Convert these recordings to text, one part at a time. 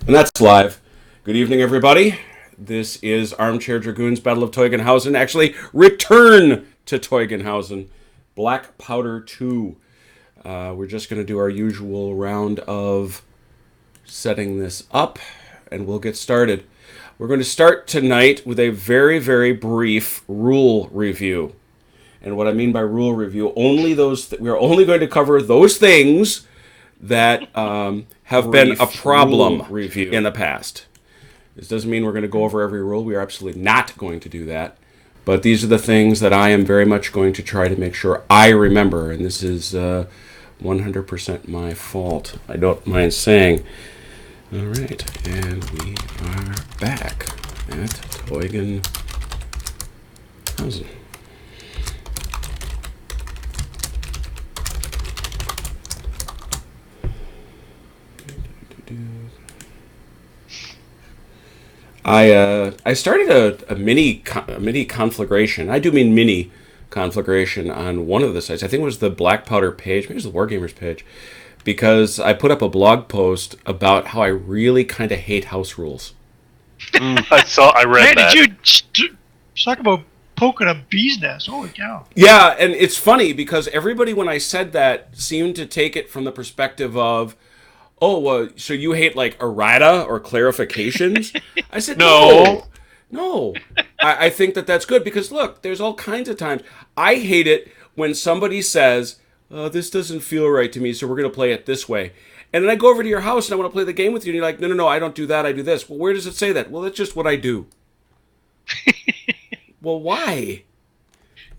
And that's live. Good evening, everybody. This is Armchair Dragoons Battle of Teugn-Hausen. Actually, Return to Teugn-Hausen. Black Powder 2. We're just going to do our usual round of setting this up, and we'll get started. We're going to start tonight with a very, very brief rule review. And what I mean by rule review, we're only going to cover those things that have been a problem review in the past. This doesn't mean we're going to go over every rule. We are absolutely not going to do that. But these are the things that I am very much going to try to make sure I remember. And this is 100% my fault. I don't mind saying. All right. And we are back at Teugn-Hausen. I started a mini conflagration. I do mean mini conflagration on one of the sites. I think it was the Black Powder page, maybe it was the Wargamers page, because I put up a blog post about how I really kind of hate house rules. I read that. Did you talk about poking a bee's nest? Holy cow! Yeah, and it's funny because everybody, when I said that, seemed to take it from the perspective of, oh, so you hate like errata or clarifications? I said, no. I think that's good because, look, there's all kinds of times. I hate it when somebody says, this doesn't feel right to me, so we're going to play it this way. And then I go over to your house and I want to play the game with you, and you're like, no, I don't do that, I do this. Well, where does it say that? Well, that's just what I do. Well, why?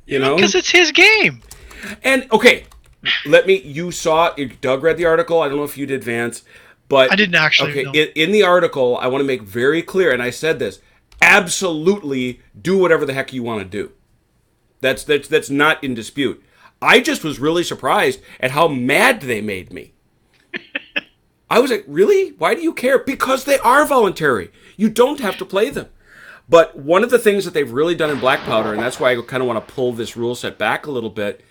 You know? Because it's his game. And, okay, Doug read the article. I don't know if you did, Vance, but I didn't actually. Okay, no. in the article, I want to make very clear, and I said this: absolutely do whatever the heck you want to do. That's not in dispute. I just was really surprised at how mad they made me. I was like, really? Why do you care? Because they are voluntary. You don't have to play them. But one of the things that they've really done in Black Powder, and that's why I kind of want to pull this rule set back a little bit,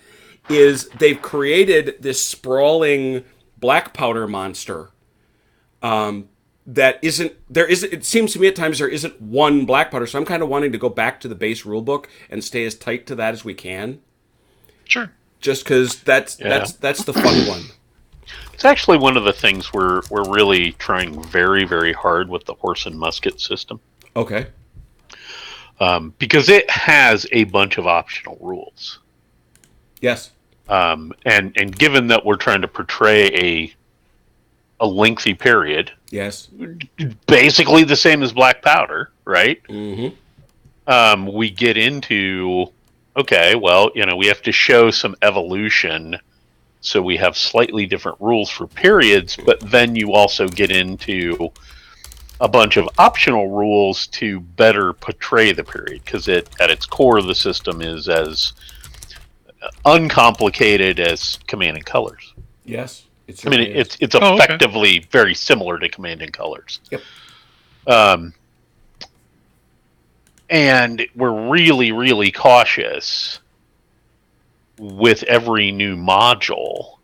is they've created this sprawling black powder monster that it seems to me at times there isn't one black powder, so I'm kind of wanting to go back to the base rule book and stay as tight to that as we can. Sure. Just because that's the fun one. It's actually one of the things we're really trying very, very hard with the horse and musket system. Okay. Because it has a bunch of optional rules. Yes. And given that we're trying to portray a lengthy period, yes, basically the same as Black Powder, right? Mm-hmm. We get into, okay, well, we have to show some evolution, so we have slightly different rules for periods, but then you also get into a bunch of optional rules to better portray the period, because at its core, the system is as uncomplicated as Command and Colors. Yes. It's effectively very similar to Command and Colors. Yep. And we're really, really cautious with every new module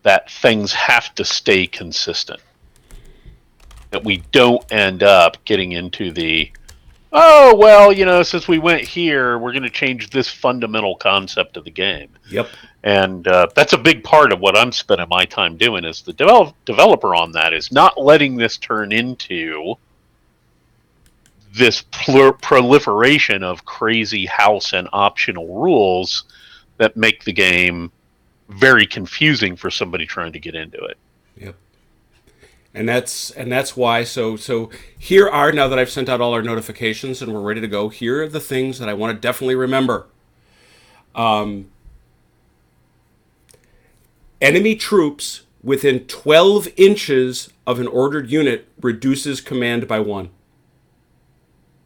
that things have to stay consistent. That we don't end up getting into the, oh, well, since we went here, we're going to change this fundamental concept of the game. Yep. And that's a big part of what I'm spending my time doing as the developer on that, is not letting this turn into this proliferation of crazy house and optional rules that make the game very confusing for somebody trying to get into it. Yep. And that's why. So here are, now that I've sent out all our notifications and we're ready to go, here are the things that I want to definitely remember. Enemy troops within 12 inches of an ordered unit reduces command by 1.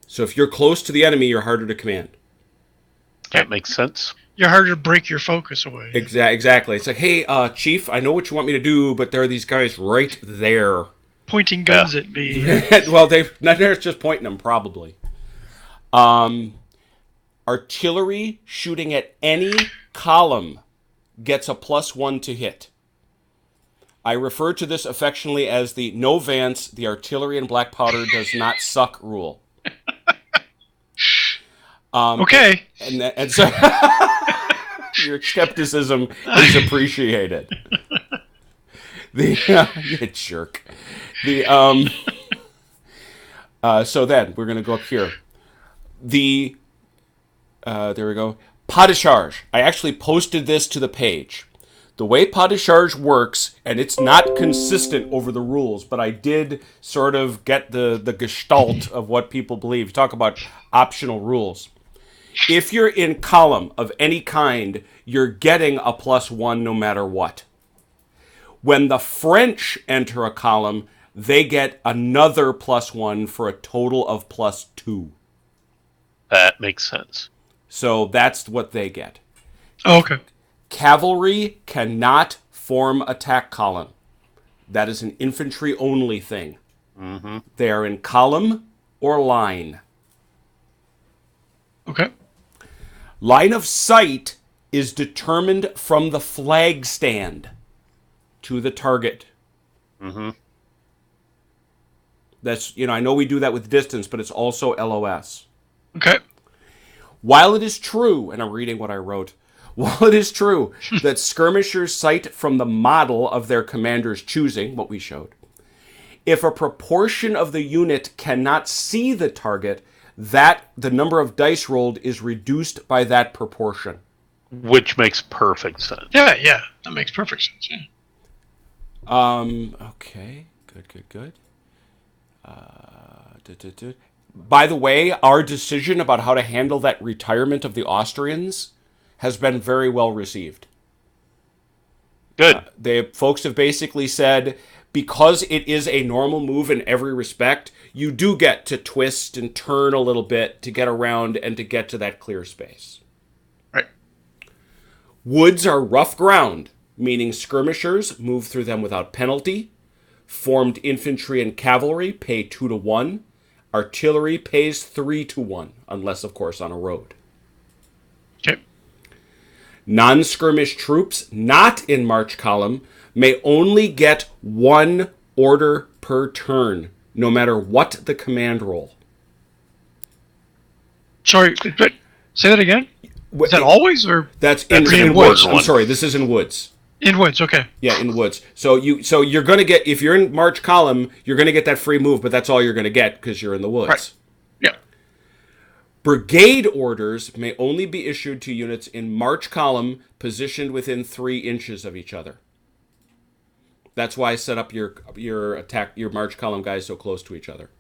So if you're close to the enemy, you're harder to command. That makes sense. You're harder to break your focus away. Exactly. It's like, hey, Chief, I know what you want me to do, but there are these guys right there. Pointing guns at me. Well, they're just pointing them, probably. Artillery shooting at any column gets a +1 to hit. I refer to this affectionately as the no Vance, the artillery and black powder does not suck rule. Okay. And so your skepticism is appreciated. You jerk. So then we're gonna go up here. There we go. Pas de charge. I actually posted this to the page. The way pas de charge works, and it's not consistent over the rules, but I did sort of get the gestalt of what people believe. Talk about optional rules. If you're in column of any kind, you're getting a +1 no matter what. When the French enter a column, they get another +1 for a total of +2. That makes sense. So that's what they get. Oh, okay. Cavalry cannot form attack column. That is an infantry only thing. Mm-hmm. They are in column or line. Okay. Line of sight is determined from the flag stand to the target. Mm-hmm. That's, I know we do that with distance, but it's also LOS. Okay. While it is true, and I'm reading what I wrote, while it is true that skirmishers sight from the model of their commander's choosing, what we showed, if a proportion of the unit cannot see the target, the number of dice rolled is reduced by that proportion. Which makes perfect sense. Yeah. That makes perfect sense. Yeah. Okay. Good. By the way, our decision about how to handle that retirement of the Austrians has been very well received. Good. Folks have basically said, because it is a normal move in every respect, you do get to twist and turn a little bit to get around and to get to that clear space. Right. Woods are rough ground, meaning skirmishers move through them without penalty. Formed infantry and cavalry pay 2 to 1. Artillery pays 3 to 1, unless, of course, on a road. Okay. Non-skirmish troops not in march column may only get 1 order per turn, no matter what the command roll. Sorry, but say that again. Is that always or That's in woods? I'm sorry, this is in woods. in woods? Okay. Yeah, in woods. So you're gonna get, if you're in march column, you're gonna get that free move, but that's all you're gonna get because you're in the woods. Right. Yeah. Brigade orders may only be issued to units in march column positioned within 3 inches of each other. That's why I set up your march column guys so close to each other.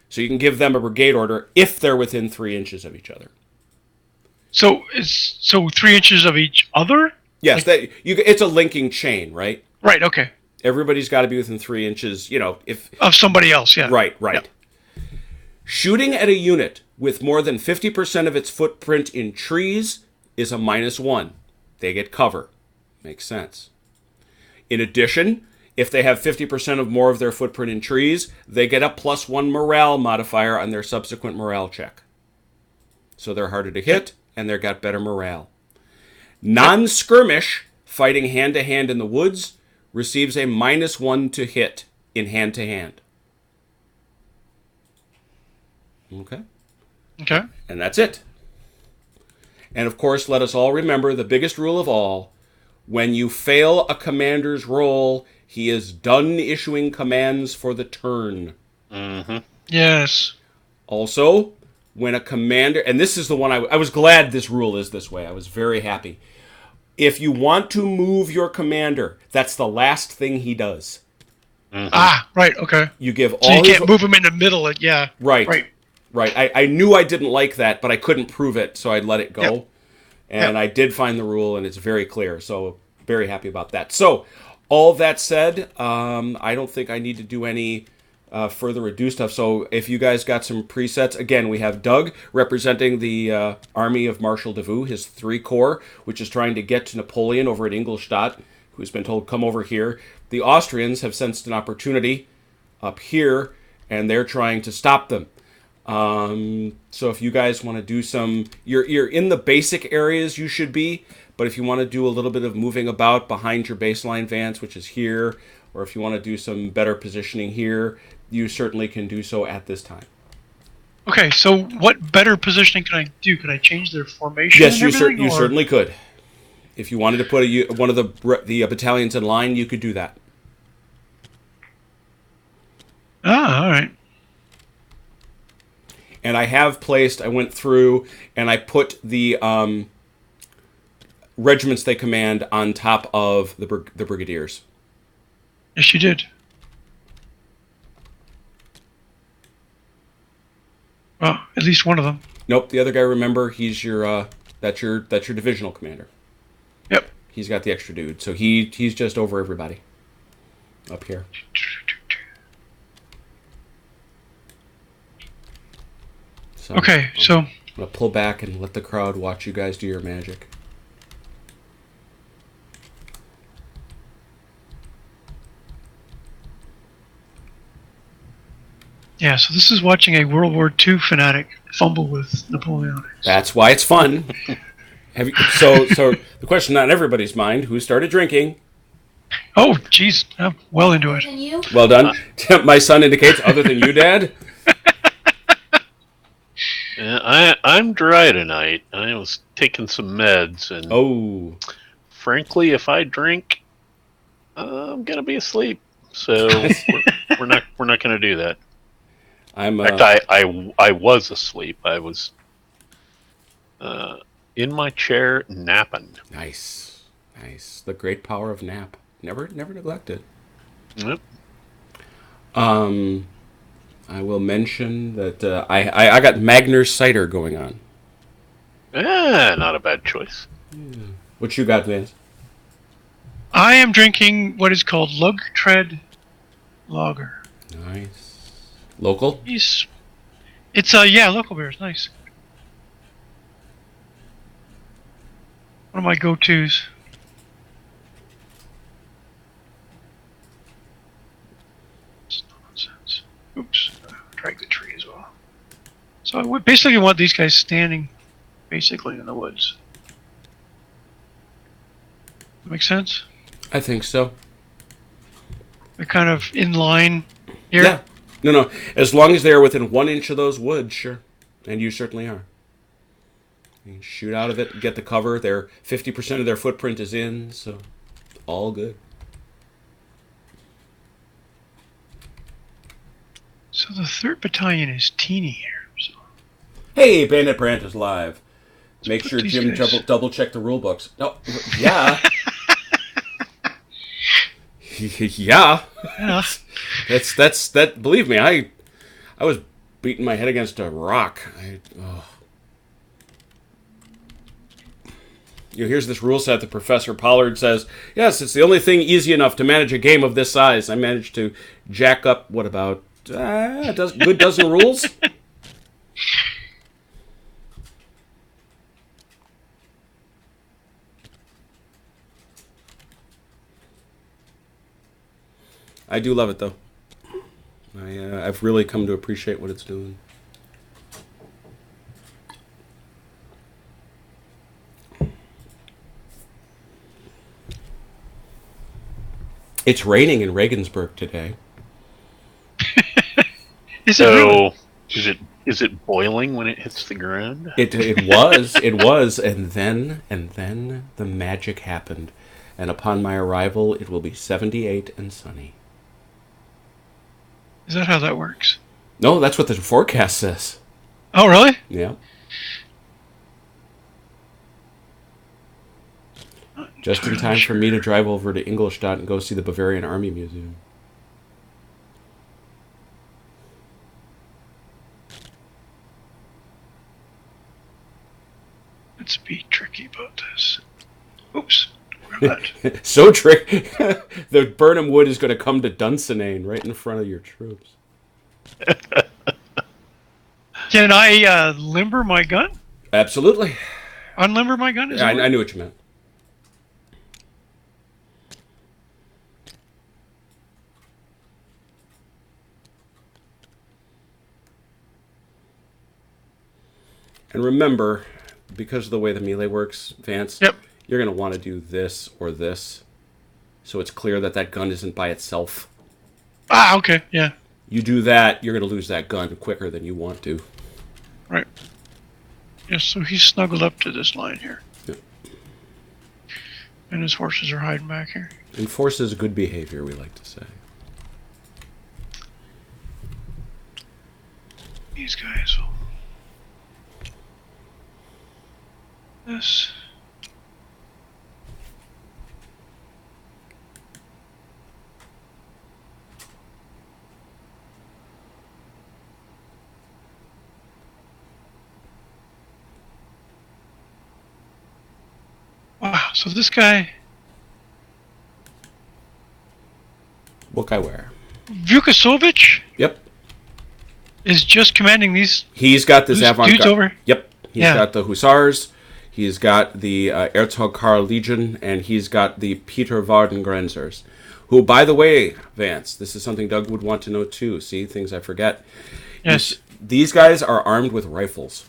So you can give them a brigade order if they're within 3 inches of each other. So 3 inches of each other? Yes, it's a linking chain, right? Right. Okay. Everybody's got to be within 3 inches. If Of somebody else. Yeah. right. Yeah. Shooting at a unit with more than 50% of its footprint in trees is a -1. They get cover. Makes sense. In addition, if they have 50% of more of their footprint in trees, they get a +1 morale modifier on their subsequent morale check. So they're harder to hit, and they've got better morale. Non-skirmish, fighting hand-to-hand in the woods, receives a -1 to hit in hand-to-hand. Okay? Okay. And that's it. And of course, let us all remember the biggest rule of all. When you fail a commander's roll, he is done issuing commands for the turn. Mm-hmm. Yes. Also, when a commander, and this is the one I was glad this rule is this way. I was very happy. If you want to move your commander, that's the last thing he does. Mm-hmm. Ah, right. Okay. You give So all you his... can't move him in the middle. Yeah. Right. Right. Right. I knew I didn't like that, but I couldn't prove it, so I let it go. Yep. And I did find the rule, and it's very clear. So very happy about that. So all that said, I don't think I need to do any further ado stuff. So if you guys got some presets, again, we have Doug representing the army of Marshal Davout, his 3 Corps, which is trying to get to Napoleon over at Ingolstadt, who's been told, come over here. The Austrians have sensed an opportunity up here, and they're trying to stop them. So if you guys want to do some, you're in the basic areas you should be, But if you want to do a little bit of moving about behind your baseline, Vance, which is here, or if you want to do some better positioning here, you certainly can do so at this time. Okay, so what better positioning can I do? Can I change their formation? Yes, and everything, you or- certainly could. If you wanted to put one of the battalions in line, you could do that. Ah, all right. And I went through and I put the regiments they command on top of the brigadiers. Yes, you did. Well, at least one of them. Nope, the other guy. Remember, he's your that's your divisional commander. Yep. He's got the extra dude, so he's just over everybody up here. So, Okay, so I'm gonna pull back and let the crowd watch you guys do your magic. yeah, so this is watching a World War II fanatic fumble with Napoleonics. That's why it's fun. So the question on everybody's mind: who started drinking? Oh, jeez, I'm well into it. Can you? Well done. My son indicates, other than you, Dad. I'm dry tonight. I was taking some meds, and Oh, frankly, if I drink, I'm gonna be asleep. So we're not gonna do that. I'm. In fact, I was asleep. I was in my chair napping. Nice. The great power of nap. Never neglected. Yep. I will mention that I got Magner's cider going on. Not a bad choice. What you got, Vance? I am drinking what is called Lugtred Lager. Nice. Local? It's yeah, local beer. It's nice. One of my go-tos. It's nonsense. Oops, drag the tree as well. So I would basically want these guys standing, basically in the woods. Make sense? I think so. They're kind of in line here. Yeah. No. As long as they are within 1 inch of those woods, sure. And you certainly are. You can shoot out of it, get the cover. 50% of their footprint is in, so all good. So the 3rd Battalion is teeny here. So. Hey, Bandit Brant is live. Make put sure these Jim guys- double check the rule books. No, yeah. Yeah. Yeah. That. Believe me, I was beating my head against a rock. Here's this rule set that Professor Pollard says, yes, it's the only thing easy enough to manage a game of this size. I managed to jack up, what about, a good dozen rules? I do love it, though. I've really come to appreciate what it's doing. It's raining in Regensburg today. Is it really? So is it boiling when it hits the ground? It was, and then the magic happened, and upon my arrival, it will be 78 and sunny. Is that how that works? No, that's what the forecast says. Oh, really? Yeah. Just in time for me to drive over to Ingolstadt and go see the Bavarian Army Museum. Let's be tricky about this. Oops. That. So tricky. The Burnham Wood is going to come to Dunsinane right in front of your troops. Can I limber my gun? Absolutely. Unlimber my gun? Is Yeah, it I knew what you meant. And remember, because of the way the melee works, Vance, Yep. you're going to want to do this or this, so it's clear that that gun isn't by itself. Ah, okay, yeah, You do that, you're going to lose that gun quicker than you want to. right. Yeah, so he's snuggled up to this line here. Yeah. And his horses are hiding back here. Enforces good behavior, we like to say. These guys will... This... Wow, so this guy, What guy where? Vukasovic, Yep. is just commanding these He's got this dudes avant-garde. over. Yep. He's Yeah. got the Hussars, he's got the Erzog Karl Legion, and he's got the Peter Vardengrenzers. Who, by the way, Vance, this is something Doug would want to know too. See, things I forget. Yes. These guys are armed with rifles.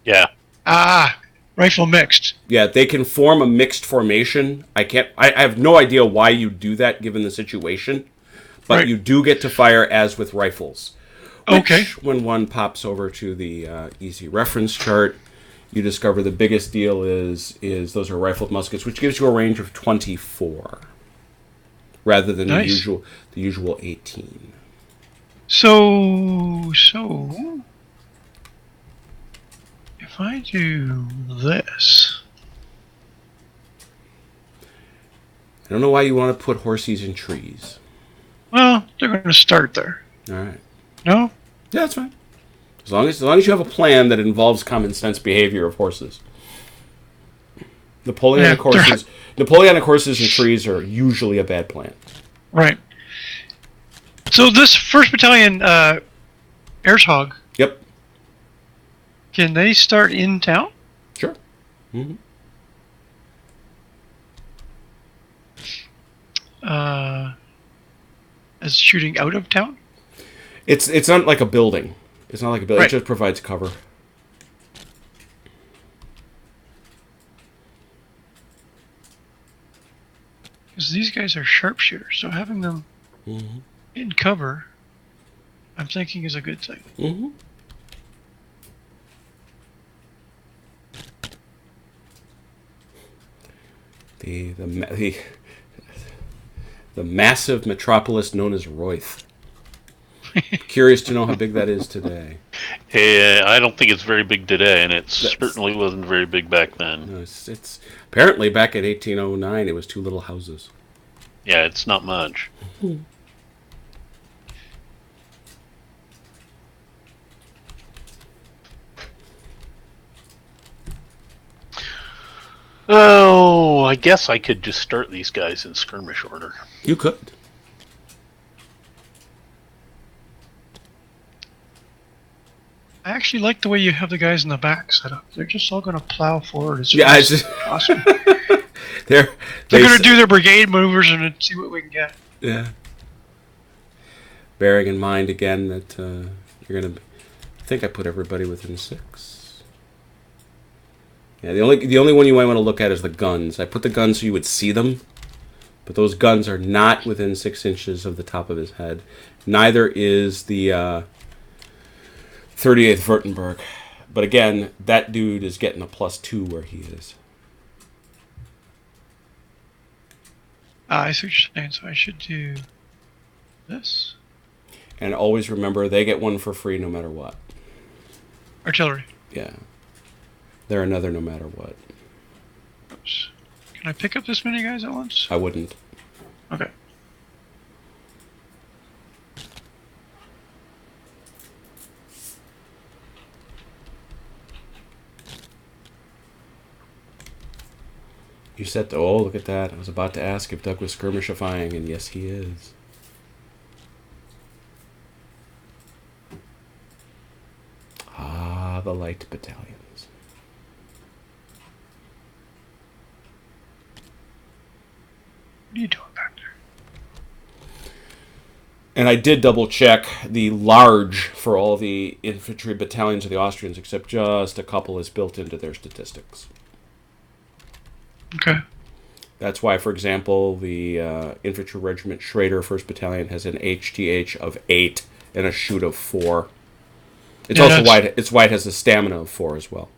Yeah. Ah, rifle mixed. Yeah, they can form a mixed formation. I have no idea why you do that given the situation, but Right. you do get to fire as with rifles. Which, Okay. when one pops over to the easy reference chart, you discover the biggest deal is those are rifled muskets, which gives you a range of 24, rather than Nice. the usual 18. So if I do this, I don't know why you want to put horses in trees. well, they're going to start there. All right. No? Yeah, that's fine. As long as you have a plan that involves common sense behavior of horses. Napoleonic horses and trees are usually a bad plan. Right. So this 1st Battalion, Erzog, Yep. can they start in town? Sure. Hmm. As shooting out of town? It's not like a building. It's not like a building. Right. It just provides cover. Because these guys are sharpshooters, so having them Mm-hmm. in cover, I'm thinking is a good thing. Mm-hmm. The massive metropolis known as Royth. Curious to know how big that is today. I don't think it's very big today, and it certainly wasn't very big back then. No, it's apparently back in 1809 it was 2 little houses. Yeah, it's not much. Oh, I guess I could just start these guys in skirmish order. You could. I actually like the way you have the guys in the back set up. They're just all going to plow forward. It's Yeah, just it's awesome. they're They're going to do their brigade maneuvers and see what we can get. Yeah. Bearing in mind again that you're gonna. I think I put everybody within 6. Yeah, the only one you might want to look at is the guns. I put the guns so you would see them, but those guns are not within 6 inches of the top of his head. Neither is the 38th Württemberg. But again, that dude is getting a +2 where he is. I see what you're saying, so I should do this. And always remember, they get 1 for free no matter what. Artillery. Yeah. They're another no matter what. Oops. Can I pick up this many guys at once? I wouldn't. Okay. You said, oh, look at that. I was about to ask if Doug was skirmishifying, and yes, he is. Ah, the light battalions. What are you doing back there? And I did double check the large for all the infantry battalions of the Austrians, except just a couple is built into their statistics. Okay. That's why, for example, the Infantry Regiment Schrader 1st Battalion has an HTH of 8 and a shoot of 4. It's Yeah, also that's- why it has a stamina of 4 as well.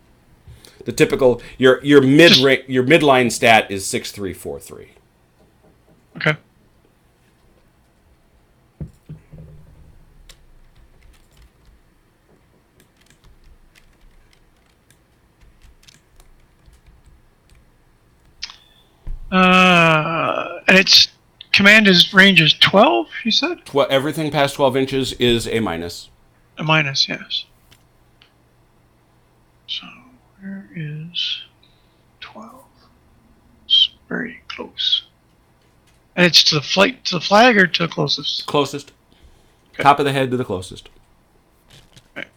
The typical your midline stat is 6343. Okay. And its command is range is 12. You said Everything past 12 inches is a minus. a minus. Yes. So where is 12? It's very close. And it's to the flag or to the closest? Closest. Okay. Top of the head to the closest. Right.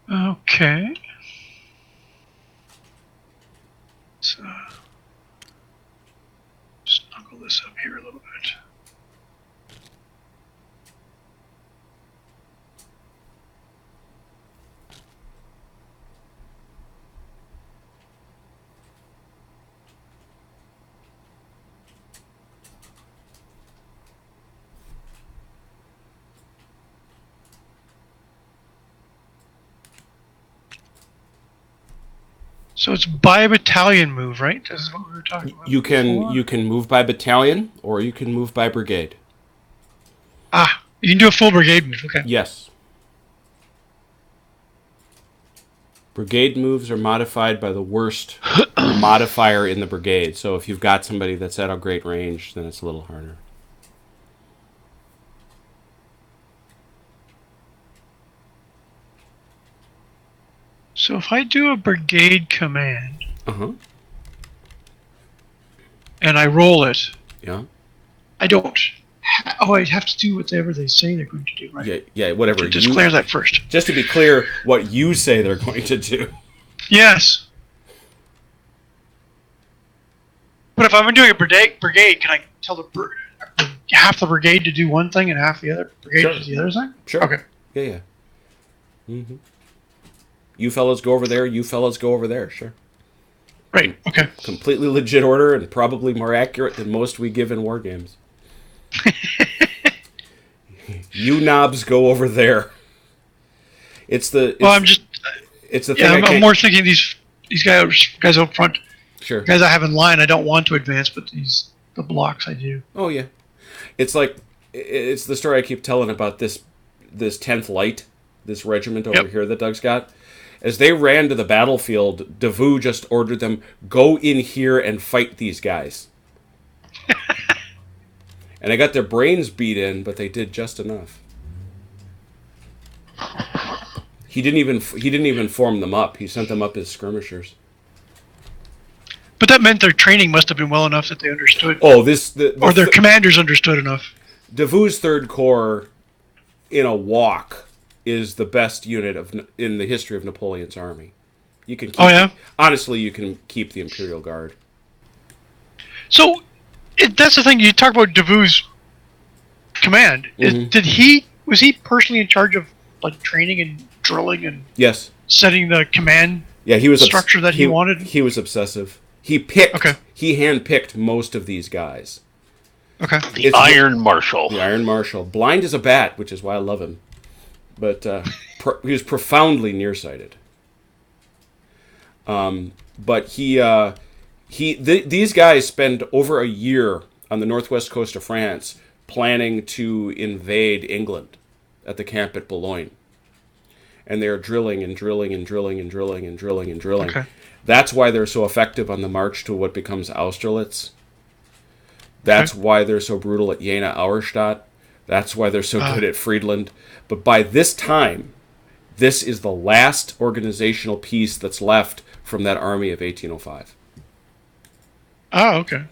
Okay. So snuggle this up here a little bit. So it's by battalion move, right? This is what we were talking about. You before. can move by battalion or you can move by brigade. You can do a full brigade move. Okay. Yes. Brigade moves are modified by the worst modifier in the brigade. So if you've got somebody that's at a great range, then it's a little harder. So if I do a brigade command Uh-huh. and I roll it, Yeah. I don't. I'd have to do whatever they say they're going to do, right? Yeah, whatever. So just clear that first. Just to be clear, what you say they're going to do. Yes. But if I'm doing a brigade, can I tell half the brigade to do one thing and half the other brigade Sure. to do the other thing? Sure. Okay. Yeah. Mm-hmm. You fellas go over there, you fellas go over there, sure. Right. Okay. Completely legit order and probably more accurate than most we give in war games. You knobs go over there. It's the Well, I'm just. it's the thing. Yeah, I I'm can't- more thinking these guys up front, Sure. guys I have in line. I don't want to advance, but the blocks I do. Oh yeah, it's like it's the story I keep telling about this 10th Light, this regiment over Yep. here that Doug's got. As they ran to the battlefield, Davout just ordered them, go in here and fight these guys. And they got their brains beat in, but they did just enough. He didn't even form them up. He sent them up as skirmishers. But that meant their training must have been well enough that they understood, Oh, or their commanders understood enough. Davout's Third Corps in a walk is the best unit in the history of Napoleon's army. You can keep, Oh, yeah? Honestly, you can keep the Imperial Guard. So that's the thing. You talk about Davout's command. Mhm. Was he personally in charge of like training and drilling and Yes. setting the command? Yeah, he was Structure that he wanted? He was obsessive. He handpicked most of these guys. Okay. The It's- Iron Marshal. The Iron Marshal, blind as a bat, which is why I love him. But he was profoundly nearsighted. But these guys spend over a year on the northwest coast of France planning to invade England at the camp at Boulogne. And they're drilling and drilling and drilling and drilling and drilling and drilling. Okay. That's why they're so effective on the march to what becomes Austerlitz. That's why they're so brutal at Jena Auerstadt. That's why they're so good at Friedland. But by this time, this is the last organizational piece that's left from that army of 1805. Oh, okay.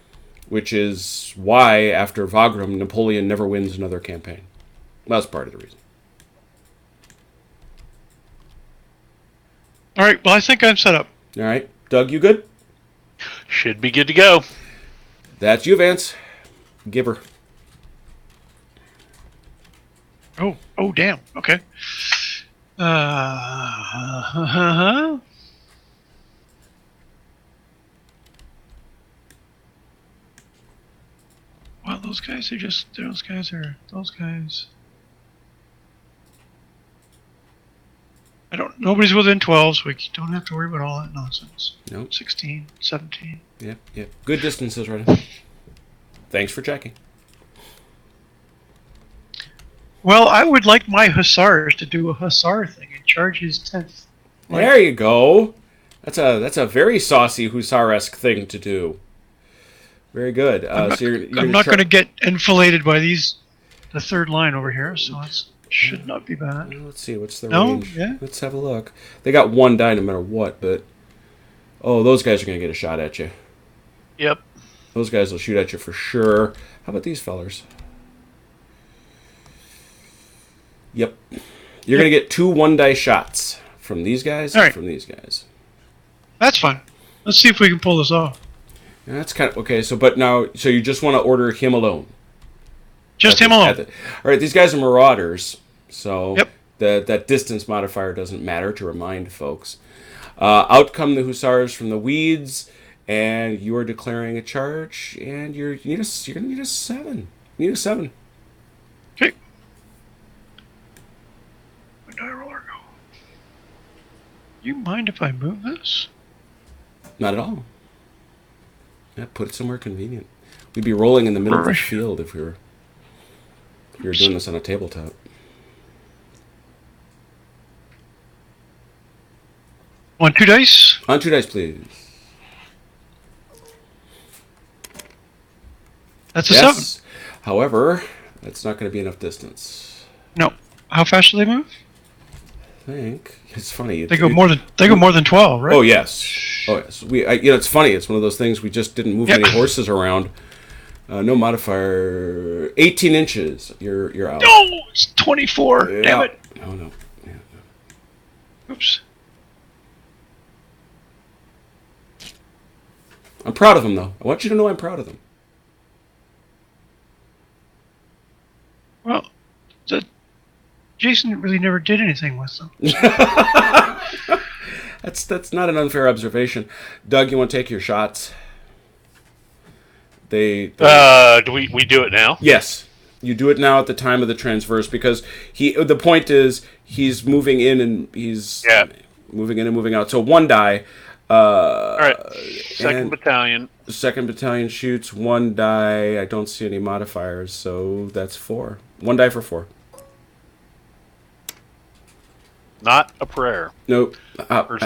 Which is why, after Wagram, Napoleon never wins another campaign. That's part of the reason. All right. Well, I think I'm set up. All right. Doug, you good? Should be good to go. That's you, Vance. Give her. Oh, damn. Okay. Well, those guys. Those guys. Nobody's within 12, so we don't have to worry about all that nonsense. Nope. 16, 17. Yep. Good distances right now. Thanks for checking. Well, I would like my hussars to do a hussar thing and charge his 10th. There you go. That's a very saucy Hussar-esque thing to do. Very good. I'm you're not going to get enfiladed by the third line over here, so it should not be bad. Let's see, what's the No? range? Yeah. Let's have a look. They got one die no matter what, but... Oh, those guys are going to get a shot at you. Yep. Those guys will shoot at you for sure. How about these fellers? Yep. You're going to get 2 one-die shots from these guys All right. and from these guys. That's fun. Let's see if we can pull this off. And that's kind of... Okay, so you just want to order him alone. Just him alone. All right, these guys are marauders, so Yep. that distance modifier doesn't matter to remind folks. Out come the Hussars from the weeds, and you are declaring a charge, and you're going to need a 7. You need a 7. Okay. Where did I roller go? You mind if I move this? Not at all. Yeah, put it somewhere convenient. We'd be rolling in the middle of the Right. field if we were doing this on a tabletop. On 2 dice? On 2 dice, please. That's a 7. Yes. However, that's not going to be enough distance. No. How fast do they move? I think it's funny. They go more than 12, right? Oh yes. It's funny. It's one of those things. We just didn't move Yep. many horses around. No modifier. 18 inches. You're out. No, it's 24. Yeah. Damn it. No. Yeah. Oops. I'm proud of them, though. I want you to know I'm proud of them. Well, Jason really never did anything with them. That's not an unfair observation. Doug, you want to take your shots? They Do we do it now? Yes. You do it now at the time of the transverse because the point is he's moving in and he's moving in and moving out. So 1 die. All right. Second battalion. Second battalion shoots 1 die. I don't see any modifiers, so that's 4. 1 die for 4. Not a prayer. Nope. First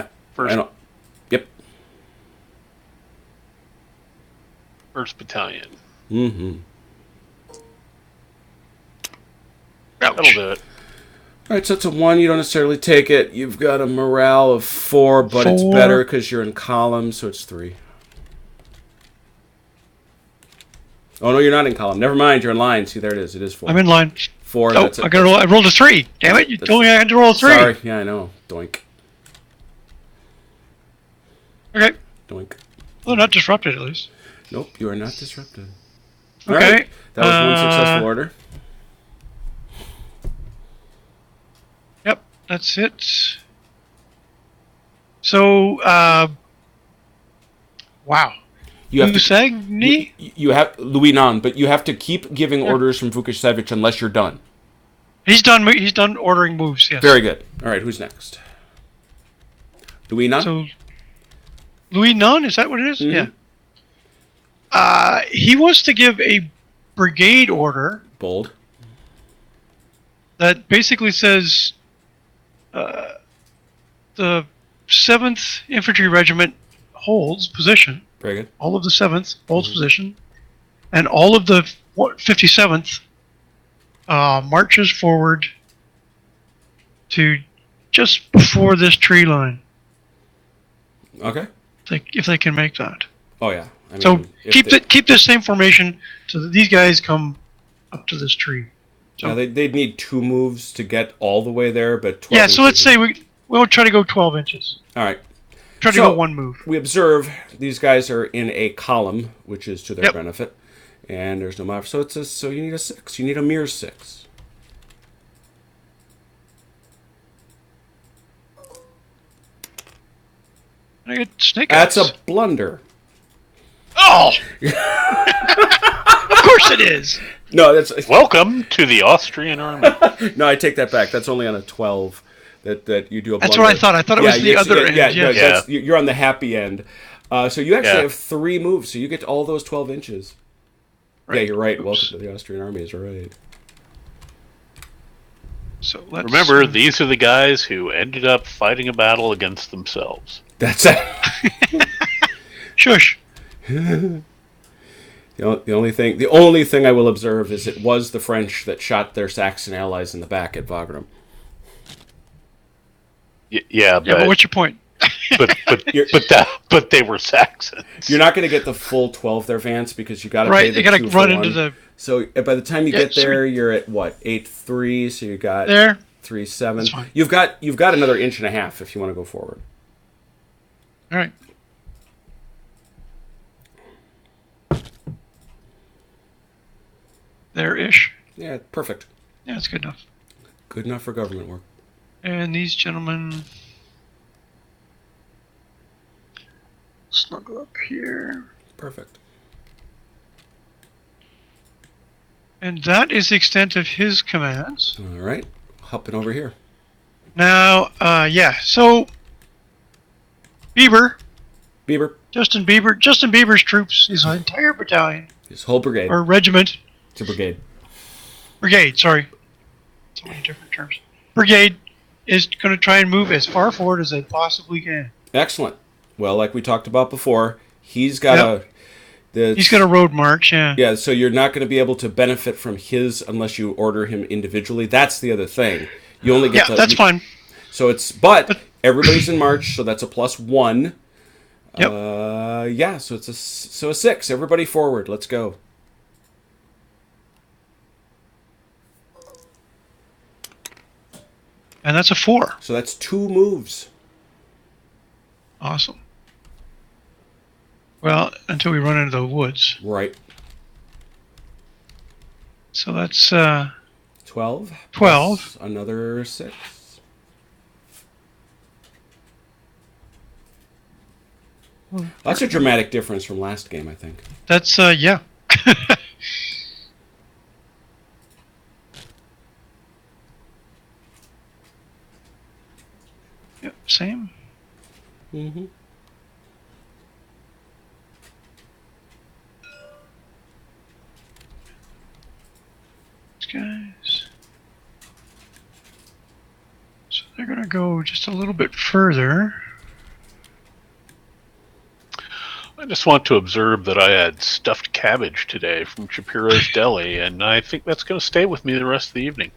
Yep. First battalion. Mm-hmm. That'll do it. All right, so it's a 1. You don't necessarily take it. You've got a morale of 4, but it's 4. better because you're in column, so it's 3. Oh, no, you're not in column. Never mind, you're in line. See, there it is. It is 4. I'm in line. 4. Oh, That's it. I rolled a 3. Damn it! You told me I had to roll a 3. Sorry. Yeah, I know. Doink. Okay. Doink. Well, not disrupted at least. Nope, you are not disrupted. All Okay. right. That was 1 successful order. Yep, that's it. So, wow. You have to. Usagni? You have Louis Non, but you have to keep giving orders from Vukasevich unless you're done. He's done. He's done ordering moves. Yes. Very good. All right, who's next? Louis Non? So, Louis Nunn, is that what it is? Mhm. Yeah. He wants to give a brigade order Bold. that basically says the 7th Infantry Regiment holds position. Very good. All of the 7th holds position, and all of the 57th marches forward to just before this tree line, Okay. if they can make that. Oh, yeah. I mean, So if keep this same formation so that these guys come up to this tree. they'd need 2 moves to get all the way there, but 12 Yeah, so let's inches say we'll try to go 12 inches. All right. Try to So- go one move. We observe these guys are in a column, which is to their Yep. benefit, and there's no mob. So so you need a 6. You need a mere 6. I get snake That's eyes. a blunder. Oh! Of course it is. No, that's Welcome to the Austrian army. no. I take that back. That's only on a 12 that you do a. That's blunder. what I thought. I thought it was the other end. Yeah, Yeah. no, you're on the happy end. So you actually Yeah. have 3 moves. So you get all those 12 inches. Yeah, Right. you're right. Oops. Welcome to the Austrian army is right. So let's Remember, these are the guys who ended up fighting a battle against themselves. That's it. Shush. The only thing I will observe is it was the French that shot their Saxon allies in the back at Wagram. Yeah, Yeah, but but what's your point? but they were Saxons. You're not going to get the full 12 there, Vance, because you got to pay Right, the you got 2 to for run 1. into the So by the time you Yeah, get there, you're at what 8-3. So you got there. 3-7. That's fine. You've got another inch and a half if you want to go forward. All right. There-ish. Yeah, perfect. Yeah, that's good enough. Good enough for government work. And these gentlemen snuggle up here. Perfect. And that is the extent of his commands. All right, hopping over here. Now, so Bieber, Justin Bieber's troops, his entire battalion, His whole brigade. or regiment, It's a brigade. brigade, sorry. So many different terms. Brigade is going to try and move as far forward as they possibly can. Excellent. Well, like we talked about before, he's got He's got a road march, yeah. Yeah, so you're not going to be able to benefit from his unless you order him individually. That's the other thing. You only get Yeah, that's fine. So but everybody's in March, so that's a +1. Yep. Yeah, so it's a 6. Everybody forward. Let's go. And that's a 4. So that's 2 moves. Awesome. Well, until we run into the woods. Right. So that's 12. 12. plus Another 6. That's a dramatic difference from last game, I think. That's yeah. Yep, same. Mm-hmm. These guys. So they're gonna go just a little bit further. I just want to observe that I had stuffed cabbage today from Shapiro's Deli, and I think that's going to stay with me the rest of the evening.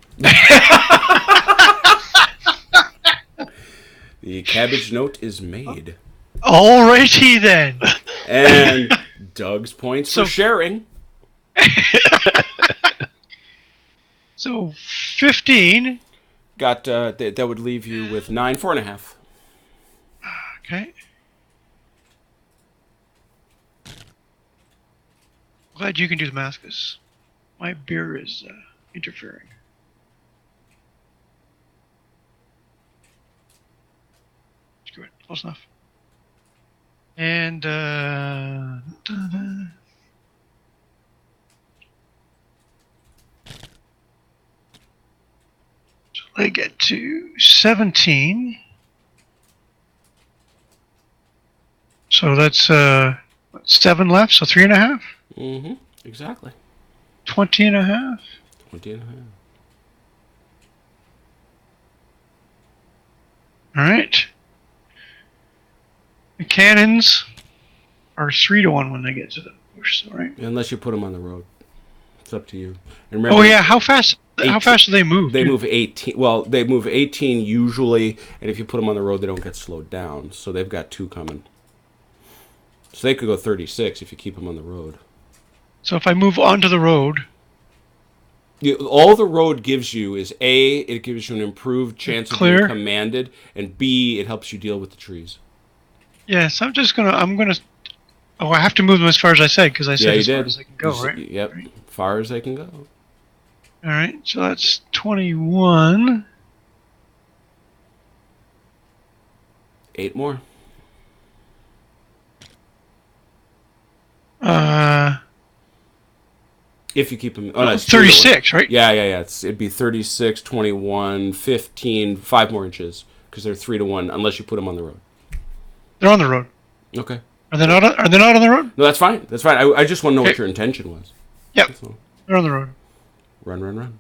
The cabbage note is made. Alrighty then. And Doug's points So- for sharing. So 15. Got that would leave you with 9, 4.5. Okay. Glad you can do Damascus. My beer is interfering. Screw it. Close enough. And so they get to 17. So that's 7 left, so 3.5. Mm-hmm. Exactly. 20.5. 20.5. All right. The cannons are 3-1 when they get to the bush, all right? Unless you put them on the road. It's up to you. And remember, Oh yeah, how fast? 18 How fast do they move? They dude? move 18. Well, they move 18 usually, and if you put them on the road, they don't get slowed down. So they've got 2 coming. So they could go 36 if you keep them on the road. So if I move onto the road, All the road gives you is A, it gives you an improved chance of being Clear. commanded, and B, it helps you deal with the trees. Yes, I'm gonna. Oh, I have to move them as far as I said because I said Yeah, you as far did. as I can go, You s- right? Yep, far as they can go. All right, so that's 21. 8 more. If you keep them. Oh, no, it's 3 to 1. 36, right? Yeah. It'd be 36, 21, 15, 5 more inches because they're 3 to 1 unless you put them on the road. They're on the road. Okay. Are they not? Are they not on the road? No, that's fine. That's fine. I just want to know what Okay. your intention was. Yep, That's all. they're on the road. Run.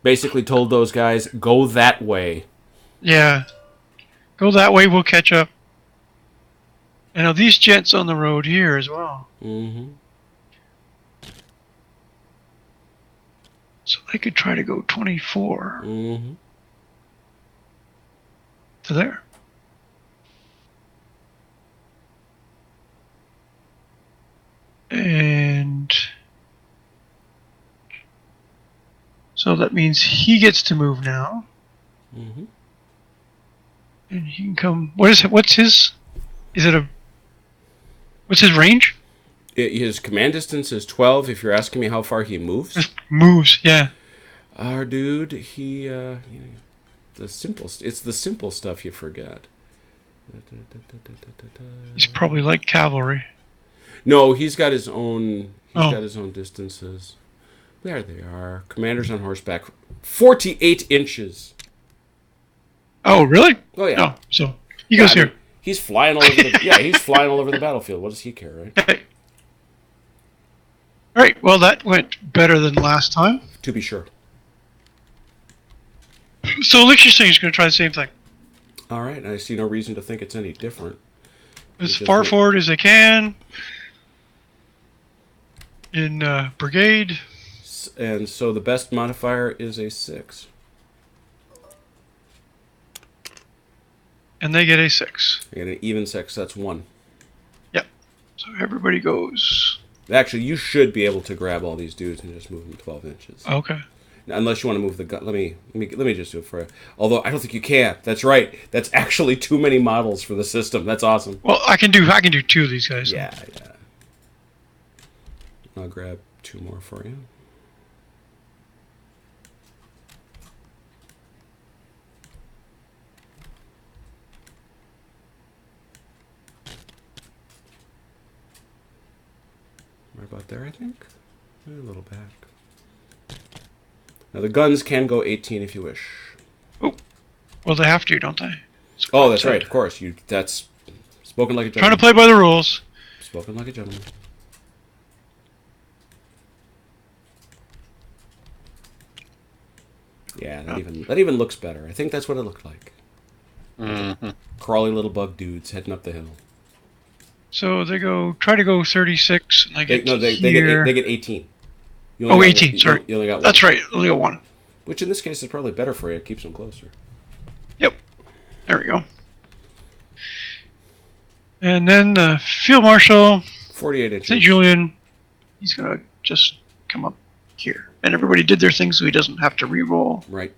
Basically told those guys, go that way. Yeah, go that way. We'll catch up. And now these gents on the road here as well. Mm-hmm. So they could try to go 24 Mm-hmm. to there. And so that means he gets to move now. Mm-hmm. And he can come. What is it? What's his? Is it a? What's his range? His command distance is 12 if you're asking me how far he moves. Just moves. Yeah. Our dude, he, it's the simple stuff you forget. He's probably like cavalry. No, he's got his own, Oh. got his own distances. There they are. Commanders on horseback. 48 inches. Oh, really? Oh, yeah. No. So he goes I mean, here. He's flying all over the, yeah, he's flying all over the battlefield. What does he care, right? Okay. All right. Well, that went better than last time. To be sure. So Liechtenstein is going to try the same thing. All right, and I see no reason to think it's any different. As just far wait. forward as they can. In brigade. And so the best modifier is a 6. And they get a 6. I get an even 6, that's 1. Yep. So everybody goes. Actually, you should be able to grab all these dudes and just move them 12 inches. Okay. Now, unless you want to move the gun. Let me just do it for you. Although I don't think you can. That's right. That's actually too many models for the system. That's awesome. Well, I can do 2 of these guys. Yeah. I'll grab 2 more for you. Right about there, I think. A little back. Now the guns can go 18 if you wish. Well, they have to, don't they? Oh, that's right. Of course. That's spoken like a Trying to gentleman. play by the rules. Spoken like a gentleman. Yeah, that even looks better. I think that's what it looked like. Mm-hmm. Crawly little bug dudes heading up the hill. So they try to go 36, and they get here. They get 18. You Oh, only got 18, one- sorry. You only got one. That's right, only got 1. Which in this case is probably better for you. It keeps them closer. Yep. There we go. And then the Field Marshal, 48 inches. St. Julian, he's going to just come up here. And everybody did their thing so he doesn't have to re-roll. Right.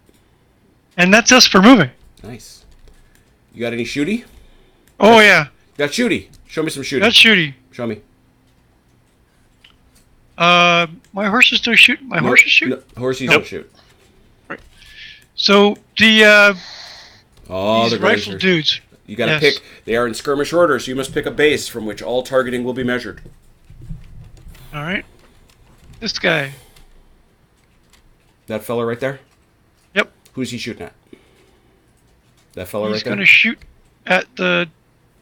And that's us for moving. Nice. You got any shooty? Oh, yeah. Got shooty. Show me some shooty. That's shooty. Show me. My horses don't shoot. My horses shoot. No, horses Nope. don't shoot. So the Oh, these the rifle Grazer. dudes. You got to Yes. pick. They are in skirmish order, so you must pick a base from which all targeting will be measured. All right. This guy. That fella right there? Yep. Who's he shooting at? That fella He's right going there? to shoot at the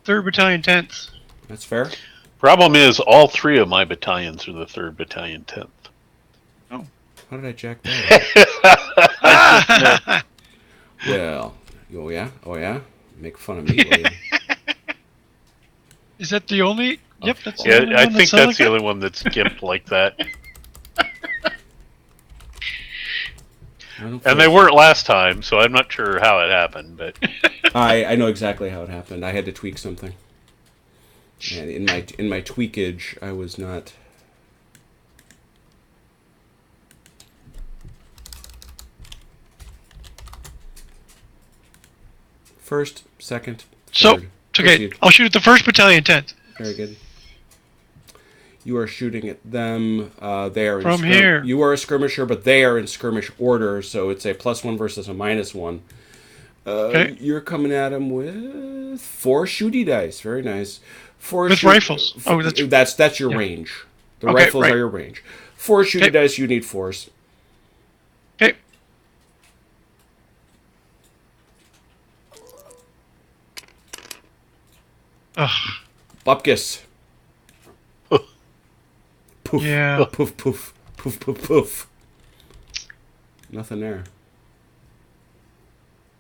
3rd Battalion 10th. That's fair. Problem is, all 3 of my battalions are the 3rd Battalion 10th. How did I jack that up? Well, oh yeah? Make fun of me, will you? Is that the only? Yep, that's the Yeah, only I one think sounds that's like the that? only one that's gimped like that. I don't And they feel- weren't last time, so I'm not sure how it happened, but I know exactly how it happened. I had to tweak something. And in my tweakage, I was not First, second, So, third. okay, Proceed. I'll shoot at the 1st Battalion 10th. Very good. You are shooting at them. They are From here. You are a skirmisher, but they are in skirmish order, so it's a +1 versus a -1. Okay. You're coming at them with 4 shooty dice. Very nice. 4 With rifles. Oh, that's your range. The Okay, rifles right. are your range. 4 shooty Okay. dice. You need 4s. Okay. Ugh. Bupkis. Poof. Yeah. Poof, poof. Poof, poof, poof. Nothing there.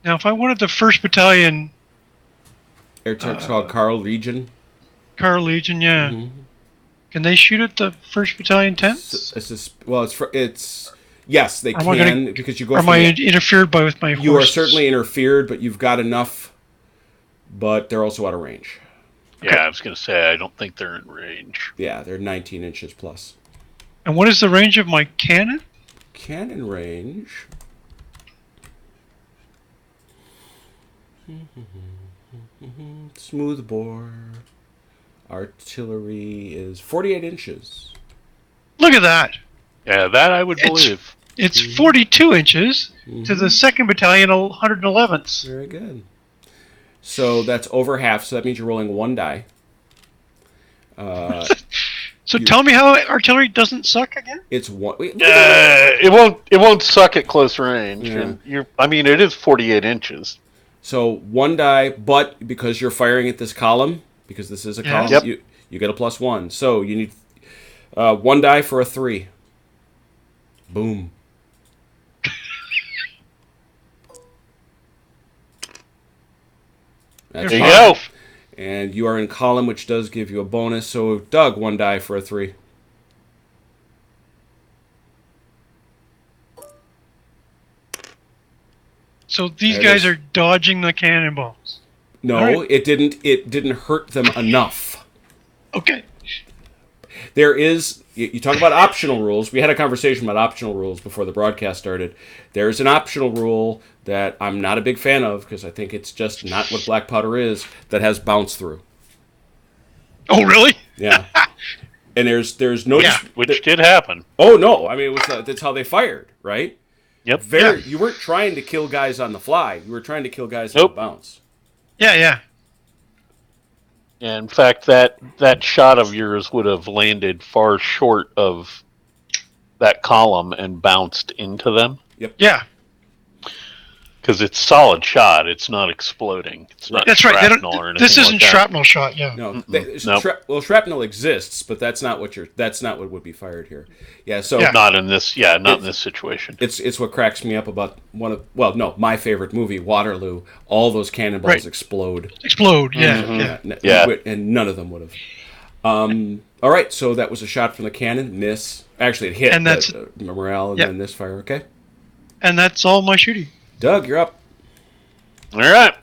Now, if I wanted the 1st Battalion Air Tech's called Carl Legion. Car Legion, yeah. Mm-hmm. Can they shoot at the 1st Battalion 10th? It's yes, they Am I can gonna- because you go Or from am I the- interfered by with my horses? you are certainly interfered, but you've got enough. But they're also out of range. Yeah, I was going to say, I don't think they're in range. Yeah, they're 19 inches plus. And what is the range of my cannon? Cannon range. Smooth bore. Artillery is 48 inches. Look at that. Yeah, that I would It's- believe. It's 42 inches to the 2nd Battalion 111th. Very good. So that's over half, so that means you're rolling 1 die. So tell me how artillery doesn't suck again? It's one. Wait, look at that. It won't suck at close range. Yeah. And I mean, it is 48 inches. So 1 die, but because you're firing at this column, because this is a Yeah. column, Yep. you get a +1. So you need 1 die for a 3. Boom. That's There you fine. go. And you are in column, which does give you a bonus. So Doug, 1 die for a 3. So these There it guys is. are dodging the cannonballs. No, All right. it didn't. It didn't hurt them enough. Okay. There is. You talk about optional rules. We had a conversation about optional rules before the broadcast started. There's an optional rule that I'm not a big fan of because I think it's just not what black powder is. That has bounce through. Oh, really? Yeah. And there's no. Yeah, Which did happen. Oh no! I mean, it was that's how they fired, right? Yep. You weren't trying to kill guys on the fly. You were trying to kill guys on Nope. the bounce. Yeah. And in fact, that shot of yours would have landed far short of that column and bounced into them Yeah. because it's solid shot. It's not exploding. It's not That's right. They shrapnel or don't, anything this isn't like that. shrapnel shot, yeah. No, Nope. well, shrapnel exists, but that's not what would be fired here. Yeah, so Yeah. Not in this. Yeah, not in this situation. it's what cracks me up about my favorite movie, Waterloo. All those cannonballs Right. explode. Explode, yeah. Mm-hmm. yeah. Yeah. And none of them would have. All right, so that was a shot from the cannon, miss. Actually, it hit And that's- the morale, and Yep. then this fire. Okay, And that's all my shooting. Doug, you're up. All right.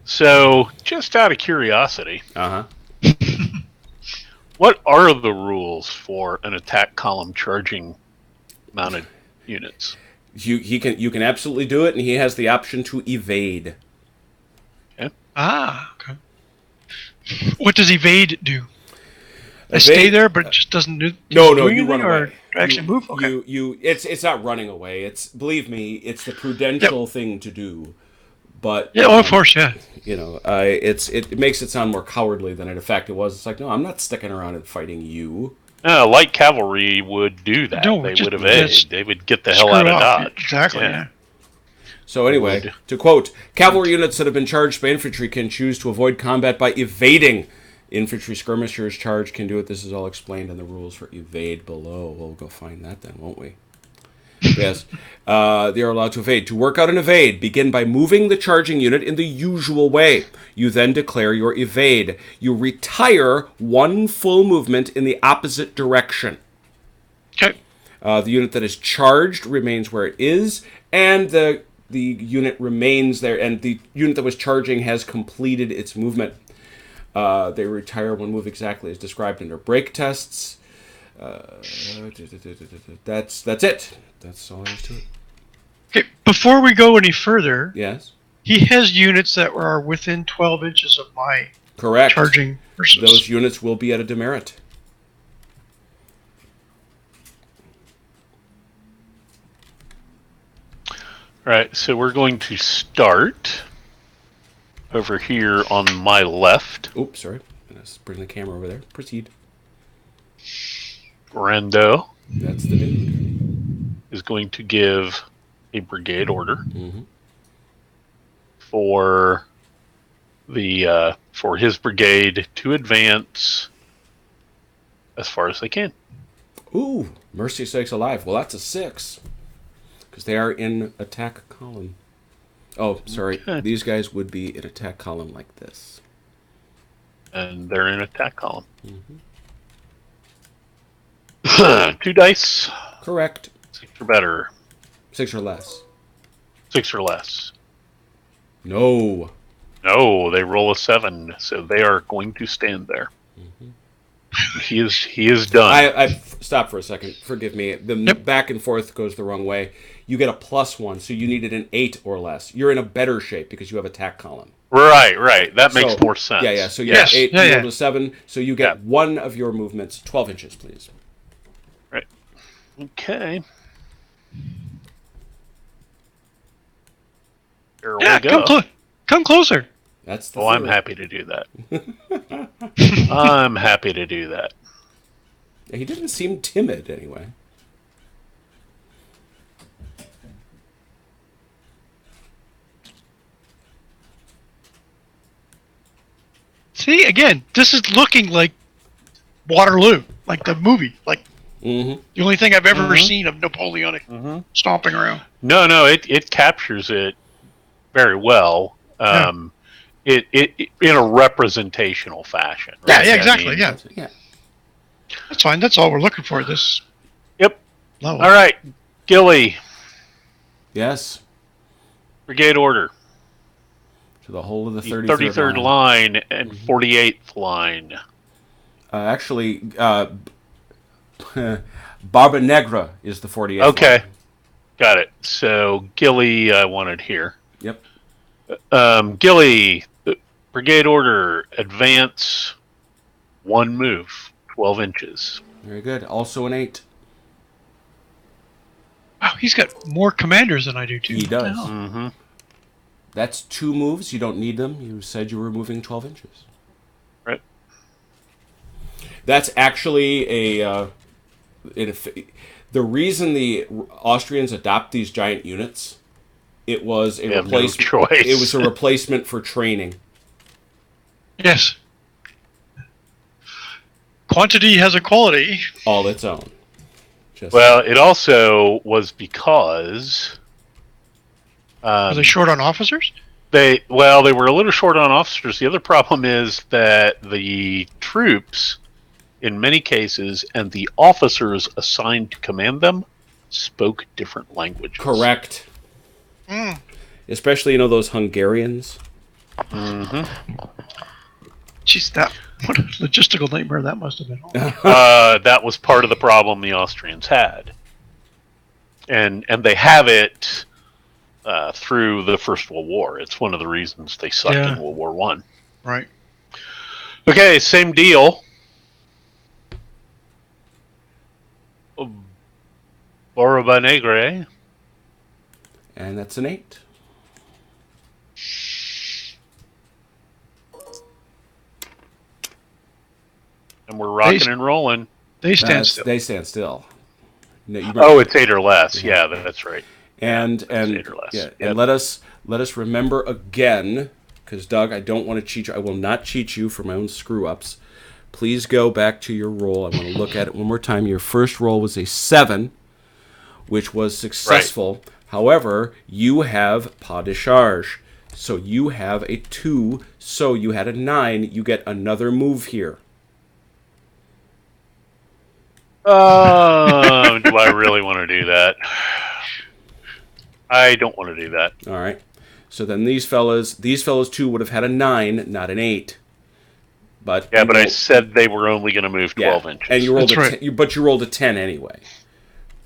So, just out of curiosity, Uh huh. what are the rules for an attack column charging mounted units? You can absolutely do it, and he has the option to evade. Ah, okay. What does evade do? I Evade- stay there, but it just doesn't do. No, do you run anything, or away. actually move. Okay. It's not running away. It's, believe me, it's the prudential thing to do. But Yeah, oh, of course, yeah. it makes it sound more cowardly than it in fact it was. It's like, no, I'm not sticking around and fighting you. Light cavalry would do that. No, they just- would evade. just They would get the hell Screw out of off. Dodge. Exactly, yeah. So anyway, Would. to quote, cavalry units that have been charged by infantry can choose to avoid combat by evading. Infantry skirmishers charge can do it. This is all explained in the rules for evade below. We'll go find that then, won't we? Yes. They are allowed to evade. To work out an evade, begin by moving the charging unit in the usual way. You then declare your evade. You retire 1 full movement in the opposite direction. Okay. The unit that is charged remains where it is, and the unit remains there, and the unit that was charging has completed its movement. They retire 1 move exactly as described under break tests. That's it. That's all there is to it. Okay, before we go any further, Yes. he has units that are within 12 inches of my Correct. charging versus. Those units will be at a demerit. All right, so we're going to start over here on my left. Oops, sorry. Let's bring the camera over there. Proceed. Brando That's the dude. is going to give a brigade order Mm-hmm. for his brigade to advance as far as they can. Ooh, Mercy Sakes Alive. Well, that's a 6. Because they are in attack column. Oh, sorry. Okay. These guys would be in attack column like this. And they're in attack column. Mm-hmm. 2 dice, Correct. 6 or better, 6 or less. 6 or less. No. No, they roll a 7, so they are going to stand there. He is done. I stop for a second. Forgive me. The Yep. back and forth goes the wrong way. You get a +1, so you needed an 8 or less. You're in a better shape because you have attack column. Right. That makes So, more sense. Yeah. So you Yes. get 8, Yeah, you yeah. rolled a 7, so you get Yeah. one of your movements, 12 inches, please. Right. Okay. There we Yeah, go. come closer. That's the Oh, I'm third. happy to do that. I'm happy to do that. He didn't seem timid anyway. See, again, this is looking like Waterloo, like the movie, like Mm-hmm. the only thing I've ever seen of Napoleonic stomping around. No, it captures it very well. It in a representational fashion. Yeah, right? yeah, I exactly. mean, Yeah, Yeah. that's fine. That's all we're looking for. This Yep. level. All right, Gilly, Yes. brigade order. To the whole of the The 33rd, 33rd line and 48th line. Actually, Barba Negra is the 48th. Okay, line. got it. So Gilly, I wanted here. Yep. Gilly, brigade order, advance, 1 move, 12 inches. Very good. Also an 8. Wow, he's got more commanders than I do too. He does. Wow. Mm-hmm. That's 2 moves. You don't need them. You said you were moving 12 inches. Right. That's actually the reason the Austrians adopt these giant units. It was a They have no replacement. choice. It was a replacement for training. Yes. Quantity has a quality. All its own. Just Well, it also was because Are they short on officers? they were a little short on officers. The other problem is that the troops, in many cases, and the officers assigned to command them spoke different languages. correct. Especially those Hungarians. Jeez, what a logistical nightmare that must have been. That was part of the problem the Austrians had, and they have it through the First World War. It's one of the reasons they sucked Yeah. in World War One. Right. Okay, same deal. Barba Negra. And that's an 8. And we're rocking and rolling. They stand still. They stand still. No, you Oh, it's 8 or less. Yeah, that's right. and 8 or less. yeah, Yep. and let us remember again, because Doug, I don't want to cheat you. I will not cheat you for my own screw ups. Please go back to your roll. I want to look at it one more time. Your first roll was a 7, which was successful. However, you have pas de charge, so you have a 2. So you had a 9. You get another move here. Do I really want to do that? I don't want to do that. All right. So then these fellas too would have had a 9, not an 8. But Yeah, you but I rolled- said they were only going to move 12 yeah, inches. and you rolled That's right. but you rolled a 10 anyway.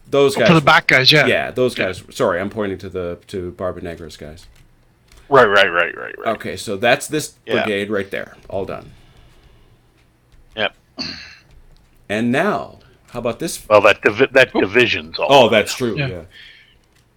Those guys. For the back guys, yeah. Yeah, those guys. Sorry, I'm pointing to Barba Negra's guys. Right. Okay, so that's this Yeah. brigade right there. All done. Yep. And now, how about this? Well, that division's all. Oh, that's true. Yeah.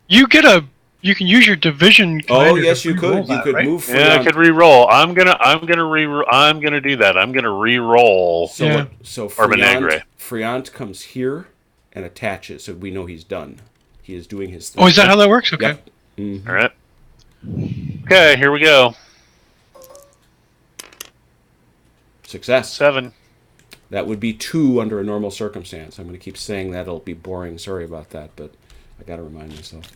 Yeah. You can use your division. Oh, commander yes, to you re-roll could. You that, could right? move. Yeah, I Freon. could re-roll. I'm gonna do that. I'm gonna re-roll. So Yeah. so Barba Negra. Friant comes here and attaches, so we know he's done. He is doing his thing. Oh, is that how that works? Okay. Yep. All right. Okay, here we go. Success. 7. That would be 2 under a normal circumstance. I'm going to keep saying that. It'll be boring. Sorry about that, but I got to remind myself.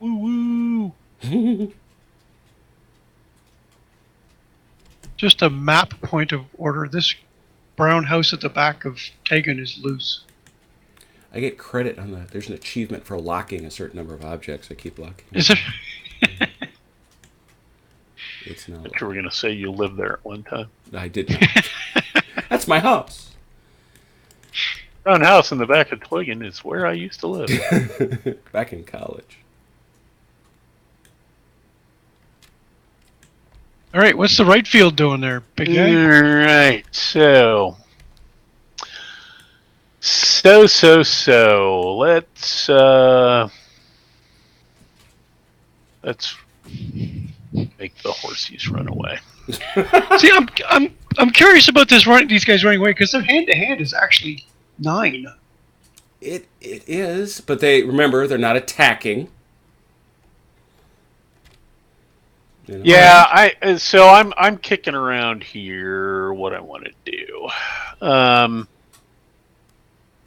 Woo woo. Just a map point of order. This brown house at the back of Tegan is loose. I get credit on the. There's an achievement for locking a certain number of objects. I keep locking. Is it? It's not. But you were gonna say you lived there at one time. I did not. That's my house. Brown house in the back of Twigan is where I used to live. Back in college. All right. What's the right field doing there, big guy? All right, so. Let's make the horsies run away. See, I'm curious about these guys running away because their hand to hand is actually 9. It is, but they're not attacking. You know? Yeah, I'm kicking around here what I want to do.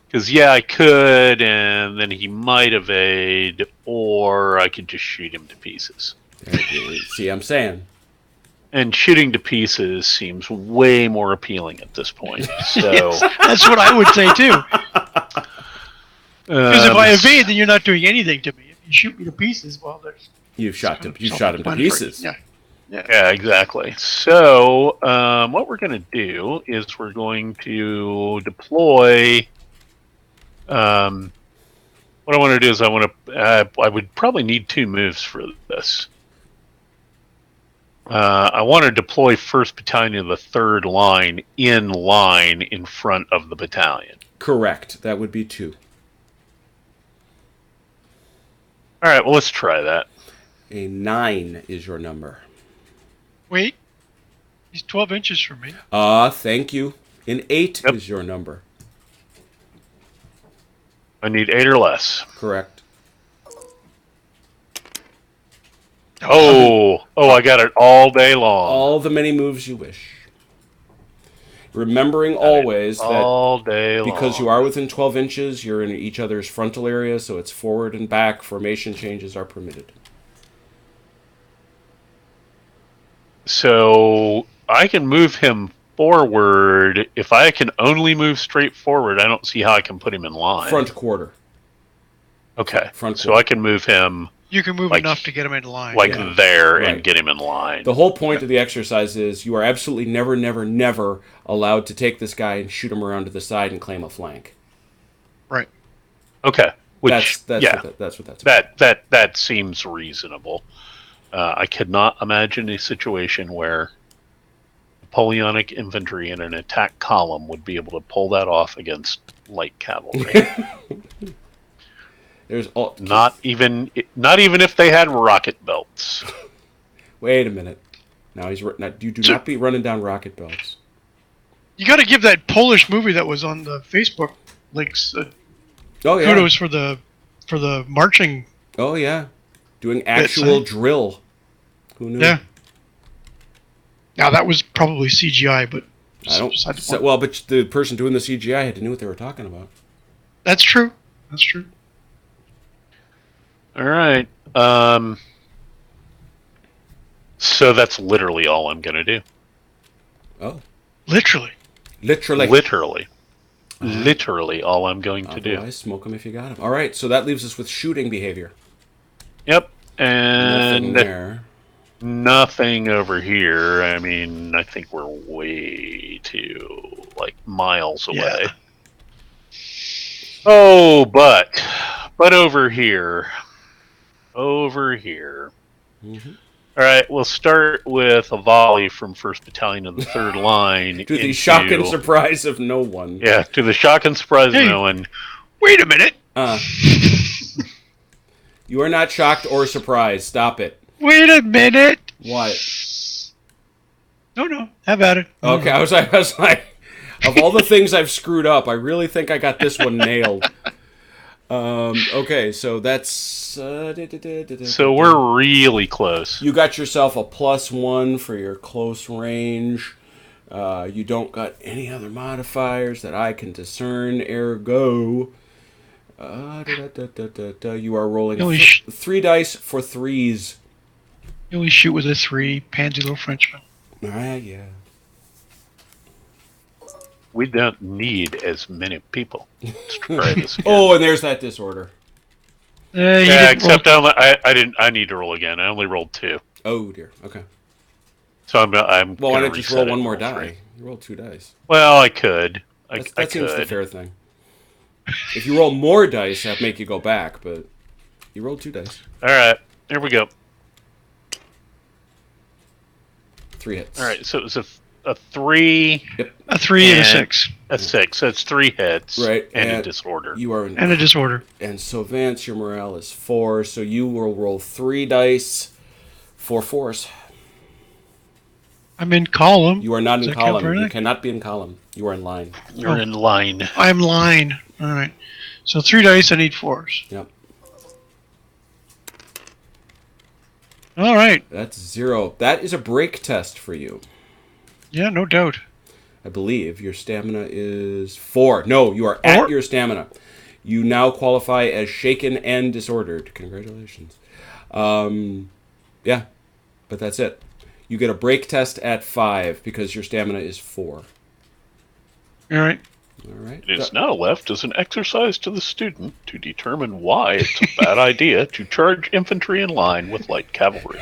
Because, I could, and then he might evade, or I could just shoot him to pieces. See, I'm saying. And shooting to pieces seems way more appealing at this point. So That's what I would say too. Because if I evade, then you're not doing anything to me. If you shoot me to pieces, well, there's You shot him to pieces. Yeah. yeah, exactly. So what we're going to do is we're going to deploy. What I want to do is I would probably need 2 moves for this. I want to deploy 1st Battalion of the 3rd line in front of the battalion. Correct. That would be 2. All right, well, let's try that. A 9 is your number. Wait, he's 12 inches from me. Thank you. An 8 Yep. is your number. I need 8 or less. Correct. Oh, I got it all day long. All the many moves you wish. Remembering always that All day long. because you are within 12 inches, you're in each other's frontal area, so it's forward and back. Formation changes are permitted. So I can move him forward. If I can only move straight forward, I don't see how I can put him in line. Front quarter. Okay. front So quarter. I can move him You can move Like- enough to get him into line. Yeah. there Right. and get him in line. The whole point of the exercise is you are absolutely never allowed to take this guy and shoot him around to the side and claim a flank. Right. Okay. Which That's yeah, what that's about. that seems reasonable. I could not imagine a situation where Napoleonic infantry in an attack column would be able to pull that off against light cavalry. There's all. not even if they had rocket belts. Wait a minute. Now you do not be running down rocket belts. You got to give that Polish movie that was on the Facebook links Oh yeah. kudos for the marching. Oh yeah. Doing actual huh? drill. Who knew? Yeah. Now that was probably CGI, but I don't. beside the point. Well, but the person doing the CGI had to know what they were talking about. That's true. That's true. All right. So that's literally all I'm going to do. Oh. Literally. Literally. Literally all I'm going to do. Otherwise, smoke them if you got them. All right, so that leaves us with shooting behavior. Yep. Nothing And there. nothing over here. I mean, I think we're way too, miles away. Yeah. Oh, but over here. Over here. Mhm. All right, we'll start with a volley from 1st Battalion of the 3rd Line. To the shock and surprise of no one. Yeah, to the shock and surprise Hey. of no one. Wait a minute. You are not shocked or surprised. Stop it. Wait a minute. What? No. Have at it. Okay, I was like, of all the things I've screwed up, I really think I got this one nailed. Okay, so that's... So we're really close. You got yourself a +1 for your close range. You don't got any other modifiers that I can discern, ergo... You are rolling You only 3 dice for 3s. You always shoot with a 3, pansy little Frenchman. Alright, yeah. We don't need as many people. Let's try this again. Oh, and there's that disorder. Yeah, except I didn't. I need to roll again. I only rolled 2, Oh, dear. Okay. so I'm. Well, why gonna not just reset roll it one and more roll die? 3. You roll 2 dice. Well, I could. I That seems the could. fair thing. If you roll more dice, that make you go back, but you rolled 2 dice. All right, here we go. 3 hits. All right, so it was a 3, A 3 and a And- 6. a 6. That's 3 hits, Right, and a and disorder. You are And a disorder. and so Vance, your morale is 4, so you will roll 3 dice for 4s. I'm in column. You are not Does in that count for column. You anything? cannot be in column. You are in line. You're in line. I'm line. All right. So 3 dice, I need 4s. Yep. All right. That's 0. That is a break test for you. Yeah, no doubt. I believe your stamina is 4. No, you are at 4? your stamina. You now qualify as shaken and disordered. Congratulations. Yeah, but that's it. You get a break test at 5 because your stamina is 4. All right. All right. It is now left as an exercise to the student to determine why it's a bad idea to charge infantry in line with light cavalry.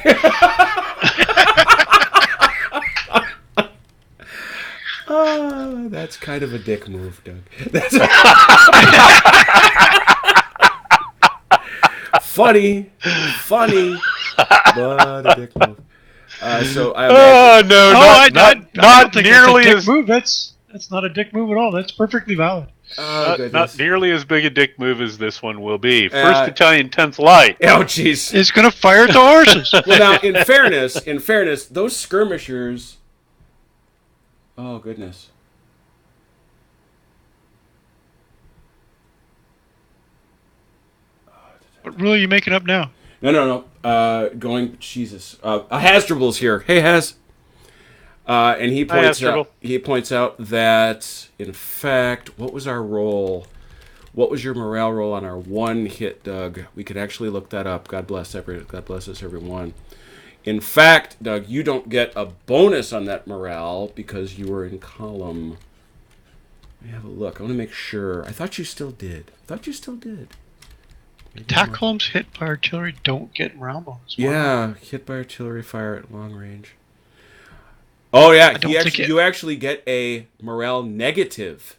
That's kind of a dick move, Doug. That's funny, but a dick move. So I imagine, No, I not don't think nearly that's a dick as move. That's not a dick move at all. That's perfectly valid. oh, not goodness. nearly as big a dick move as this one will be. Uh, First Battalion, 10th Light. Oh, jeez. It's gonna fire at the horses. Well, now, in fairness, those skirmishers. Oh, goodness. What rule are you making up now? No. Jesus. Hasdrubal's here. Hey, Has. And he points Hasdrubal. out. He points out that, in fact, what was our roll? What was your morale roll on our 1 hit, Doug? We could actually look that up. God bless us, everyone. In fact, Doug, you don't get a bonus on that morale because you were in column. Let me have a look. I want to make sure. I thought you still did. Attack columns hit by artillery don't get morale bonus. Yeah, hit by artillery fire at long range. Oh yeah, don't think you actually get a morale negative.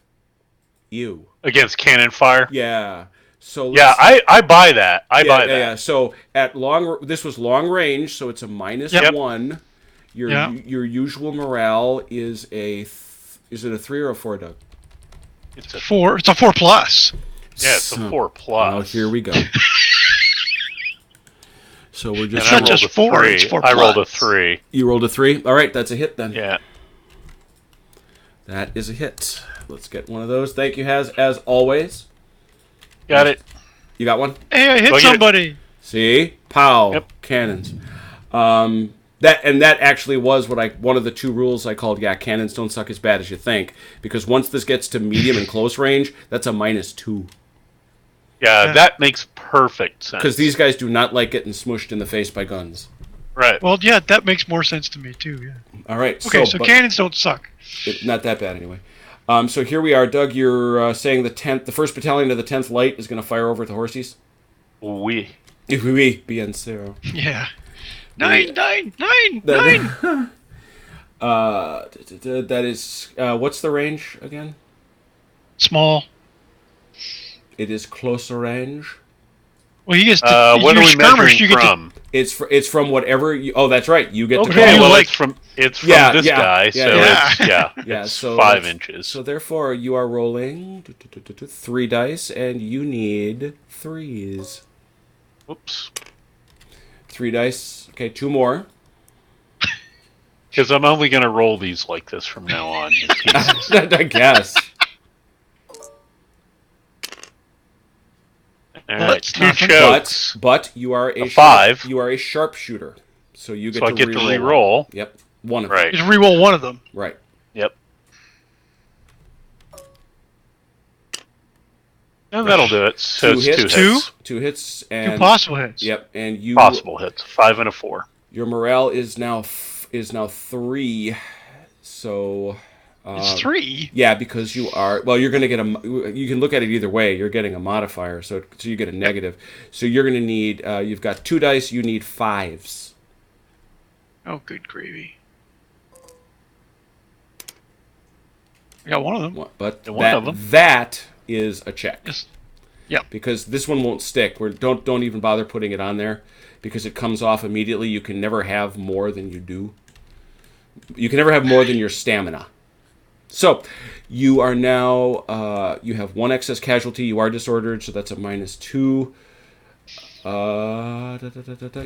You. Against cannon fire. Yeah. So Yeah, I buy that. I buy that. Yeah. So at this was long range, so it's a minus Yep. 1. Your Yeah. your usual morale is is it a 3 or a 4, Doug? It's a 4. It's a 4 plus. Yeah, it's a 4+. Oh, here we go. So we're And just I not rolled just a 4, 3. it's 4 I rolled a plus. 3. You rolled a 3. All right, that's a hit then. Yeah. That is a hit. Let's get one of those. Thank you, Has, as always. Got it. You got one? Hey, I hit Go get it. somebody. See? Pow. Yep. Cannons. That actually was one of the 2 rules I called, cannons don't suck as bad as you think. Because once this gets to medium and close range, that's a -2. Yeah, that makes perfect sense. Because these guys do not like getting smushed in the face by guns. Right. Well, yeah, that makes more sense to me too. Yeah. All right. Okay, so but- cannons don't suck. Not that bad anyway. So here we are, Doug. You're saying the 1st Battalion of the 10th Light is going to fire over at the horsies? We. Oui, bien sûr. Yeah. 9. That is, what's the range again? Small. It is closer range. Well, he gets to What are your we skirmish. measuring You get from? It's from whatever. Oh, that's right. You get to Okay, call. Well, like- it's from this Yeah, guy, yeah, so yeah. it's Yeah, it's so 5 that's- inches. So therefore, you are rolling 3 dice, and you need 3s. Whoops. 3 dice. Okay, 2 more. Because I'm only going to roll these like this from now on. in pieces. I guess. All Well, right, it's 2 nothing. chokes. But you are a 5. You are a sharpshooter, so you get So to I get to reroll. re-roll. Yep, one of Right. just re-roll one of them. them. Right. Yep. And that'll do it. So 2 it's hits. 2 hits. 2 hits Two and possible hits. Yep, and you Possible hits. 5 and a 4. Your morale is now 3. So It's 3. yeah, because you are you're going to get you can look at it either way. You're getting a modifier, so you get a negative. So you're going to need you've got 2 dice. You need 5s. Oh, good gravy. I got one of them. But One of them. that is a check. Yes. Yep. Because this one won't stick. Don't even bother putting it on there because it comes off immediately. You can never have more than you do. You can never have more than your stamina. So you are now you have 1 excess casualty. You are disordered, so that's a -2.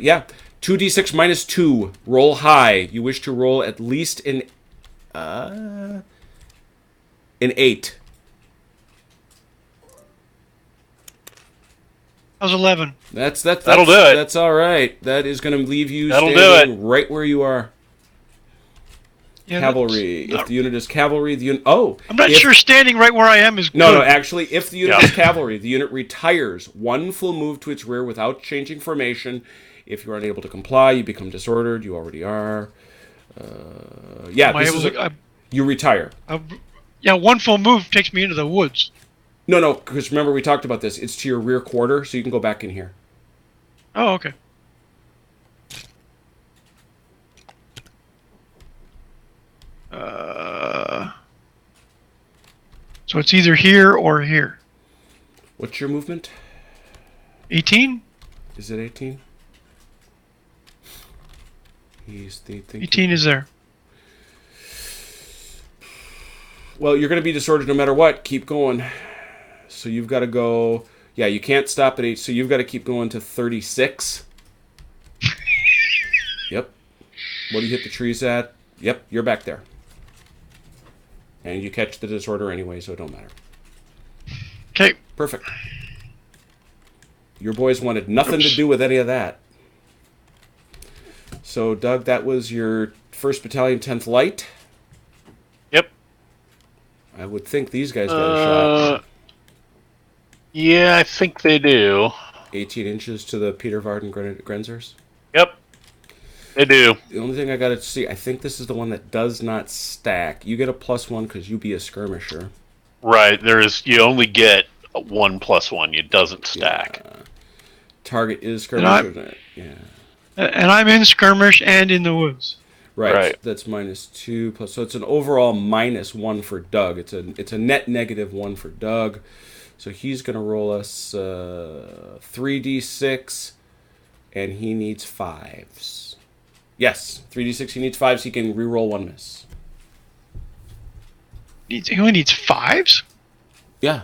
Yeah, 2d6 -2. Roll high. You wish to roll at least an 8. That was 11. That'll do it. That's all right. That is going to leave you That'll do standing right where you are. Yeah, Cavalry. that's- If the unit is cavalry, the unit. Oh, I'm not if- sure standing right where I am is No, good. no. Actually, if the unit Yeah. is cavalry, the unit retires 1 full move to its rear without changing formation. If you are unable to comply, you become disordered. You already are. Yeah, Am I this able is to- you retire. yeah, one full move takes me into the woods. No, because remember we talked about this. It's to your rear quarter, so you can go back in here. Oh, okay. So it's either here or here. What's your movement? 18? Is it 18? He's thinking. 18 is there. Well, you're going to be disordered no matter what. Keep going. So you've got to go. Yeah, you can't stop at 8. So you've got to keep going to 36. Yep. What do you hit the trees at? Yep, you're back there. And you catch the disorder anyway, so it don't matter. Okay. Perfect. Your boys wanted nothing to do with any of that. So, Doug, that was your 1st Battalion, 10th Light. Yep. I would think these guys got a shot. Yeah, I think they do. 18 inches to the Peter Varden Grenzers. Yep. They do. The only thing I got to see, I think this is the one that does not stack. You get a +1 because you be a skirmisher. Right. You only get a 1+1. It doesn't stack. Target is skirmisher. Yeah. And I'm in skirmish and in the woods. Right. That's -2 plus. So it's an overall -1 for Doug. It's a net -1 for Doug. So he's going to roll us 3d6, and he needs 5s. Yes, 3d6. He needs 5s. He can re-roll 1 miss. He only needs 5s? Yeah,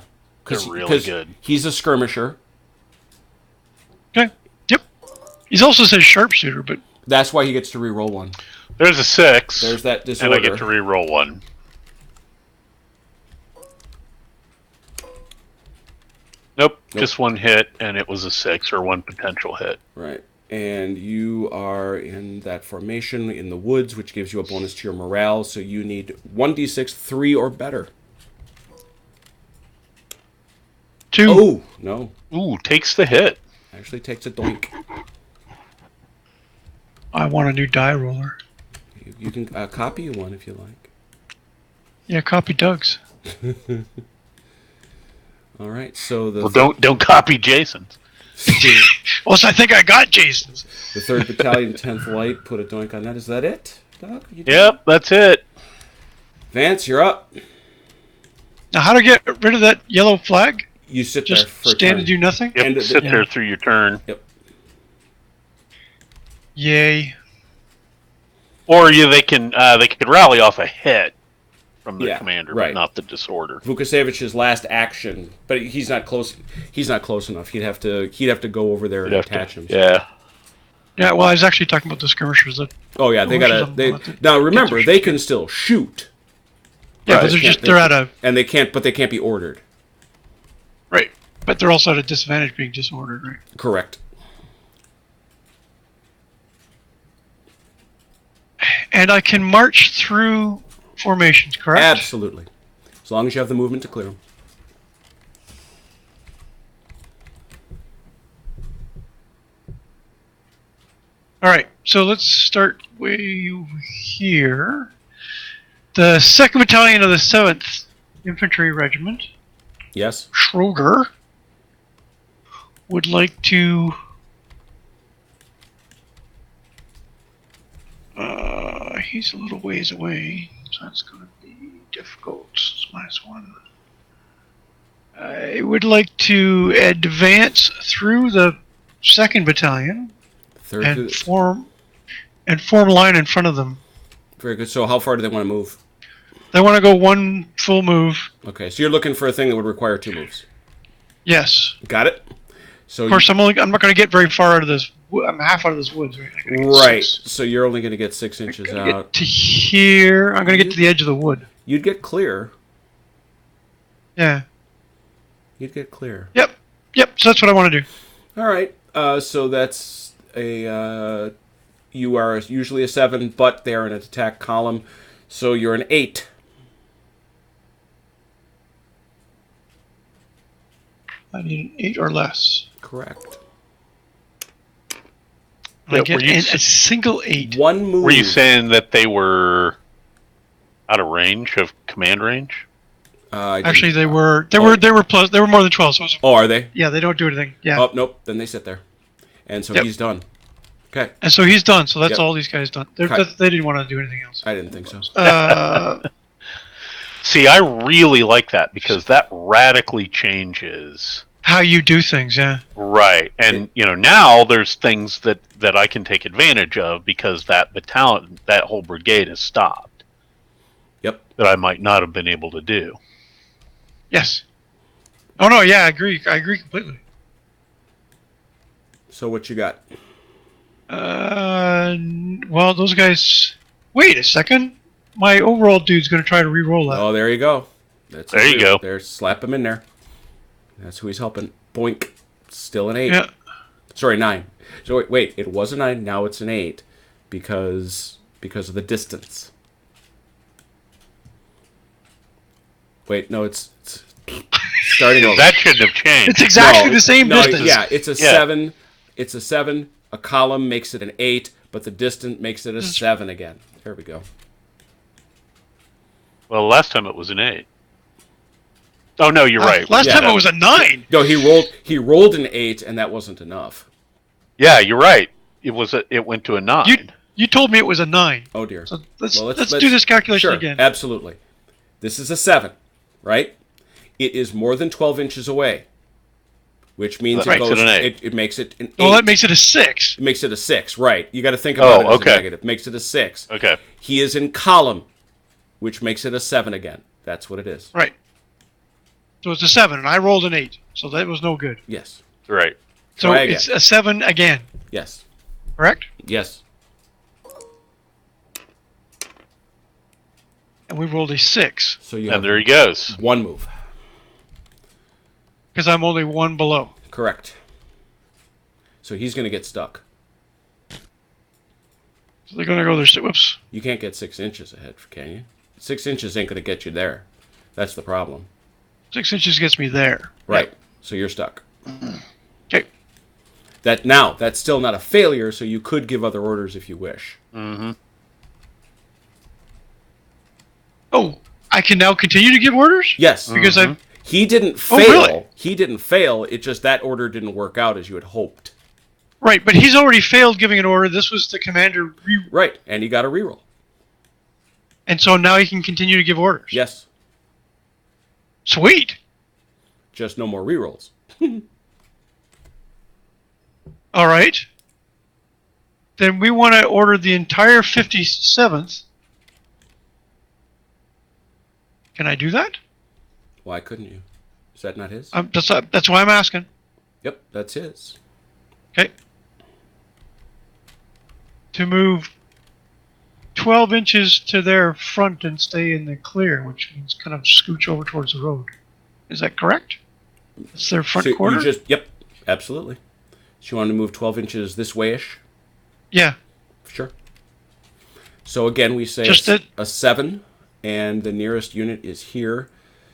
They're really good. He's a skirmisher. Okay. Yep. He's also says sharpshooter, but That's why he gets to re-roll 1. There's a 6. There's that and disorder. I get to re-roll 1. Nope, just 1 hit, and it was a 6, or 1 potential hit. Right. And you are in that formation in the woods, which gives you a bonus to your morale. So you need 1d6, 3 or better. 2. Oh, no. Ooh, takes the hit. Actually takes a doink. I want a new die roller. You can copy one if you like. Yeah, copy Doug's. All right. So the Well, don't copy Jason's. Well, so I think I got Jason's. the 3rd Battalion, 10th Light. Put a doink on that. Is that it, Doc? You did- Yep, that's it. Vance, you're up. Now, how to get rid of that yellow flag? You sit Just there for a stand turn. and do nothing? Yep, And sit there through your turn. Yep. Yay. Or they could rally off a hit from the Yeah, commander, right. but not the disorder. Vukasevich's last action, but he's not close. He's not close enough. He'd have to go over there and attach him. Yeah. Yeah, well, I was actually talking about the skirmishers. That, Oh yeah, they gotta. Now remember, they can still shoot. yeah, Right. but they're at a... And they can't, but they can't be ordered. Right. But they're also at a disadvantage being disordered, right? Correct. And I can march through formations, correct? Absolutely. As long as you have the movement to clear them. All right, so let's start way over here. The 2nd Battalion of the 7th Infantry Regiment, Yes. Schroeder, would like to... he's a little ways away, so that's going to be difficult. It's -1. I would like to advance through the 2nd Battalion Third. and form a line in front of them. Very good. So how far do they want to move? They want to go one full move. Okay, so you're looking for a thing that would require 2 moves. Yes. Got it? So Of course, I'm not going to get very far out of this. I'm half out of this woods, right? I gotta get right. 6. So you're only going to get 6 inches I'm gonna out. get to here. I'm going to get to the edge of the wood. You'd get clear. Yeah. You'd get clear. Yep. So that's what I want to do. All right. So that's a. You are usually a 7, but they're in an attack column, so you're an 8. I need an 8 or less. Correct. I Yeah, get were you a single 8. 1 move. Were you saying that they were out of range of command range? Actually, they were more than 12. So it was, Oh, are they? yeah, they don't do anything. Yeah. Oh, nope. Then they sit there, and so Yep. he's done. Okay. And so he's done. So that's Yep. all these guys done. Okay. They didn't want to do anything else. I didn't think so. See, I really like that because that radically changes. How you do things, yeah. Right. And, now there's things that I can take advantage of because that battalion, that whole brigade is stopped Yep. that I might not have been able to do. Yes. Oh no, yeah, I agree completely. So what you got? Well, those guys. Wait a second. My overall dude's going to try to re-roll that. Oh, there you go. That's There you go. There, slap him in there. That's who he's helping. Boink. Still an 8. Yeah. Sorry, 9. So wait, it was a 9. Now it's an 8 because of the distance. Wait, no, it's starting over. That shouldn't have changed. It's exactly No, the same no, distance. Yeah, it's a Yeah. 7. It's a 7. A column makes it an 8, but the distance makes it a 7 again. There we go. Well, last time it was an 8. Oh, no, you're right. Last Yeah. time it was a 9. No, he rolled an 8, and that wasn't enough. Yeah, you're right. It went to a 9. You told me it was a 9. Oh dear. So let's Well, do this calculation sure, again. Absolutely. This is a 7, right? It is more than 12 inches away, which means That makes it an 8. It makes it an 8. Well, that makes it a 6. It makes it a 6, right? You got to think about it as okay. a negative. Makes it a 6. Okay. He is in column, which makes it a 7 again. That's what it is. Right. So it's a 7, and I rolled an 8. So that was no good. Yes. Right. So Try again. it's a 7 again, Yes. correct? Yes. And we rolled a 6, So you And have there he goes. 1 move. because I'm only 1 below. Correct. So he's going to get stuck. So they're going to go there. Whoops. You can't get 6 inches ahead, can you? 6 inches ain't going to get you there. That's the problem. 6 inches gets me there. Right. So you're stuck. Okay. That's still not a failure, so you could give other orders if you wish. Mm-hmm. Oh, I can now continue to give orders? Yes. Because He didn't fail. Oh, really? He didn't fail. It just that order didn't work out as you had hoped. Right, but he's already failed giving an order. This was the commander, Right. And he got a reroll. and so now he can continue to give orders. Yes. Sweet. just no more rerolls. All right. Then we want to order the entire 57th. Can I do that? Why couldn't you? Is that not his? That's why I'm asking. Yep, that's his. Okay. To move 12 inches to their front and stay in the clear, which means kind of scooch over towards the road. Is that correct? It's their front So quarter? Yep, absolutely. So you want to move 12 inches this way-ish? Yeah. Sure. So again, we say Just a 7, and the nearest unit is here.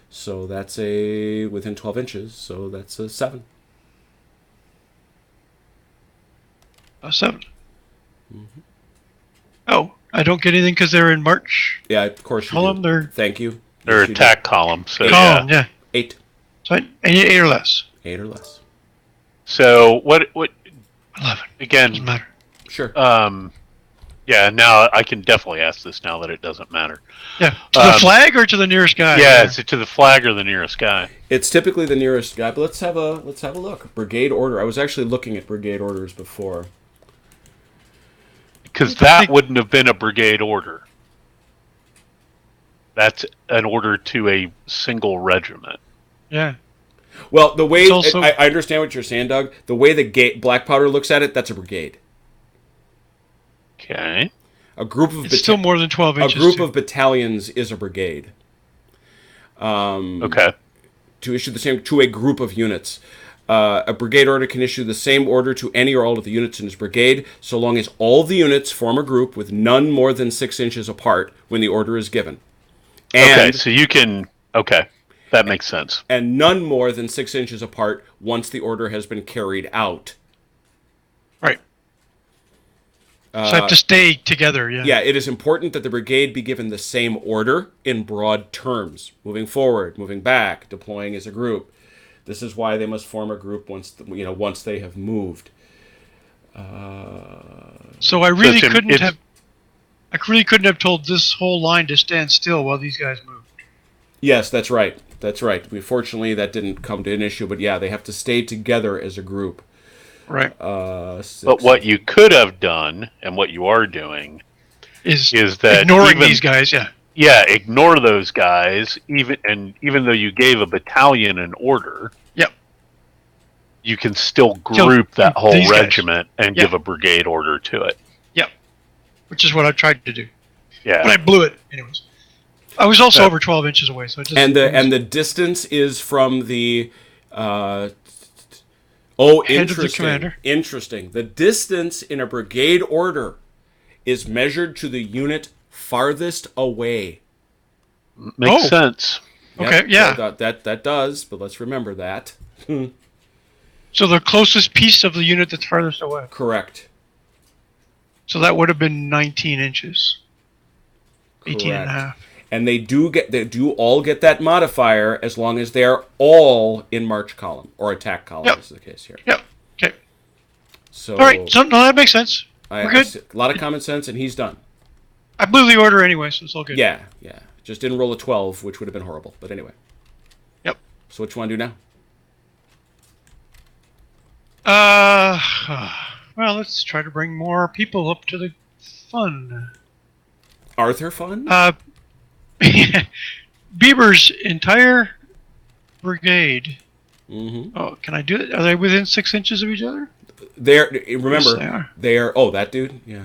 So that's within 12 inches, so that's a 7. A 7. Mm-hmm. Oh, I don't get anything because they're in March Yeah, of course you column. do. They're Thank you. They're Yes, you attack column. So column, yeah. 8. So I need 8 or less. 8 or less. So what 11. Doesn't again? matter. Sure. Yeah. Now I can definitely ask this now that it doesn't matter. Yeah. To the flag or to the nearest guy? Yeah, is it to the flag or the nearest guy? It's typically the nearest guy, but let's have a look. Brigade order. I was actually looking at brigade orders before. Because that wouldn't have been a brigade order. That's an order to a single regiment. Yeah. Well, the way It's also- I understand what you're saying, Doug. The way the Black Powder looks at it, that's a brigade. Okay. A group of It's still more than 12 a inches. group too. of battalions is a brigade. Okay. To issue the same to a group of units. A brigade order can issue the same order to any or all of the units in his brigade, so long as all the units form a group with none more than 6 inches apart when the order is given. And, Okay. So you can. Okay. That makes sense. and none more than 6 inches apart once the order has been carried out. Right. So I have to stay together, yeah. Yeah, it is important that the brigade be given the same order in broad terms. Moving forward, moving back, deploying as a group. This is why they must form a group once they have moved. So I really it's- couldn't it's- have. I really couldn't have told this whole line to stand still while these guys moved. Yes, that's right. That's right. Fortunately, that didn't come to an issue, but yeah, they have to stay together as a group. Right. But what you could have done, and what you are doing, Is that ignoring even- these guys, yeah. yeah, ignore those guys. Even though you gave a battalion an order, Yep. you can still Kill group that whole these guys. regiment and Yeah. give a brigade order to it. Yep. Which is what I tried to do. Yeah. But I blew it anyways. I was also Yeah. over 12 inches away, so it just And the distance is from the Head of the interesting. commander. Interesting. The distance in a brigade order is measured to the unit farthest away. Makes Oh. sense. Okay, Yep, yeah. That does, but let's remember that. So the closest piece of the unit that's farthest away. Correct. So that would have been 19 inches. 18 and a Correct. half. And they do all get that modifier as long as they are all in march column or attack column. Yep. This is the case here. Yep. Okay. So All right. So no, that makes sense. We're good. A lot of common sense, and he's done. I blew the order anyway, so it's all good. Yeah. Just didn't roll a 12, which would have been horrible. But anyway. Yep. So what you want to do now? Well, let's try to bring more people up to the fun. Arthur fun? Bieber's entire brigade. Mm-hmm. Oh, can I do it? Are they within 6 inches of each other? Remember, Yes, they are. they are. Oh, that dude. Yeah.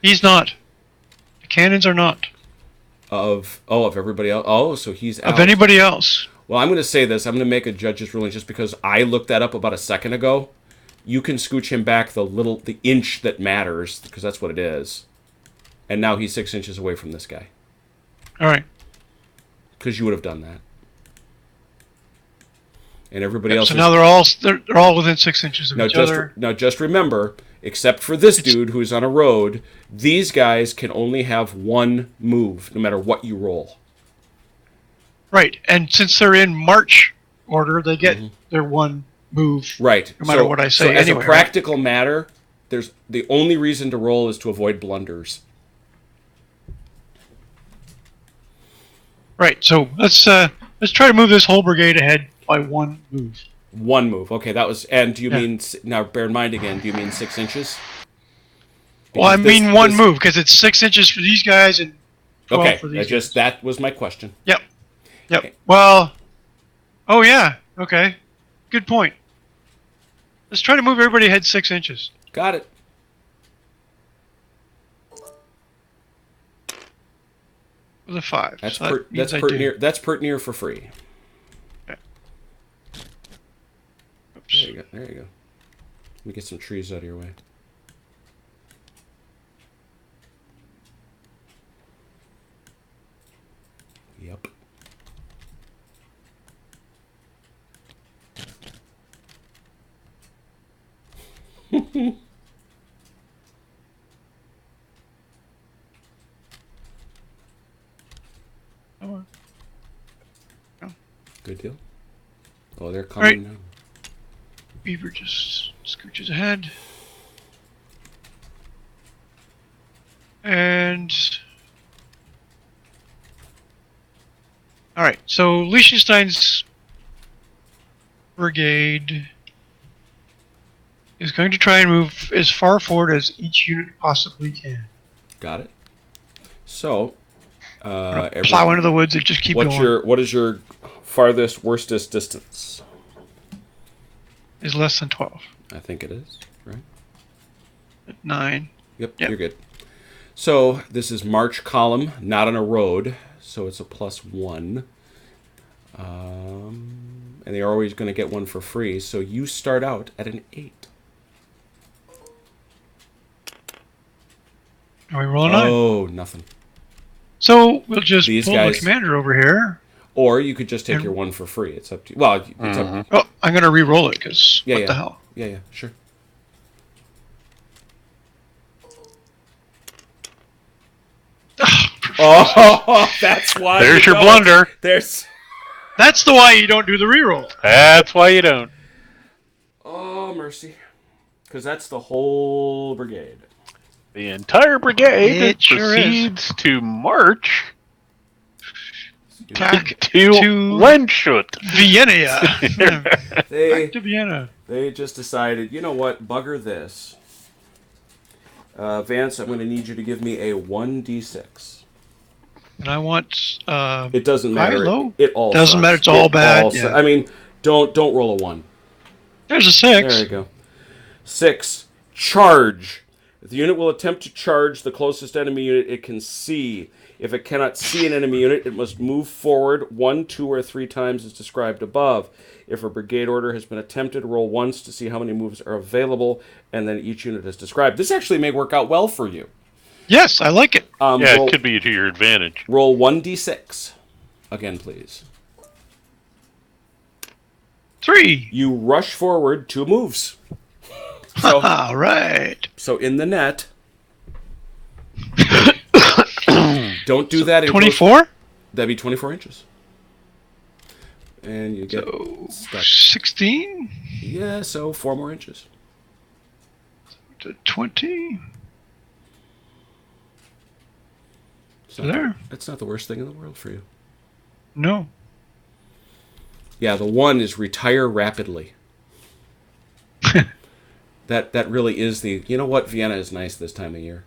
He's not. The cannons are not. Of everybody else. Oh, so he's out. Of anybody else. Well, I'm going to say this. I'm going to make a judge's ruling just because I looked that up about a second ago. You can scooch him back the inch that matters, because that's what it is. And now he's 6 inches away from this guy. All right. Because you would have done that. And everybody else So is... now they're all within 6 inches of each other. Now just remember, except for this dude who's on a road, these guys can only have one move, no matter what you roll. Right. And since they're in march order, they get their one move. Right. No matter what I say So as anyway, a right? practical matter, there's the only reason to roll is to avoid blunders. Right. So let's try to move this whole brigade ahead by 1 move. 1 move. Okay, that was. And do you Yeah. mean now? Bear in mind again. Do you mean 6 inches? Well, I Because this- mean 1 this- move because it's 6 inches for these guys and 12 Okay, for these guys. that was my question. Yep. Okay. Well, oh yeah. Okay. Good point. Let's try to move everybody ahead 6 inches. Got it. With a 5. That's So that means that's I pert do. near. That's pert near for free. Oops. There you go. There you go. Let me get some trees out of your way. Yep. Come on. Good deal. Oh, they're right. coming now. Beaver just scooches ahead. And all right, so Liechtenstein's brigade is going to try and move as far forward as each unit possibly can. Got it. So, Plow into the woods and just keep going. what is your farthest, worstest distance? Is less than 12 I think it is, right? at 9. Yep, Yep. you're good. So this is march column, not on a road, so it's a +1. And they're always going to get 1 for free, so you start out at an 8. Are we rolling 9? Oh, nothing. So we'll just These pull guys- the commander over here. Or you could just take And- your 1 for free. It's up to you. Well, it's up. Oh, I'm going to re-roll it because Yeah, what yeah. the hell? Yeah, sure. Oh, that's why. There's you your don't. blunder. There's. That's the why you don't do the re-roll. That's why you don't. Oh, mercy. Because that's the whole brigade. The entire brigade It sure is. proceeds to march Back to to Landshut. Vienna. They Back to Vienna. they just decided, you know what? Bugger this. Vance, I'm going to need you to give me a 1d6. And I want It doesn't high, matter. low? It all Doesn't sucks. matter, it's all bad, su- yeah. I mean, don't roll a 1. there's a 6. There you go. 6. Charge. The unit will attempt to charge the closest enemy unit it can see. If it cannot see an enemy unit, it must move forward 1, 2, or 3 times as described above. If a brigade order has been attempted, roll once to see how many moves are available, and then each unit is described. This actually may work out well for you. Yes, I like it. Yeah, Roll, it could be to your advantage. roll 1d6. Again, please. 3. You rush forward 2 moves. So, All right. so in the net. Don't do that in close- 24? That'd be 24 inches. And you get stuck. 16 Yeah, so 4 more inches. to 20. It's not, There. It's not the worst thing in the world for you. No. Yeah, the 1 is retire rapidly. That really is the... You know what? Vienna is nice this time of year.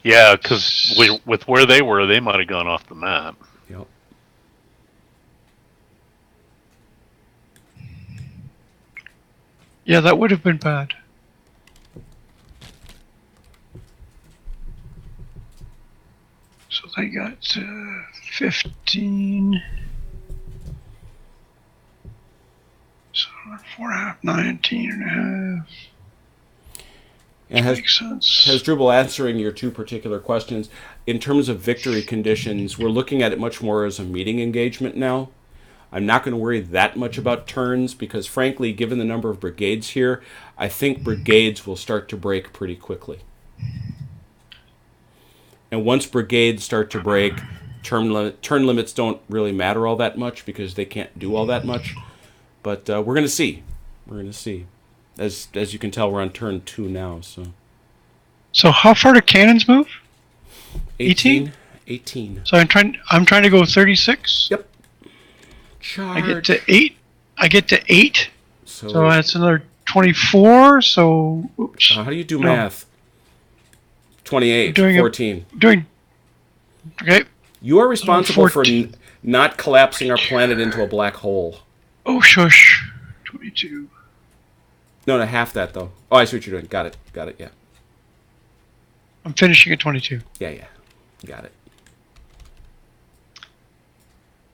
Yeah, because with where they were, they might have gone off the map. Yep. Yeah, that would have been bad. So they got 15. So 4.5, 19.5. And Makes sense. Has Drupal answering your 2 particular questions, in terms of victory conditions, we're looking at it much more as a meeting engagement now. I'm not going to worry that much about turns because, frankly, given the number of brigades here, I think brigades will start to break pretty quickly. And once brigades start to break, turn limits don't really matter all that much because they can't do all that much. But we're going to see. We're going to see. As you can tell, we're on turn 2 now. So how far do cannons move? 18? 18. So I'm trying to go 36. Yep. I get Charge. to 8. I get to 8, So, so that's another 24. So, oops. how do you do No. math? 28, Doing 14. Doing okay. You are responsible for 14. not collapsing our planet into a black hole. Oh shush. 22. No, half that though. Oh, I see what you're doing. Got it. Yeah. I'm finishing at 22. Yeah. Got it.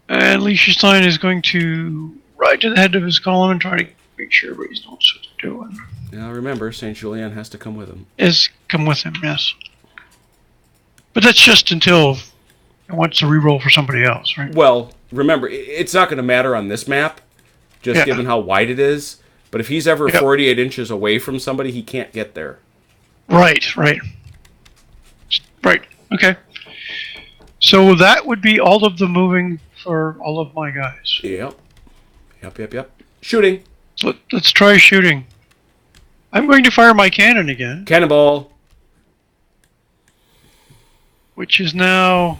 And Liechtenstein is going to ride to the head of his column and try to make sure everybody knows what they're doing. Now remember, Saint Julien has to come with him. Come with him, yes. But that's just until it wants to reroll for somebody else, right? Well, remember, it's not going to matter on this map, just Yeah. given how wide it is. But if he's ever Yep. 48 inches away from somebody, he can't get there. Right. Okay. So that would be all of the moving for all of my guys. Yep. Shooting. So let's try shooting. I'm going to fire my cannon again, Cannonball. which is now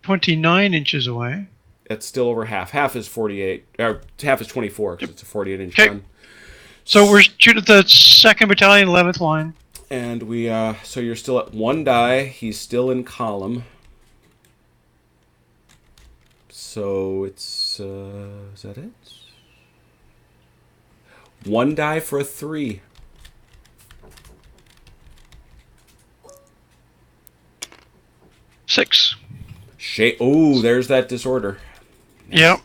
29 inches away. That's still over half. Half is 48. Or half is 24 because it's a 48-inch Okay. gun. So we're shooting at the 2nd Battalion, 11th line. And we, so you're still at 1 die. He's still in column. So it's, is that it? 1 die for a 3. Six. Oh, there's that disorder. Yep.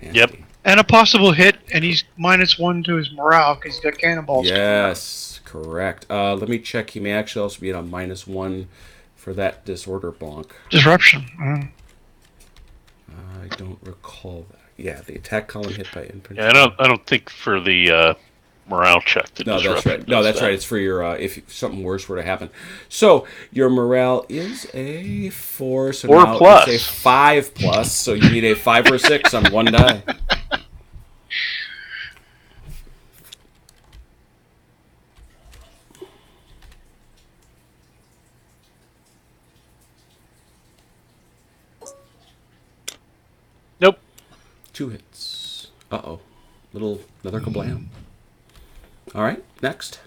Nasty. Yep. And a possible hit, and he's -1 to his morale because he's got cannonballs. Yes, correct. Let me check. He may actually also be at a -1 for that disorder bonk. Disruption. I don't recall that. Yeah, the attack column hit by infantry. Yeah, I don't think for the morale check. The No, that's disruption right. No, does that's that. right. It's for your if something worse were to happen. So your morale is a 4. So 4 now plus. it's a 5 plus. So you need a 5 or 6 on 1 die. Nope. 2 hits. Another kablam. All right, next.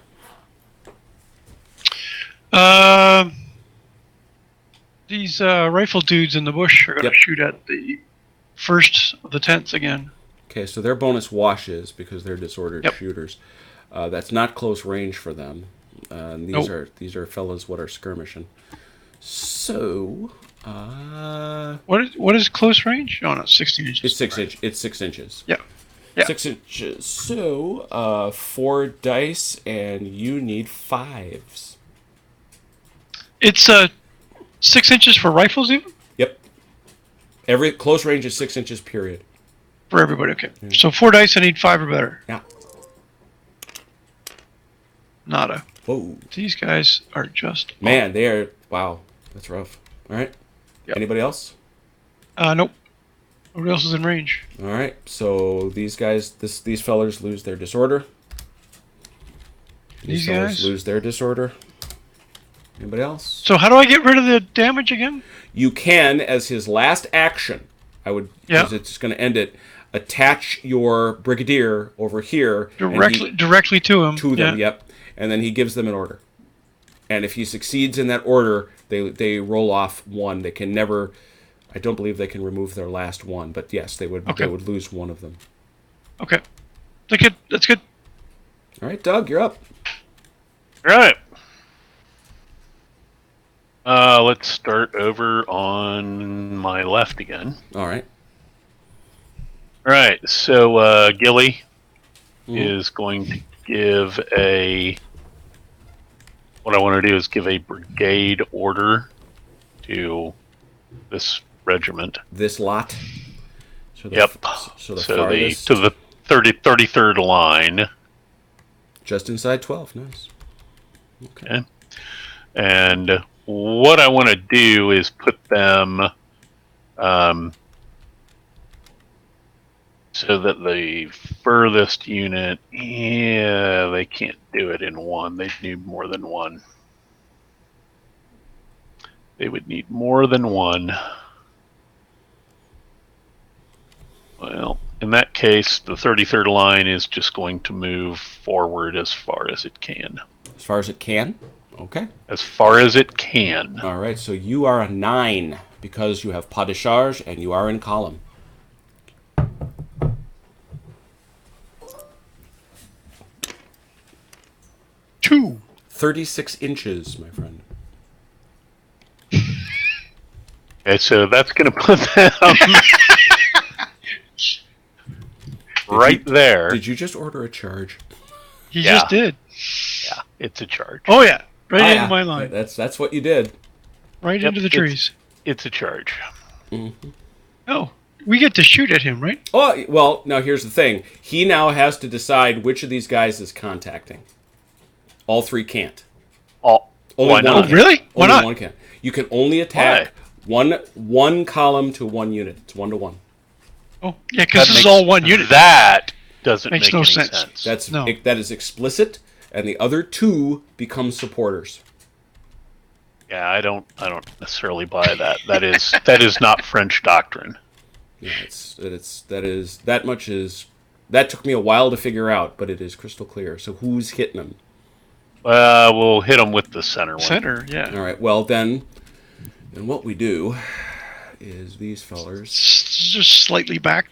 These rifle dudes in the bush are going to Yep. shoot at the 1st of the 10th again. Okay, so their bonus washes because they're disordered Yep. shooters. That's not close range for them. And Nope. these are fellas what are skirmishing. So What is close range? Oh no, 16 inches. it's 6 inch. It's 6 inches. Yeah. Yeah. 6 inches. So 4 dice, and you need 5s. It's 6 inches for rifles, even Yep. Every close range is 6 inches. Period. for everybody. Okay. So 4 dice. I need 5 or better. Yeah. Nada. Whoa. These guys are just Man, they are. Wow, that's rough. All right. Yep. Anybody else? Nope. Nobody else is in range. All right. So these guys, these fellers lose their disorder. These fellers guys? lose their disorder. Anybody else? So how do I get rid of the damage again? You can, as his last action, I would, Yeah. because it's going to end it, attach your brigadier over here and Directly to him. to them. Yeah. Yep. And then he gives them an order. And if he succeeds in that order, they roll off 1. They can never. I don't believe they can remove their last 1, but yes, they would. Okay. They would lose 1 of them. Okay. That's good. All right, Doug, you're up. Right. Let's start over on my left again. All right. Right. So Gilly Mhm. is going to give a. What I want to do is give a brigade order to this regiment. This lot. So the, Yep. So the So farthest, to the 33rd line. just inside 12. Nice. Okay. And what I want to do is put them so that the furthest unit, they can't do it in 1. They'd need more than 1. They would need more than 1. Well, in that case, the 33rd line is just going to move forward as far as it can. As far as it can? Okay. As far as it can. All right, so you are a 9 because you have pas de charge and you are in column. Two. 36 inches, my friend. Okay, so that's going to put them right there. Did you just order a charge? He Yeah. just did. Yeah, it's a charge. Oh yeah, right Ah, into yeah. my line, That's what you did. right Yep, into the it's- trees. It's a charge. Oh, we get to shoot at him, right? Oh, well, now here's the thing. He now has to decide which of these guys is contacting. All 3 can't. All, Only why one not? can. Oh, really? Why Only not? one can. You can only attack one column to one unit. It's 1 to 1. Oh, yeah, because That this is makes- all one unit. That doesn't Makes make no any sense. sense. That is explicit, and the other 2 become supporters. Yeah, I don't necessarily buy that. That is not French doctrine. Yeah, that took me a while to figure out, but it is crystal clear. So who's hitting them? We'll hit them with the center one. Center, yeah. All right. Well, then what we do is these fellers. Just slightly back.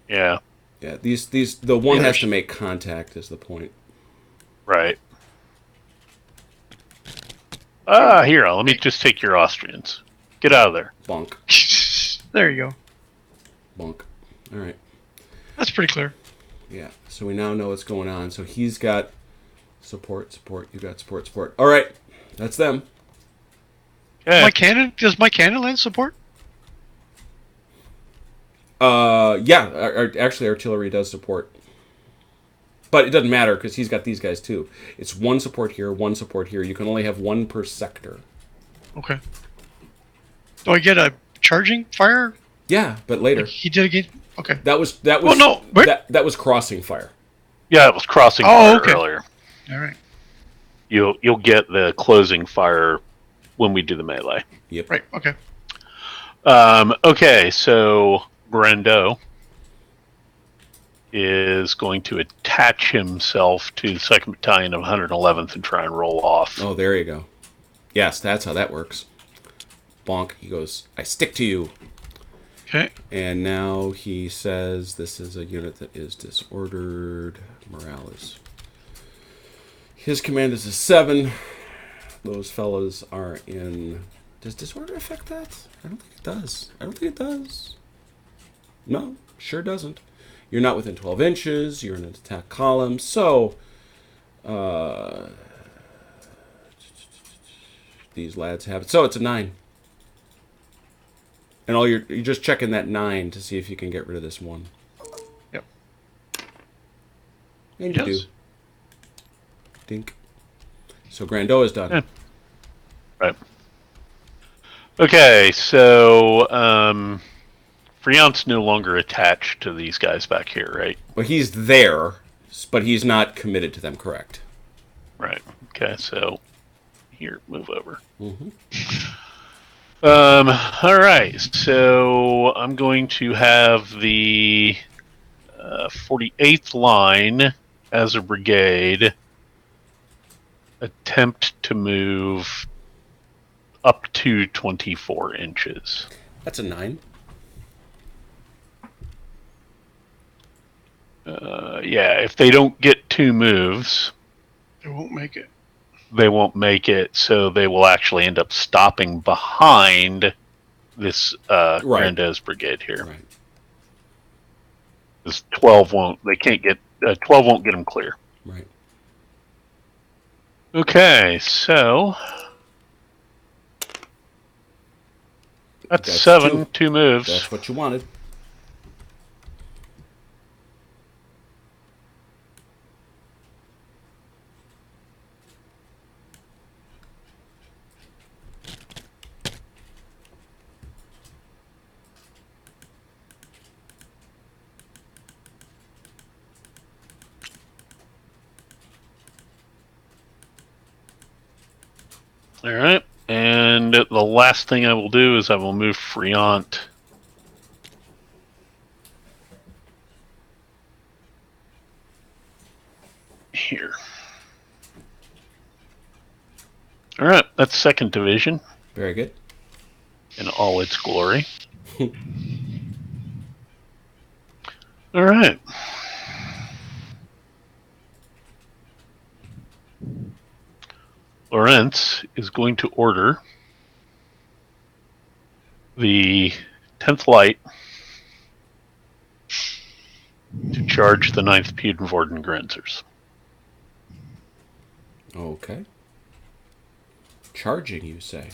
Yeah, Yeah, the one Yeah, has to make contact is the point. right. Here, let me just take your Austrians. Get out of there. Bonk, There you go. bonk. All right. That's pretty clear. Yeah. So we now know what's going on. So he's got support. You got support. All right. That's them. Okay. Does my cannon land support? Yeah. Actually, artillery does support. But it doesn't matter because he's got these guys too. It's 1 support here, 1 support here. You can only have 1 per sector. Okay. Do I get a charging fire? Yeah, but later. He did again. Okay. That was Well, no, where- that was crossing fire. Yeah, it was crossing Oh, fire okay. earlier. All right. You'll get the closing fire when we do the melee. Yep. Right. Okay. Okay, so Brando is going to attach himself to the 2nd Battalion of 111th and try and roll off. Oh, there you go. Yes, that's how that works. Bonk. He goes, I stick to you. Okay. And now he says this is a unit that is disordered. Morale is. His command is a 7. Those fellas are in. Does disorder affect that? I don't think it does. No, sure doesn't. You're not within 12 inches. You're in an attack column. So, these lads have it. So it's a 9. And you're just checking that 9 to see if you can get rid of this 1. Yep. And you Yes. do. Dink. So Grando is done. Yeah. Right. Okay, so Friant's no longer attached to these guys back here, right? But he's there, but he's not committed to them, correct? Right. Okay, so here, move over. Mm-hmm. All right, so I'm going to have the 48th line as a brigade attempt to move up to 24 inches. That's a 9. Yeah, if they don't get 2 moves, They won't make it. they won't make it, so they will actually end up stopping behind this Grandes brigade here. Right. Because 12 won't, they can't get, 12 won't get them clear. Right. Okay, so that's 7, 2 moves. That's what you wanted. All right, and the last thing I will do is I will move Friant here. All right, that's 2nd Division Very good. in all its glory. All right. Lawrence is going to order the 10th Light to charge the 9th Pudenvorden Grenzers. Okay. Charging, you say?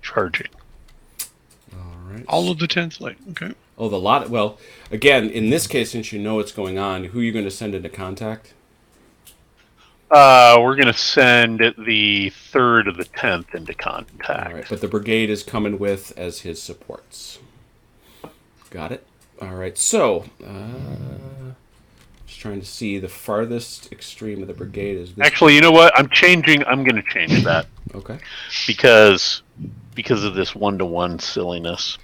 Charging. All right. All of the 10th light. Okay. Oh, the lot. Well, again, in this case, since you know what's going on, who are you going to send into contact? We're going to send the 3rd of the 10th into contact. All right, but the brigade is coming with as his supports. Got it. All right, so just trying to see the farthest extreme of the brigade is this. Actually, you know what? I'm going to change that Okay. because of this 1-to-1 silliness.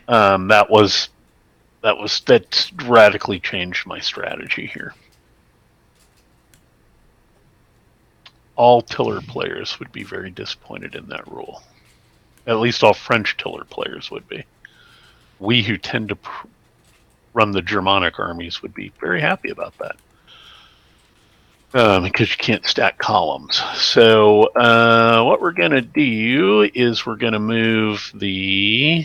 That radically changed my strategy here. All tiller players would be very disappointed in that rule. At least all French tiller players would be. We who tend to run the Germanic armies would be very happy about that. Because you can't stack columns. So what we're going to do is we're going to move the...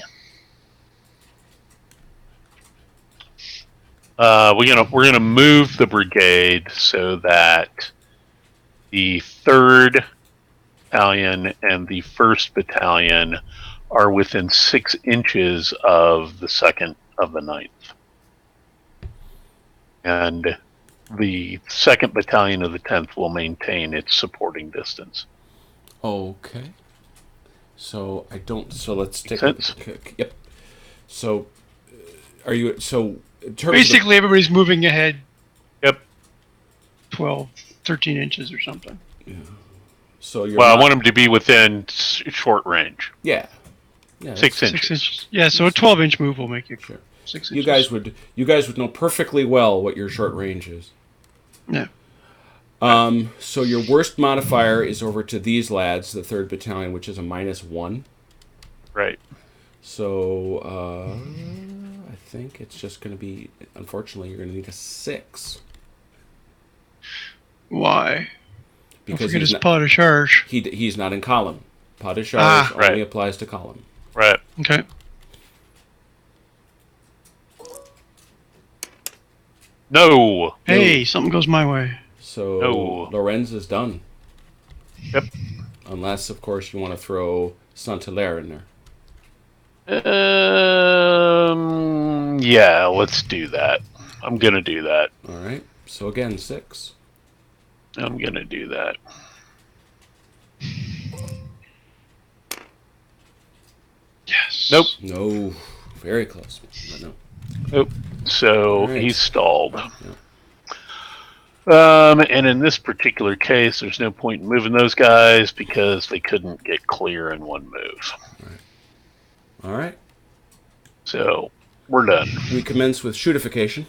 we're gonna move the brigade so that the 3rd Battalion and the 1st Battalion are within 6 inches of the 2nd of the 9th. And the 2nd Battalion of the 10th will maintain its supporting distance. Okay. So I don't. So let's take. Sense? Yep. So, are you? So in terms Basically, everybody's moving ahead Yep. 12, 13 inches or something. so you're. Well, I not- want them to be within short range. Yeah. Yeah. 6 inches. 6 inches. Yeah, so a 12-inch move will make you Sure. 6 You inches. guys would know perfectly well what your short range is. Yeah. So your worst modifier is over to these lads, the 3rd Battalion, which is a -1. Right. So I think it's just going to be. Unfortunately, you're going to need a 6 Why? Don't because forget he's his not, pot of charge. he's not in column. Pas de charge Ah. only Right. applies to column. Right. Okay. No. Hey, something goes my way. So No. Lorenz is done. Yep. Unless, of course, you want to throw Saint-Hilaire in there. Yeah, let's do that. I'm gonna do that. All right. So again, 6. I'm gonna do that. Yes. Nope. No. Very close. But no. Nope. So Alright. he's stalled. And in this particular case, there's no point in moving those guys because they couldn't get clear in one move. All right. So we're done. We commence with shootification.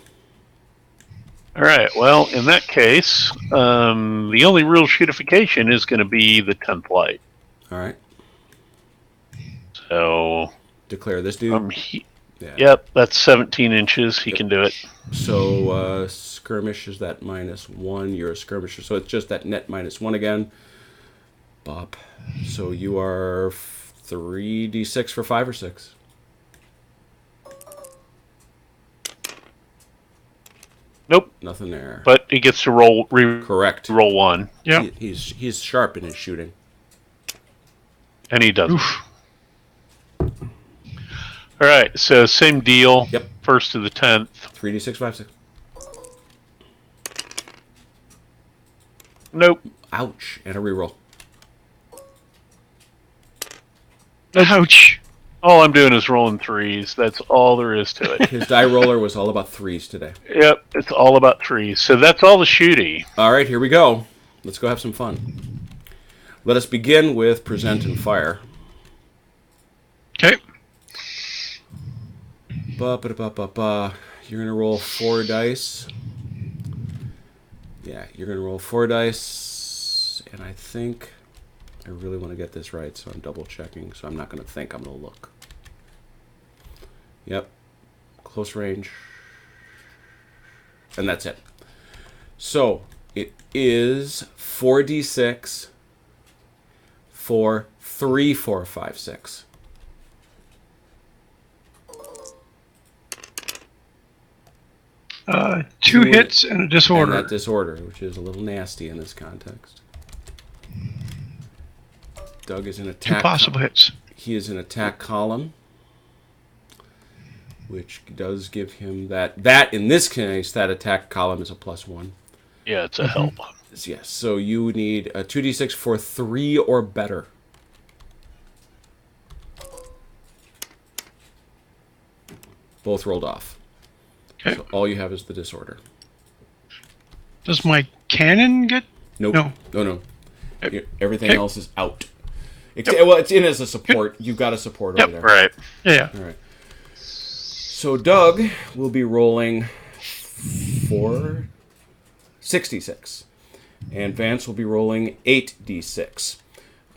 All right. Well, in that case, the only real shootification is going to be the 10th light. All right. So, Declare this dude. Yeah. yep, that's 17 inches. He can do it. So skirmish is that -1. You're a skirmisher, so it's just that net -1 again. Bop. So you are 3d6 for 5 or 6. Nope. Nothing there. But he gets to roll Correct. roll one, Yeah. He's sharp in his shooting. and he doesn't. Oof. All right. So same deal. Yep. 1st to the 10th. 3d6 5 6. Nope. Ouch. And a reroll. Ouch. All I'm doing is rolling 3s. That's all there is to it. His die roller was all about 3s today. Yep. It's all about 3s. So that's all the shooty. All right, here we go. Let's go have some fun. Let us begin with present and fire. Okay. Ba-ba-ba-ba-ba. You're going to roll 4 dice. Yeah, you're going to roll 4 dice, and I think I really want to get this right, so I'm double checking, so I'm not going to think, I'm going to look. Yep, close range, and that's it. So, it is 4d6 for 3, 4, 5, 6. Two hits and a disorder. And that disorder, which is a little nasty in this context. Doug is an attack. Two possible hits. He is an attack column, which does give him that. That in this case, that attack column is a +1. Yeah, it's a help. Yes. So you need a 2d6 for 3 or better. Both rolled off. Okay. So all you have is the disorder. Does my cannon get? Nope. No. Okay. Everything Okay. else is out. Well, it's in as a support. You've got a support over there. Right. Yeah. All right. So Doug will be rolling 66, and Vance will be rolling 8d6.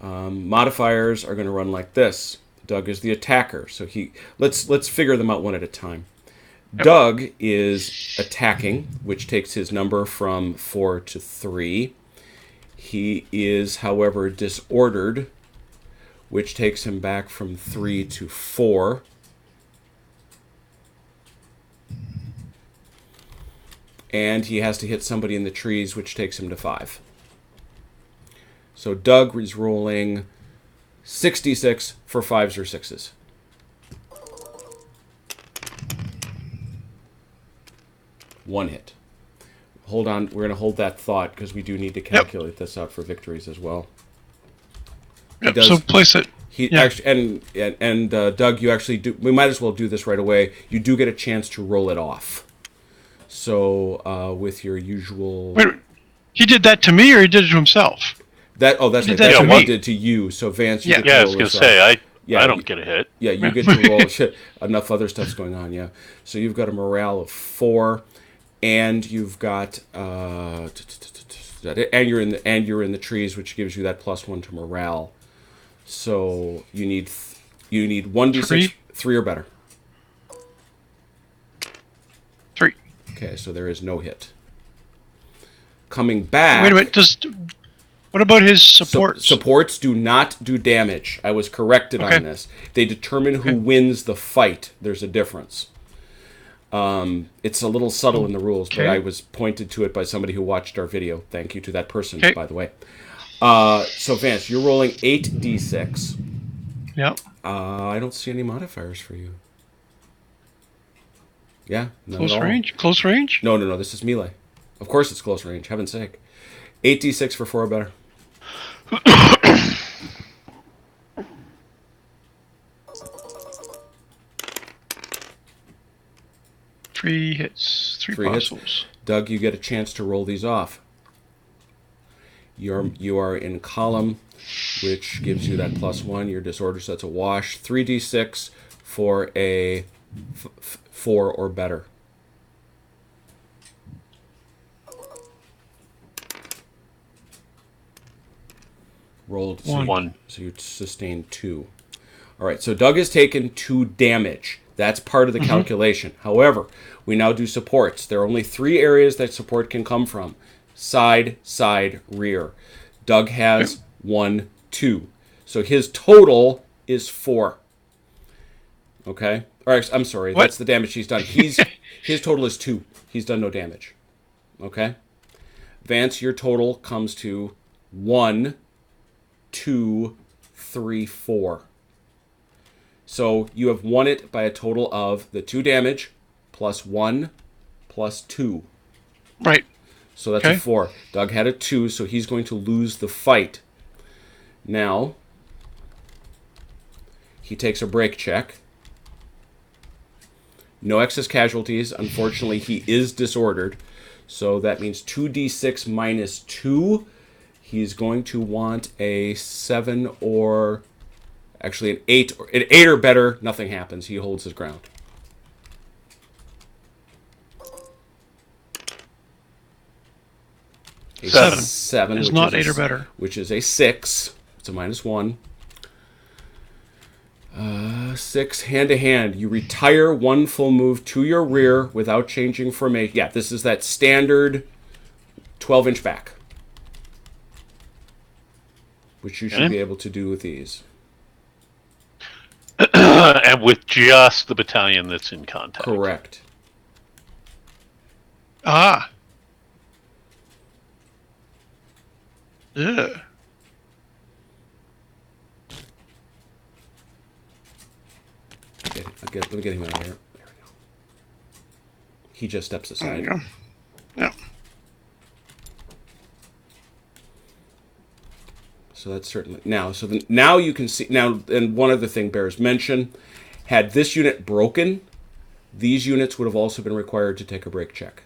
Modifiers are going to run like this. Doug is the attacker, so let's figure them out one at a time. Doug is attacking, which takes his number from 4 to 3. He is, however, disordered, which takes him back from 3 to 4. And he has to hit somebody in the trees, which takes him to 5. So Doug is rolling 66 for 5s or 6s. One hit. Hold on, we're going to hold that thought because we do need to calculate this out for victories as well. Yep. does- So place it. He Yeah. actually, and Doug, you actually do. We might as well do this right away. You do get a chance to roll it off. So with your usual Wait, he did that to me, or he did it to himself? that's right. did that That's to what he me. did to you. So Vance, you Yeah. get to Yeah, I roll was gonna this say off. I don't get a hit. Yeah, you get to roll. Shit, enough other stuff's going on. Yeah, so you've got a morale of 4, and you've got and you're in the trees, which gives you that +1 to morale. So you need 1d6, 3 or better. 3. Okay, so there is no hit. Coming back. Wait a minute. What about his supports? Supports do not do damage. I was corrected Okay. on this. They determine who wins the fight. There's a difference. It's a little subtle in the rules, but Okay. I was pointed to it by somebody who watched our video. Thank you to that person, Okay. by the way. So Vance, you're rolling 8d6. Yep. I don't see any modifiers for you. Yeah, none Close at all. range. Close range. No. This is melee. Of course it's close range. Heaven's sake. 8d6 for 4 or better. 3 hits. 3 3 hits. possibles. Doug, you get a chance to roll these off. You are in column, which gives you that +1. Your disorder, so that's a wash. 3d6 for a 4 or better. Rolled One. So you sustain 2. All right, so Doug has taken 2 damage. That's part of the calculation. However, we now do supports. There are only 3 areas that support can come from. Side, rear. Doug has 1, 2. So his total is 4. Okay? All right, I'm sorry. What? That's the damage he's done. His total is 2. He's done no damage. Okay? Vance, your total comes to 1, 2, 3, 4. So you have won it by a total of the 2 damage plus 1 plus 2. Right. So that's Okay. a 4. Doug had a 2, so he's going to lose the fight. Now, he takes a break check. No excess casualties. Unfortunately, he is disordered. So that means 2d6 minus 2. He's going to want a 7 or... Actually, an 8 or better. Nothing happens. He holds his ground. A Seven. 7, Is which not is 8 or better. which is a 6. It's a -1. 6, hand to hand. You retire one full move to your rear without changing formation. Yeah, this is that standard 12-inch back, which you should Okay. be able to do with ease. And with just the battalion that's in contact. Correct. Ah. Yeah. Let me get him out of here. There we go. He just steps There aside. you go. Yeah. So that's certainly now. So now you can see now. And one other thing bears mention: had this unit broken, these units would have also been required to take a break check.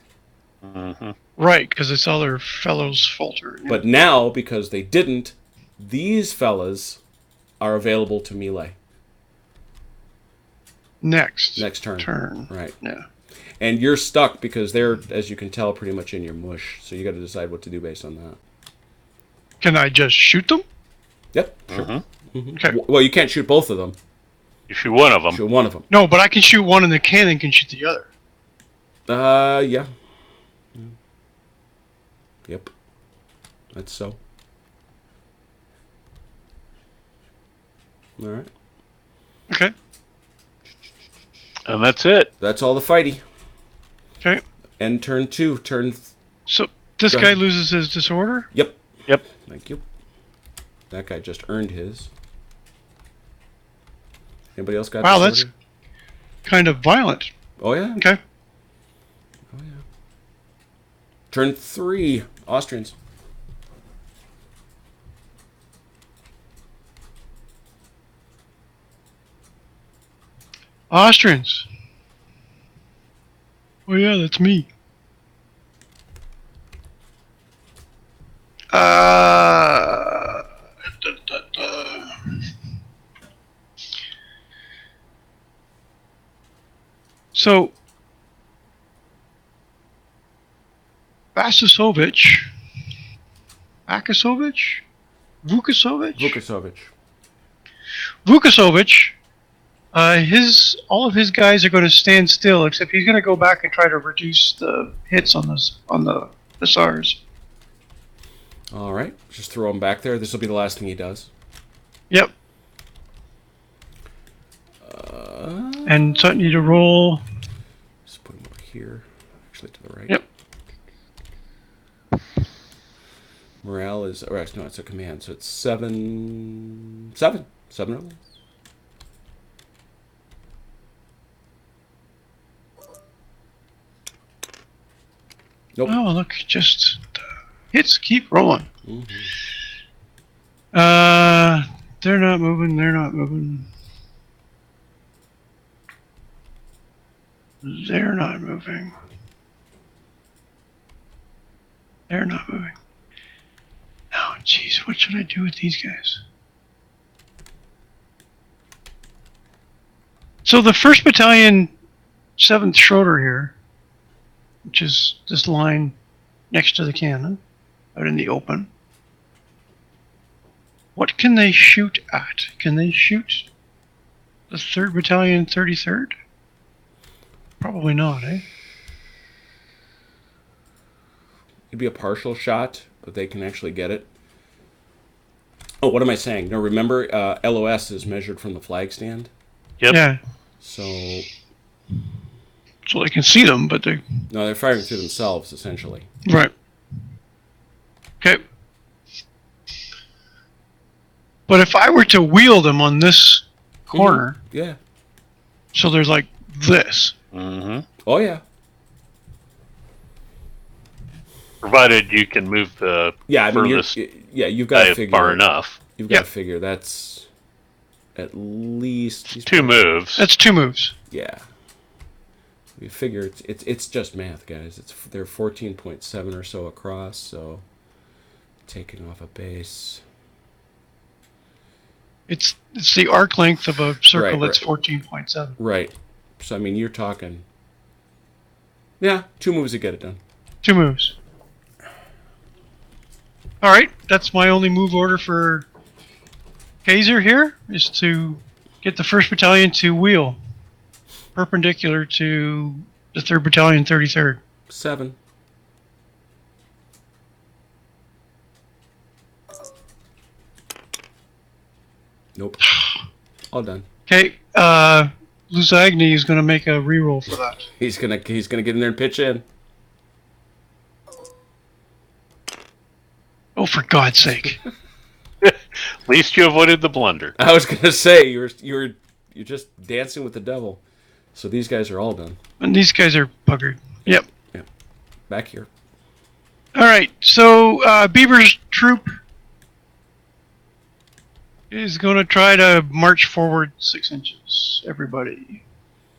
Right, because it's other fellows falter. But now, because they didn't, these fellas are available to melee next turn. Right. Yeah. And you're stuck because they're, as you can tell, pretty much in your mush. So you got to decide what to do based on that. Can I just shoot them? Yep. Sure. Okay. Well, you can't shoot both of them. You shoot one of them. Shoot one of them. No, but I can shoot one and the cannon can shoot the other. Yeah. Yep. That's so. All right. Okay. And that's it. That's all the fighty. Okay. End turn 2. So this Go guy ahead. loses his disorder? Yep. Yep. Thank you. That guy just earned his. Anybody else got Wow, disorder? that's kind of violent. Oh, yeah. Okay. Oh, yeah. Turn 3. Austrians. Austrians. Oh yeah, that's me. So, Vasisovich, Akasovich, Vukasovich. Vukasovich, all of his guys are going to stand still, except he's going to go back and try to reduce the hits on the SARS. All right. Just throw him back there. This will be the last thing he does. Yep. And so I need to roll. Just put him over here. Actually, to the right. Yep. Morale is... Or actually, no, it's a command. So it's 7... 7. 7 rolls. Nope. Oh, look, just hits keep rolling. Mm-hmm. They're not moving. They're not moving. They're not moving. They're not moving. Oh, jeez, what should I do with these guys? So the 1st Battalion, 7th Schroeder here, which is this line next to the cannon, out in the open. What can they shoot at? Can they shoot the 3rd Battalion, 33rd? Probably not, eh? It'd be a partial shot, but they can actually get it. Oh, what am I saying? No, remember, LOS is measured from the flag stand. Yep. Yeah, So, so they can see them, but they... no, they're firing through themselves, essentially. Right. Okay. But if I were to wheel them on this corner, Yeah. so there's like this. Mm-hmm. Oh, yeah. Provided you can move the Yeah, I mean, furthest you've got guy to figure... far enough. You've got Yep. to figure that's at least... he's 2 moves. That's 2 moves. Yeah. You figure it's just math, guys. They're 14.7 or so across, so taking off a base. It's the arc length of a circle Right, that's 14.7. Right. So I mean, you're talking. Yeah, 2 moves to get it done. 2 moves. All right, that's my only move order for Kaiser here, is to get the 1st Battalion to wheel, perpendicular to the 3rd Battalion, 33rd. 7. Nope. All done. Okay, Luzagni is going to make a reroll for that. He's gonna get in there and pitch in. Oh, for God's sake. At least you avoided the blunder. I was gonna say you're just dancing with the devil. So these guys are all done. And these guys are buggered. Yep. Back here. All right, so Beaver's troop is going to try to march forward 6 inches. Everybody.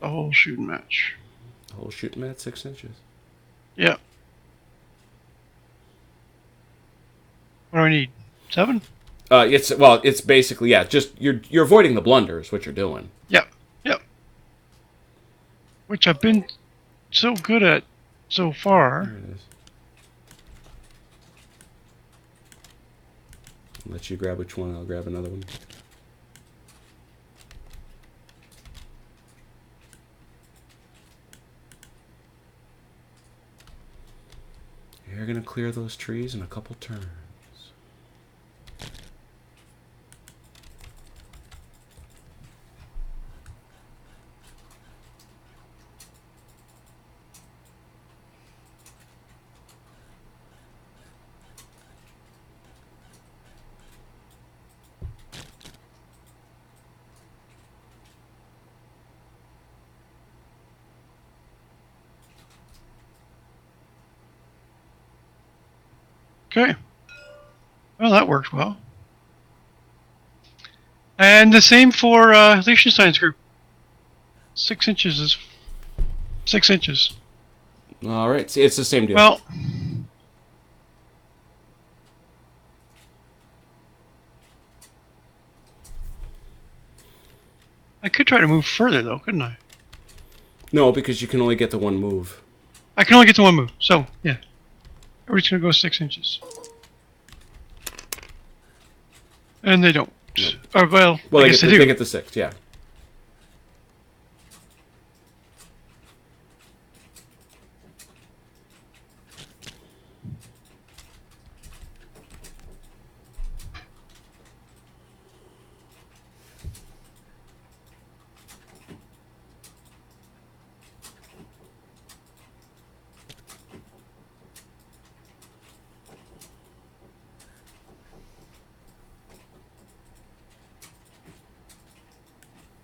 The whole shooting match. Whole shooting at 6 inches. Yeah. What do I need? 7? It's basically just you're avoiding the blunder is what you're doing. Yep. Which I've been so good at so far. There it is. I'll let you grab which one. I'll grab another one. You're gonna clear those trees in a couple turns. Okay. Well, that worked well. And the same for Liechtenstein's group. 6 inches is 6 inches. All right, see, it's the same deal. Well, I could try to move further, though, couldn't I? No, because you can only get the one move. I can only get to one move, so, yeah. Everybody's going to go 6 inches. And they don't. Well, I They guess get, they do. they get the 6, yeah.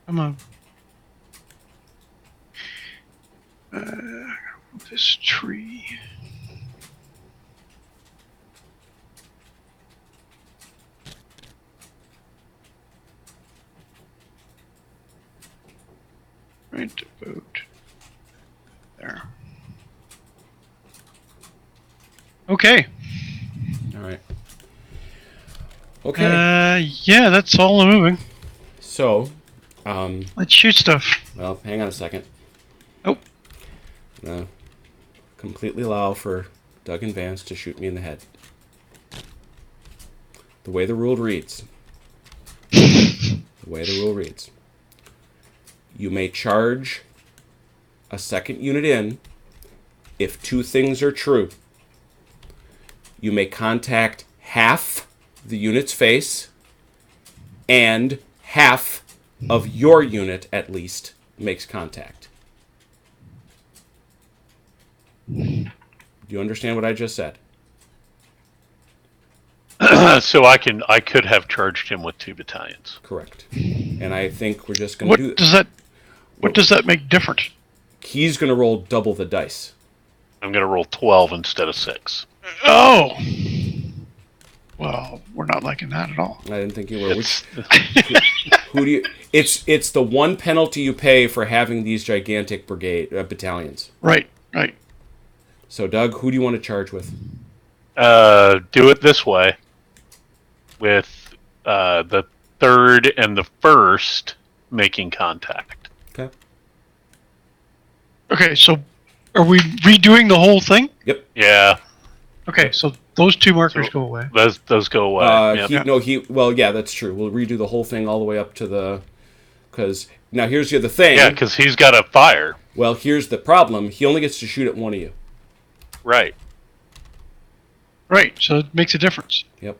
Come on. This tree. Right about there. Okay. All right. Okay. Yeah, that's all I'm moving. So, Let's shoot stuff. well, hang on a second. Oh. No. Completely allow for Doug and Vance to shoot me in the head. The way the rule reads. You may charge a second unit in if two things are true. You may contact half the unit's face and half of your unit, at least, makes contact. Do you understand what I just said? So I could have charged him with 2 battalions. Correct. And I think we're just going to do... What does that make different? He's going to roll double the dice. I'm going to roll 12 instead of 6. Oh. Well, we're not liking that at all. I didn't think you were. Who do you? It's the one penalty you pay for having these gigantic battalions. Right. So, Doug, who do you want to charge with? Do it this way. With the 3rd and the 1st making contact. Okay. Okay, so are we redoing the whole thing? Yep. Yeah. Okay, so Those two markers So- go away. Those go away. Yep. Yeah. That's true. We'll redo the whole thing all the way up to the, because now here's the other thing. Yeah, because he's got a fire. Well, here's the problem. He only gets to shoot at one of you. Right. Right. So it makes a difference. Yep.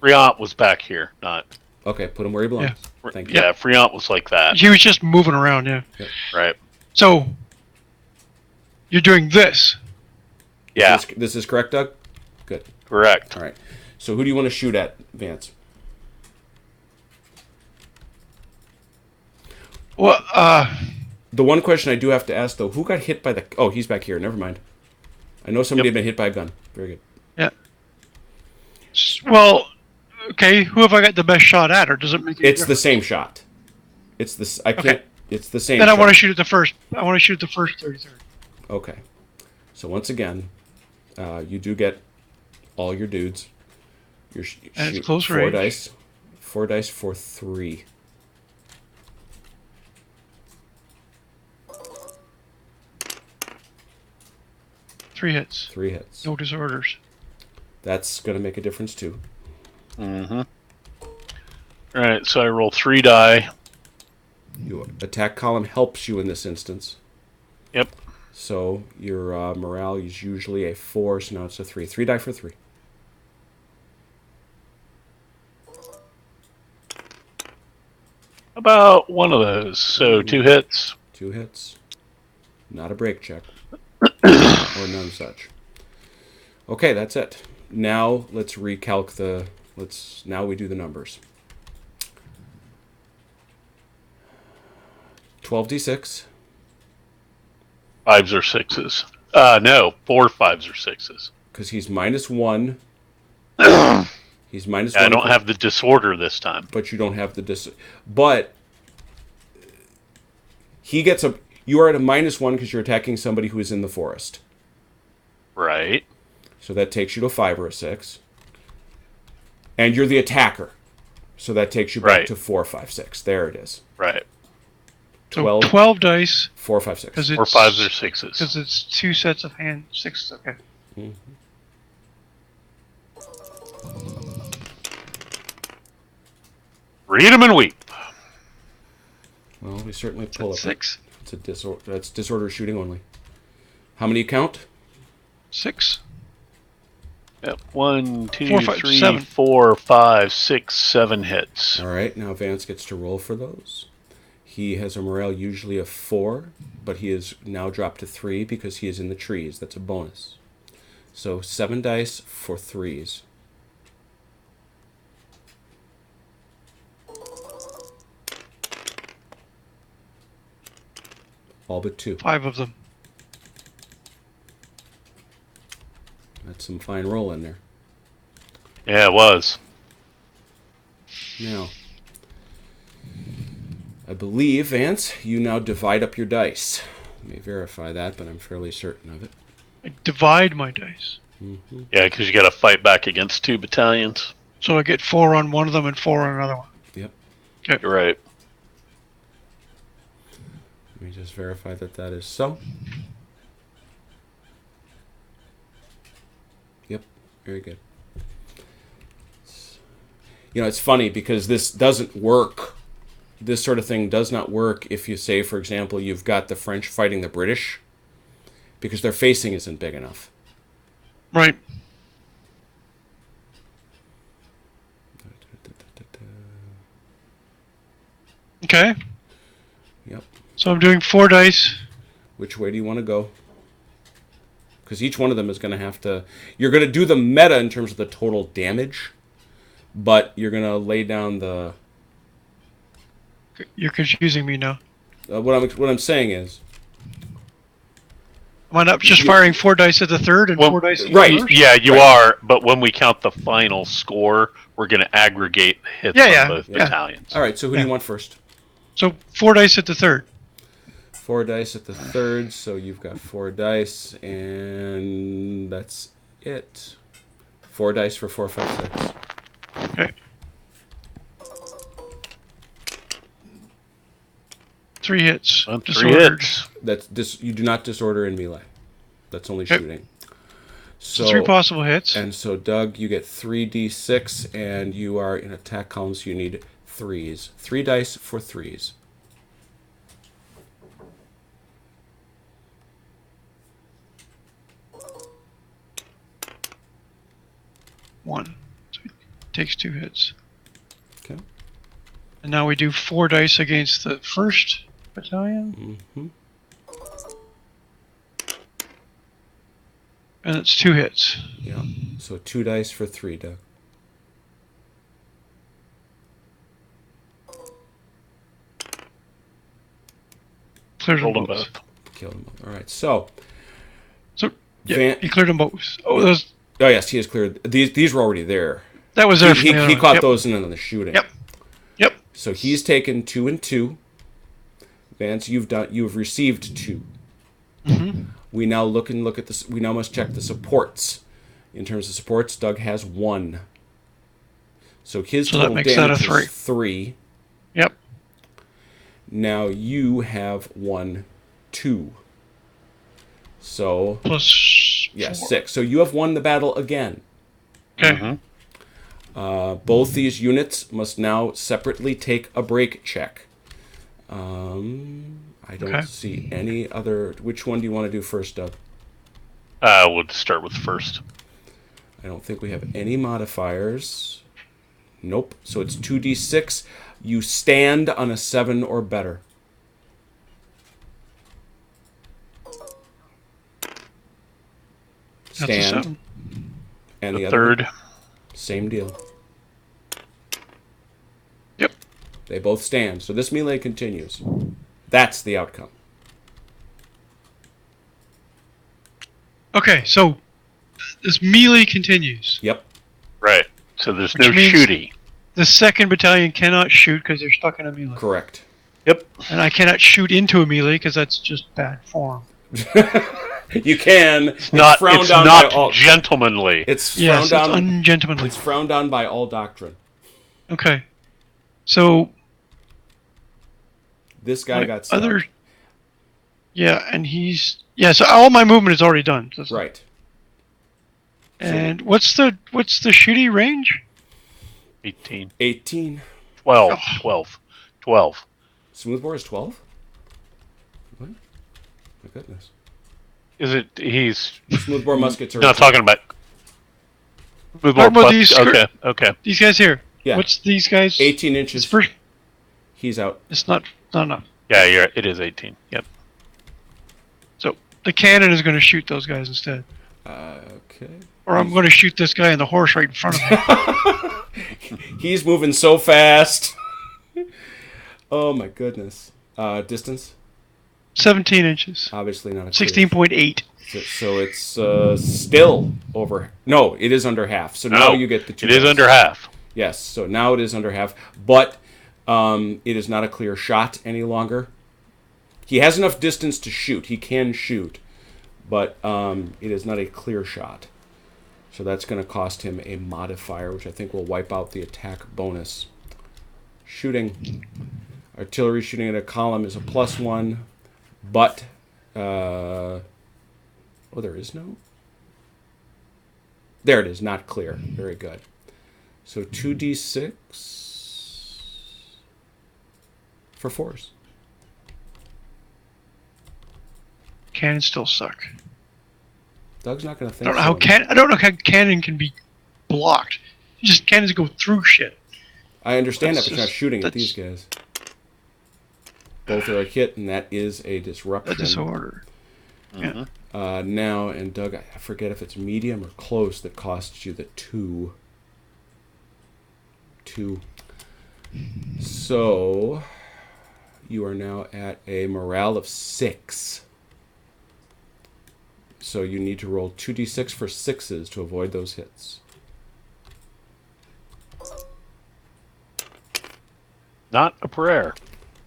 Friant was back here, not. Okay, put him where he belongs. Thank you. Yeah, Friant was like that. He was just moving around. Yeah. Right. So you're doing this. Yeah, This is correct, Doug? Good. correct. All right. So who do you want to shoot at, Vance? Well, The one question I do have to ask, though, who got hit by the... Oh, he's back here. Never mind. I know somebody Yep. had been hit by a gun. Very good. yeah. Well, okay. Who have I got the best shot at, or does it make? It's the same shot. It's this. I can't... Okay. It's the same Then shot. I want to shoot at the first. I want to shoot at the first 33rd. Okay. So once again, you do get all your dudes. You're And it's shoot close 4 range. dice. 4 dice for 3. Three hits. 3 hits. No disorders. That's going to make a difference, too. Mm-hmm. All right, so I roll 3 die. Your attack column helps you in this instance. Yep. So your morale is usually a 4, so now it's a 3. 3 die for 3. About one of those. So 2 hits. 2 hits. Not a break check. Or none such. Okay, that's it. Now let's recalc the... Now we do the numbers. 12d6. 5s or 6s. No, 4 5s or 6s. Because he's -1. He's -1. I don't have the disorder this time. But you don't have the But he gets a... You are at a -1 because you're attacking somebody who is in the forest. Right. So that takes you to a 5 or a 6. And you're the attacker. So that takes you back Right. to 4, 5, 6. There it is. Right. So 12. 12 dice 4, 5, 6. because it's 4 5s or 6s. because it's 2 sets of hand six. Okay. Read 'em and weep. Well, we certainly pull up. 6. It's a disorder. That's disorder shooting only. How many you count? 6. Yep. 1, 2, 4, 5, 3, 7. 4, 5, 6, 7 hits. All right. Now Vance gets to roll for those. He has a morale usually of 4, but he is now dropped to 3 because he is in the trees. That's a bonus. So 7 dice for 3s. All but 2. 5 of them. That's some fine roll in there. Yeah, it was. Now, I believe, Vance, you now divide up your dice. Let me verify that, but I'm fairly certain of it. I divide my dice. Yeah, because you got to fight back against 2 battalions. So I get 4 on one of them and 4 on another one. Yep. You're right. Let me just verify that that is so. Yep. Very good. You know, it's funny because this doesn't work. This sort of thing does not work if you say, for example, you've got the French fighting the British, because their facing isn't big enough. Right. Okay. Yep. So I'm doing 4 dice. Which way do you want to go? Because each one of them is going to have to... You're going to do the meta in terms of the total damage, but you're going to lay down the... You're confusing me now. What I'm saying is... Am I not just firing 4 dice at the third and Well, 4 dice at right. the first? Yeah, you are, but when we count the final score, we're going to aggregate the hits Yeah, on both yeah. battalions. All right, so who do you Yeah. want first? So 4 dice at the third. 4 dice at the third, so you've got 4 dice, and that's it. 4 dice for 4, 5, 6. Okay. 3 hits. 3 Disordered. hits. You do not disorder in melee. That's only Okay. shooting. So 3 possible hits. And so, Doug, you get 3d6, and you are in attack column, so you need 3s. 3 dice for 3s. One. So it takes 2 hits. Okay. And now we do 4 dice against the 1st battalion. Mm-hmm. And it's 2 hits. Yeah. So 2 dice for 3, Doug. Cleared them Rolled them both. both. Kill them all. All right. So, So, yeah, Van- he cleared them both. Oh, those, oh yes, he has cleared. These were already there. that was there He from the other one. caught Yep. those in the shooting. Yep. Yep. So he's taken 2 and 2. Vance, you have received 2. Mm-hmm. We now look at this. We now must check the supports. In terms of supports, Doug has 1. So his So that total makes that a damage 3. is 3. Yep. Now you have 1, 2. So Plus yes, 4. 6. So you have won the battle again. Okay. Both these units must now separately take a break check. I don't Okay. see any other. Which one do you want to do first, Doug? We'll start with first. I don't think we have any modifiers. Nope. So it's 2d6. You stand on a 7 or better. That's a Stand. 7. And the The other third. one, same deal. Yep. They both stand. So this melee continues. That's the outcome. Okay, so this melee continues. Yep. Right. So there's Which no means- shooty. The 2nd battalion cannot shoot because they're stuck in a melee. Correct. Yep. And I cannot shoot into a melee because that's just bad form. You can. It's Not. frowned It's down not by all. gentlemanly. It's Yes, frowned it's down. ungentlemanly. It's frowned down by all doctrine. Okay. So This guy got stuck. other. Yeah, and he's so all my movement is already done. So- Right. And what's the shooty range? 18. 18. 12. 12. 12. Smoothbore is 12? What? My goodness. Is it? He's Smoothbore muskets are. not talking about. Move Talking about more these okay. Okay. These guys here. Yeah. What's these guys? 18 It's inches. first. He's out. It's not enough. Yeah. It is 18. Yep. So the cannon is going to shoot those guys instead, Okay. or I'm going to shoot this guy in the horse right in front of me. He's moving so fast. Oh my goodness. Distance? 17 inches. Obviously not a clear. 16.8. So it's still over. No, it is under half. So now No, you get the 2. It is dice. under half. Yes, so now it is under half. But it is not a clear shot any longer. He has enough distance to shoot. He can shoot. But it is not a clear shot. So that's going to cost him a modifier, which I think will wipe out the attack bonus. Shooting. Artillery shooting at a column is a +1. But... oh, there is no? There it is, not clear. Very good. So 2d6 for force. Cannons still suck. Doug's not going to think I don't know how cannon can be blocked. Just cannons go through shit. I understand That's that, but you're not just- shooting at that's- these guys. Both are a hit, and that is a disruption. A disorder. Yeah. Now, and Doug, I forget if it's medium or close that costs you the 2. 2. So, you are now at a morale of 6. So you need to roll 2d6 for 6s to avoid those hits. Not a prayer.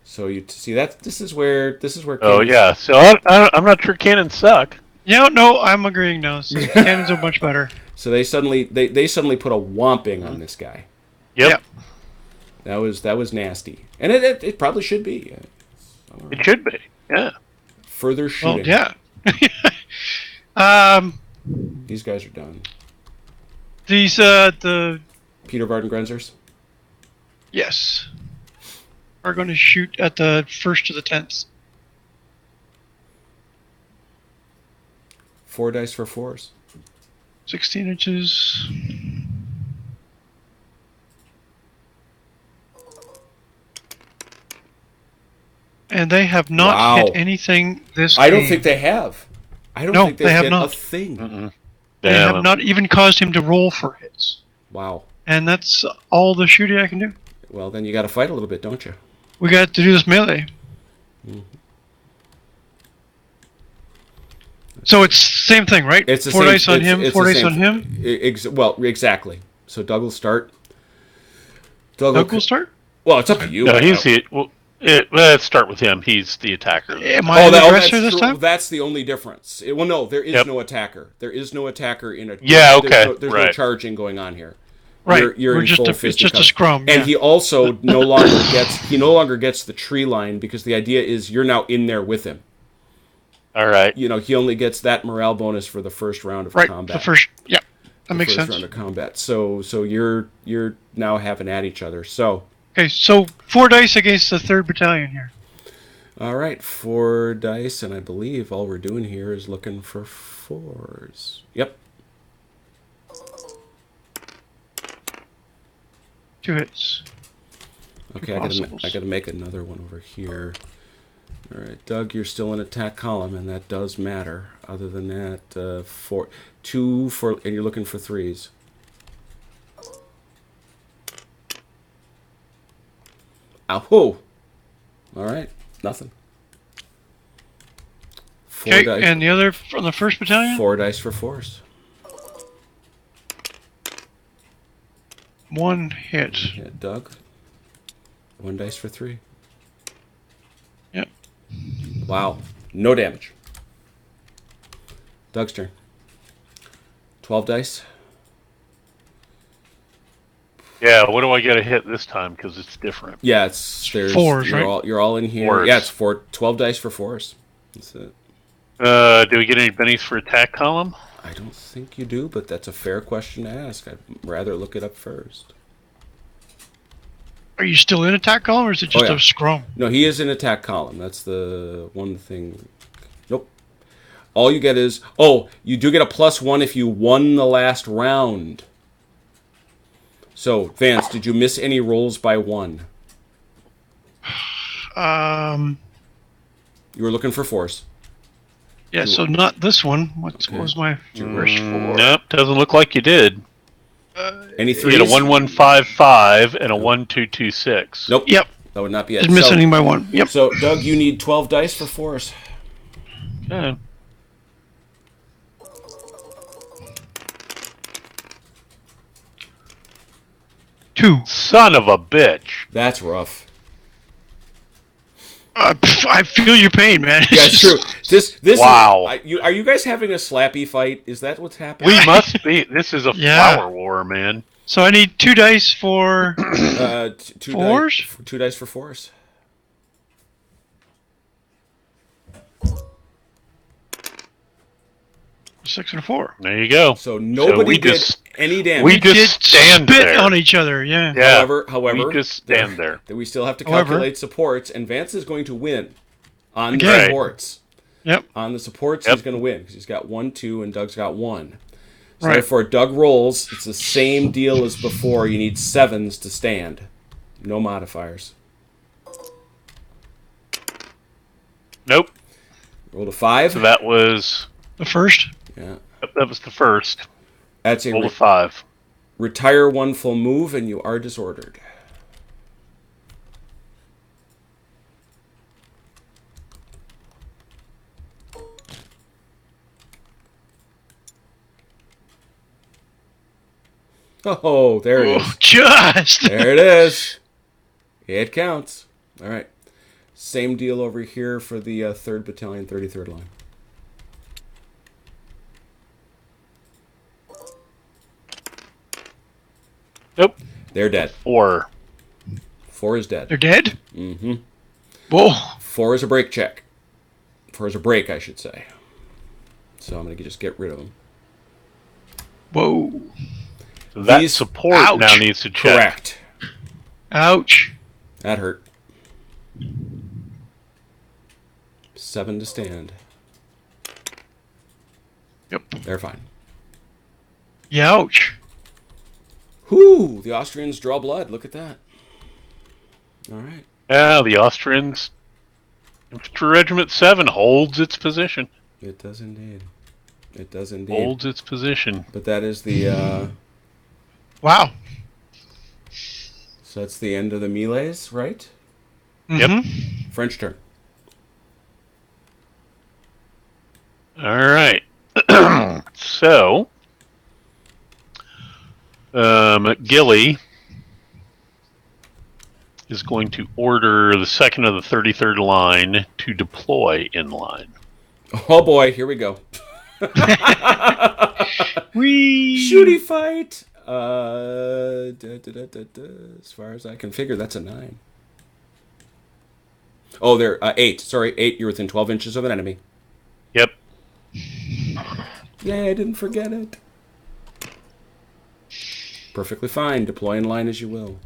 So you see that this is where Oh cannons- yeah. So I'm not sure cannons suck. Yeah, no, I'm agreeing now. So cannons are much better. So they suddenly put a whomping on this guy. Yep. That was nasty, and it probably should be. It should be. Yeah. Further Well, shooting. yeah. These guys are done. These, the... Peter Varden Grenzers? Yes. Are going to shoot at the 1st to the 10th. 4 dice for 4s. 16 inches. And they have not Wow. hit anything this I don't game. think they have. I don't No, think they they've have hit not. a thing. Mm-mm. They Yeah, have not even caused him to roll for hits. Wow. And that's all the shooting I can do. Well, then you got to fight a little bit, don't you? We got to do this melee. So it's same thing, right? It's the 4 same, dice on him, it's 4 the dice same- on him. Well, exactly. So Doug will start. Doug will start? Well, it's up to you. No, he's the. Well, let's start with him. He's the attacker. Am I the that's aggressor this true. time? That's the only difference. Well, no, there is Yep. no attacker. There is no attacker in a. Yeah, okay, There's no right. charging going on here. Right. You're We're in just full a, it's just a fisticuffs. scrum. And yeah. he also no longer gets the tree line because the idea is you're now in there with him. All right. You know, he only gets that morale bonus for the first round of right. combat. The first. Yeah. That The makes first sense. round of combat. So you're now having at each other. So Okay, so 4 dice against the 3rd Battalion here. all right, 4 dice, and I believe all we're doing here is looking for 4s. Yep. 2 hits. Okay, Impossibles. I gotta make another one over here. All right, Doug, you're still in attack column, and that does matter. Other than that, 2 for, and you're looking for 3s. Ow! All right, nothing. 4 Okay, dice. and the other from the 1st Battalion? 4 dice for 4s. 1 hit. Yeah, Doug. 1 dice for 3. Yep. Wow, no damage. Doug's turn. 12 dice. Yeah. What do I get to hit this time? Because it's different. Yeah, it's there's 4s, you're right? you're all in here. 4s. Yeah, it's 12 dice for 4s. That's it. Do we get any bennies for attack column? I don't think you do, but that's a fair question to ask. I'd rather look it up first. Are you still in attack column or is it just yeah. a scrum? No, he is in attack column. That's the one thing. Nope. All you get is you do get a +1 if you won the last round. So, Vance, did you miss any rolls by 1? You were looking for 4s. Yeah, so not this one. What was my Mm. first 4? Nope. Doesn't look like you did. Any You get a 3s? 1155 and a 1226. Nope. Yep. That would not be it. Didn't miss anything by 1. Yep. So, Doug, you need 12 dice for 4s. Okay. Two. Son of a bitch. That's rough. I feel your pain, man. Yeah, it's true. This Wow. Are you guys having a slappy fight? Is that what's happening? We must be. This is a Yeah. flower war, man. So I need 2 dice for 2 4s? dice, 2 dice for 4s. six and a 4. There you go. So nobody we did just- any damage. we just stand spit there. on each other. Yeah. Yeah. However, we just stand there. We still have to However- calculate supports, and Vance is going to win on the Okay. supports. Yep. On the supports, Yep. he's going to win because he's got 1, 2, and Doug's got 1. So Right. therefore, Doug rolls. It's the same deal as before. You need 7s to stand. No modifiers. Nope. Roll a 5. So that was The first. Yeah. that was the first. That's a Roll a 5. retire 1 full move, and you are disordered. Oh, there it is. Oh, just. There it is. It counts. All right. Same deal over here for the 3rd Battalion, 33rd line. Nope. They're dead. 4. 4 is dead. They're dead? Mm-hmm. Whoa. 4 is a break check. 4 is a break, I should say. So I'm going to just get rid of them. Whoa. So that These- support Ouch. now needs to check. Correct. Ouch. That hurt. 7 to stand. Yep. They're fine. Youch. Whew, the Austrians draw blood. Look at that. All right. Yeah, the Austrians. Infantry Regiment 7 holds its position. It does indeed. It does indeed. Holds its position. But that is the, Wow. so that's the end of the melees, right? Yep. French turn. All right. So, Gilly is going to order the 2nd of the 33rd line to deploy in line. Oh boy, here we go. Whee! Shooty fight. As far as I can figure, that's a 9. Oh, there, 8. Sorry, 8. You're within 12 inches of an enemy. Yep. Yay, I didn't forget it. Perfectly fine. Deploy in line as you will.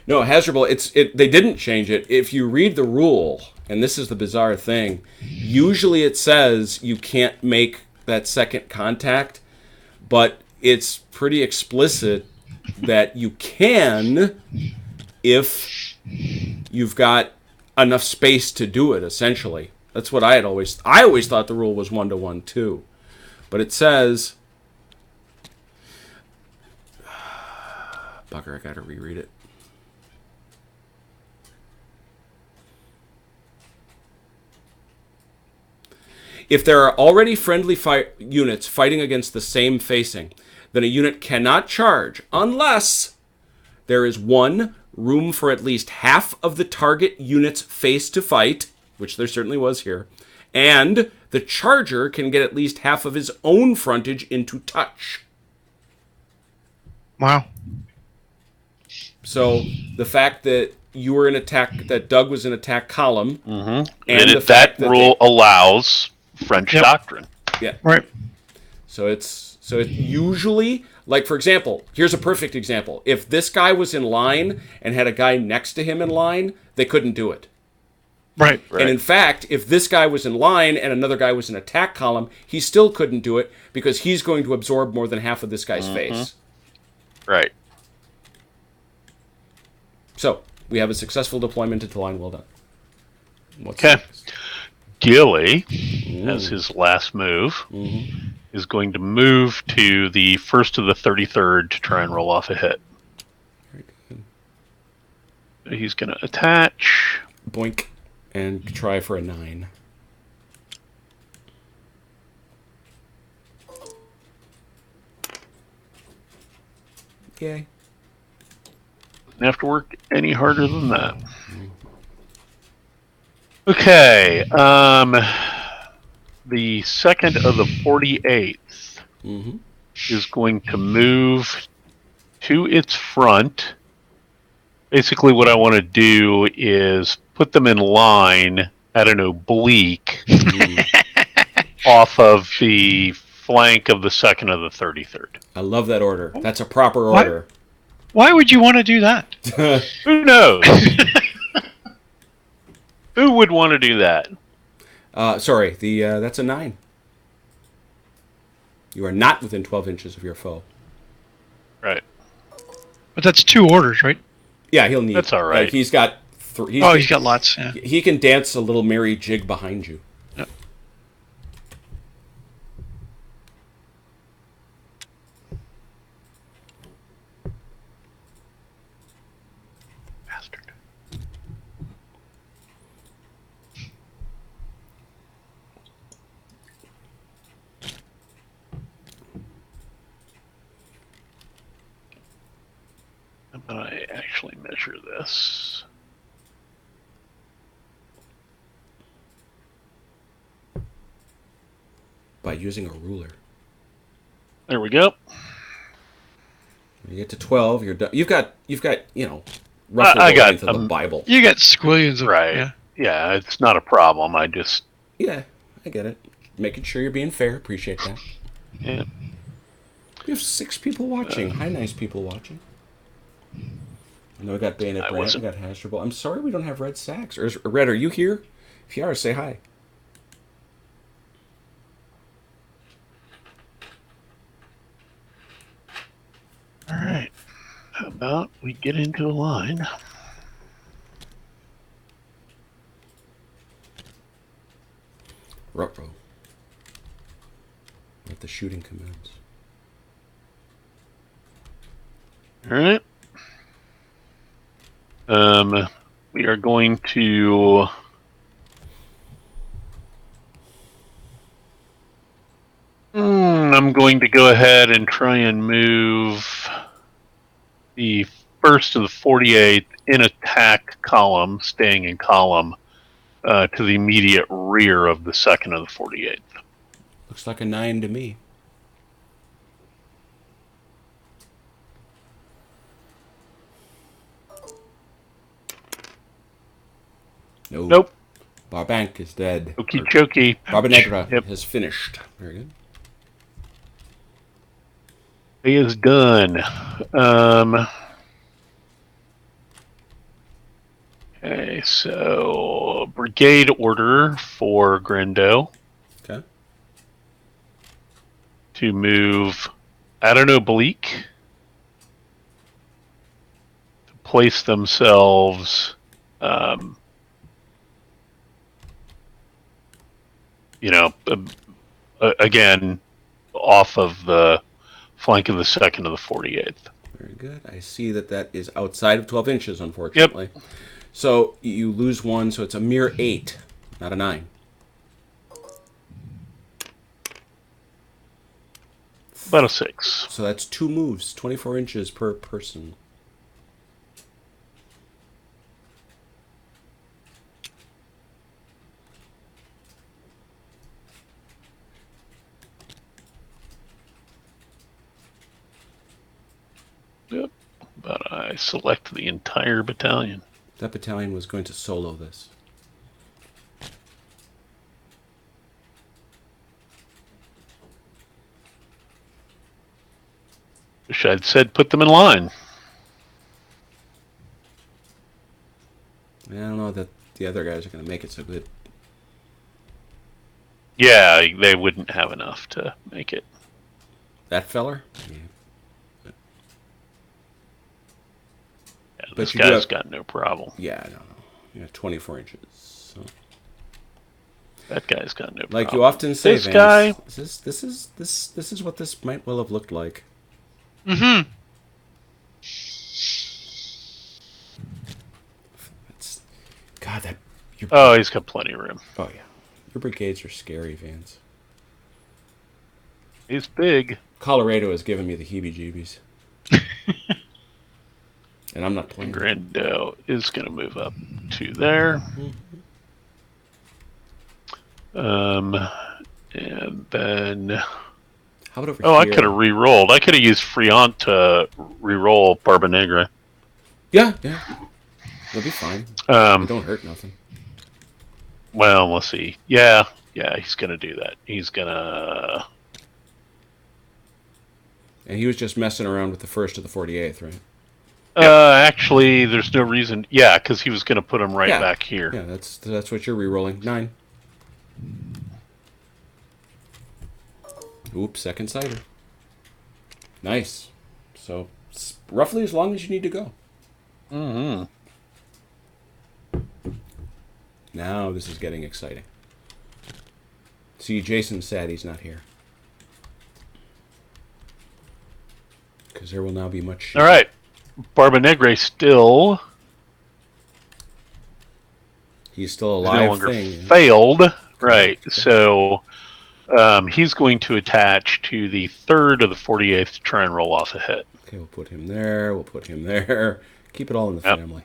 No, Hasdrubal, they didn't change it. If you read the rule, and this is the bizarre thing, usually it says you can't make that second contact, but it's pretty explicit that you can if you've got enough space to do it, essentially. That's what I always thought the rule was 1-to-1 too. But it says, bugger, I gotta reread it. If there are already friendly units fighting against the same facing, then a unit cannot charge unless there is 1, room for at least half of the target unit's face to fight, which there certainly was here, and the charger can get at least half of his own frontage into touch. Wow. So the fact that you were in attack, that Doug was in attack column, And the that fact that rule allows French Yep. doctrine. yeah. Right. So it's usually, like, for example, here's a perfect example. If this guy was in line and had a guy next to him in line, they couldn't do it. Right. And in fact, if this guy was in line and another guy was in attack column, he still couldn't do it because he's going to absorb more than half of this guy's face. Right. So we have a successful deployment into line. Well done. What's Okay. next? Gilly, as his last move, is going to move to the 1st of the 33rd to try and roll off a hit. Very good. He's going to attach. Boink. And try for a 9. Yay. Doesn't have to work any harder than that. Okay. The 2nd of the 48th Mm-hmm. is going to move to its front. Basically, what I want to do is put them in line at an oblique off of the flank of the 2nd of the 33rd. I love that order. That's a proper What? order. Why would you want to do that? Who knows? Who would want to do that? Sorry, that's a 9. You are not within 12 inches of your foe. Right. But that's 2 orders, right? Yeah, he'll need. That's all right. Like, he's got 3. He's got lots. Yeah. He can dance a little merry jig behind you. Yep. Bastard. How about I actually measure this? By using a ruler. There we go. There You get to 12, you're done. You've got roughly I the got, length of the Bible. You got squillions of right. Yeah. Yeah, it's not a problem. I just, Yeah, I get it. Making sure you're being fair. Appreciate that. yeah. We have 6 people watching. Hi, nice people watching. I know we got Bayonet I Brand, we wasn't. got Hasdrubal. I'm sorry we don't have Red Sacks. Red, are you here? If you are, say hi. All right. How about we get into a line? Ruh-roh. Let the shooting commence. All right. We are going to I'm going to go ahead and try and move the first of the 48th in attack column, staying in column, to the immediate rear of the second of the 48th. Looks like a 9 to me. Nope. Barbank is dead. Okie chokie. Barba Negra Yep. has finished. Very good. He is done. Okay, so brigade order for Grendo Okay. to move at an oblique to place themselves, again, off of the flank of the second of the 48th. Very good. I see that is outside of 12 inches, unfortunately. Yep. So you lose 1, so it's a mere 8, not a 9. About a 6. So that's 2 moves, 24 inches per person. Yep. But I select the entire battalion. That battalion was going to solo this. Wish I'd said put them in line. I don't know that the other guys are going to make it so good. Yeah, they wouldn't have enough to make it. That feller? Yeah. Yeah, this guy's got no problem. Yeah, no. You have 24 inches. So. That guy's got no problem. Like you often say, this Vance, guy. This is what this might well have looked like. Mm-hmm. God, that. Oh, he's got plenty of room. Oh yeah, your brigades are scary, Vance. He's big. Colorado has given me the heebie-jeebies, and I'm not playing. Grando is going to move up to there. And then. How about over here? I here? could have re-rolled. I could have used Friant to re-roll Barba Negra. Yeah. It'll be fine. It don't hurt nothing. Well, let's see. Yeah, he's going to do that. He's going to... And he was just messing around with the first of the 48th, right? Actually, there's no reason. Yeah, because he was going to put him right back here. Yeah, that's what you're re-rolling. 9. Oops, second cider. Nice. So, roughly as long as you need to go. Mm-hmm. Now this is getting exciting. See, Jason's sad he's not here. Because there will now be much shooting. All right. Barba Negra still... He's still a live no longer thing. Failed. Right. So he's going to attach to the third of the 48th to try and roll off a hit. Okay, we'll put him there. We'll put him there. Keep it all in the family.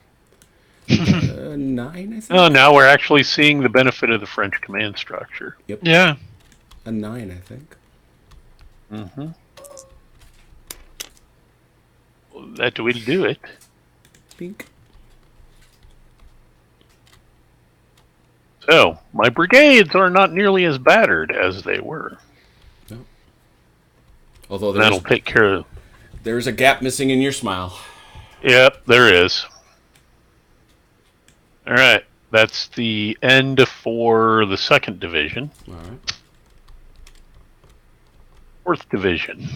9, I think. Oh, now we're actually seeing the benefit of the French command structure. Yep. Yeah. A 9, I think. Mm-hmm. That's the way to do it. Bink. So, my brigades are not nearly as battered as they were. Although That'll take care of... there's a gap missing in your smile. Yep, there is. All right. That's the end for the 2nd Division. All right. 4th Division.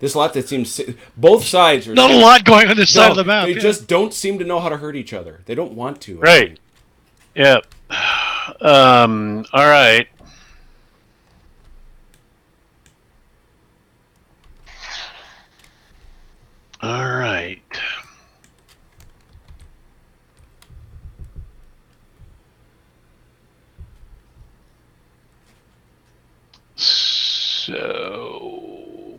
This lot that seems... both sides are... Not a lot going on this side of the map. They yeah. just don't seem to know how to hurt each other. They don't want to. Right. Yep. All right. All right. So,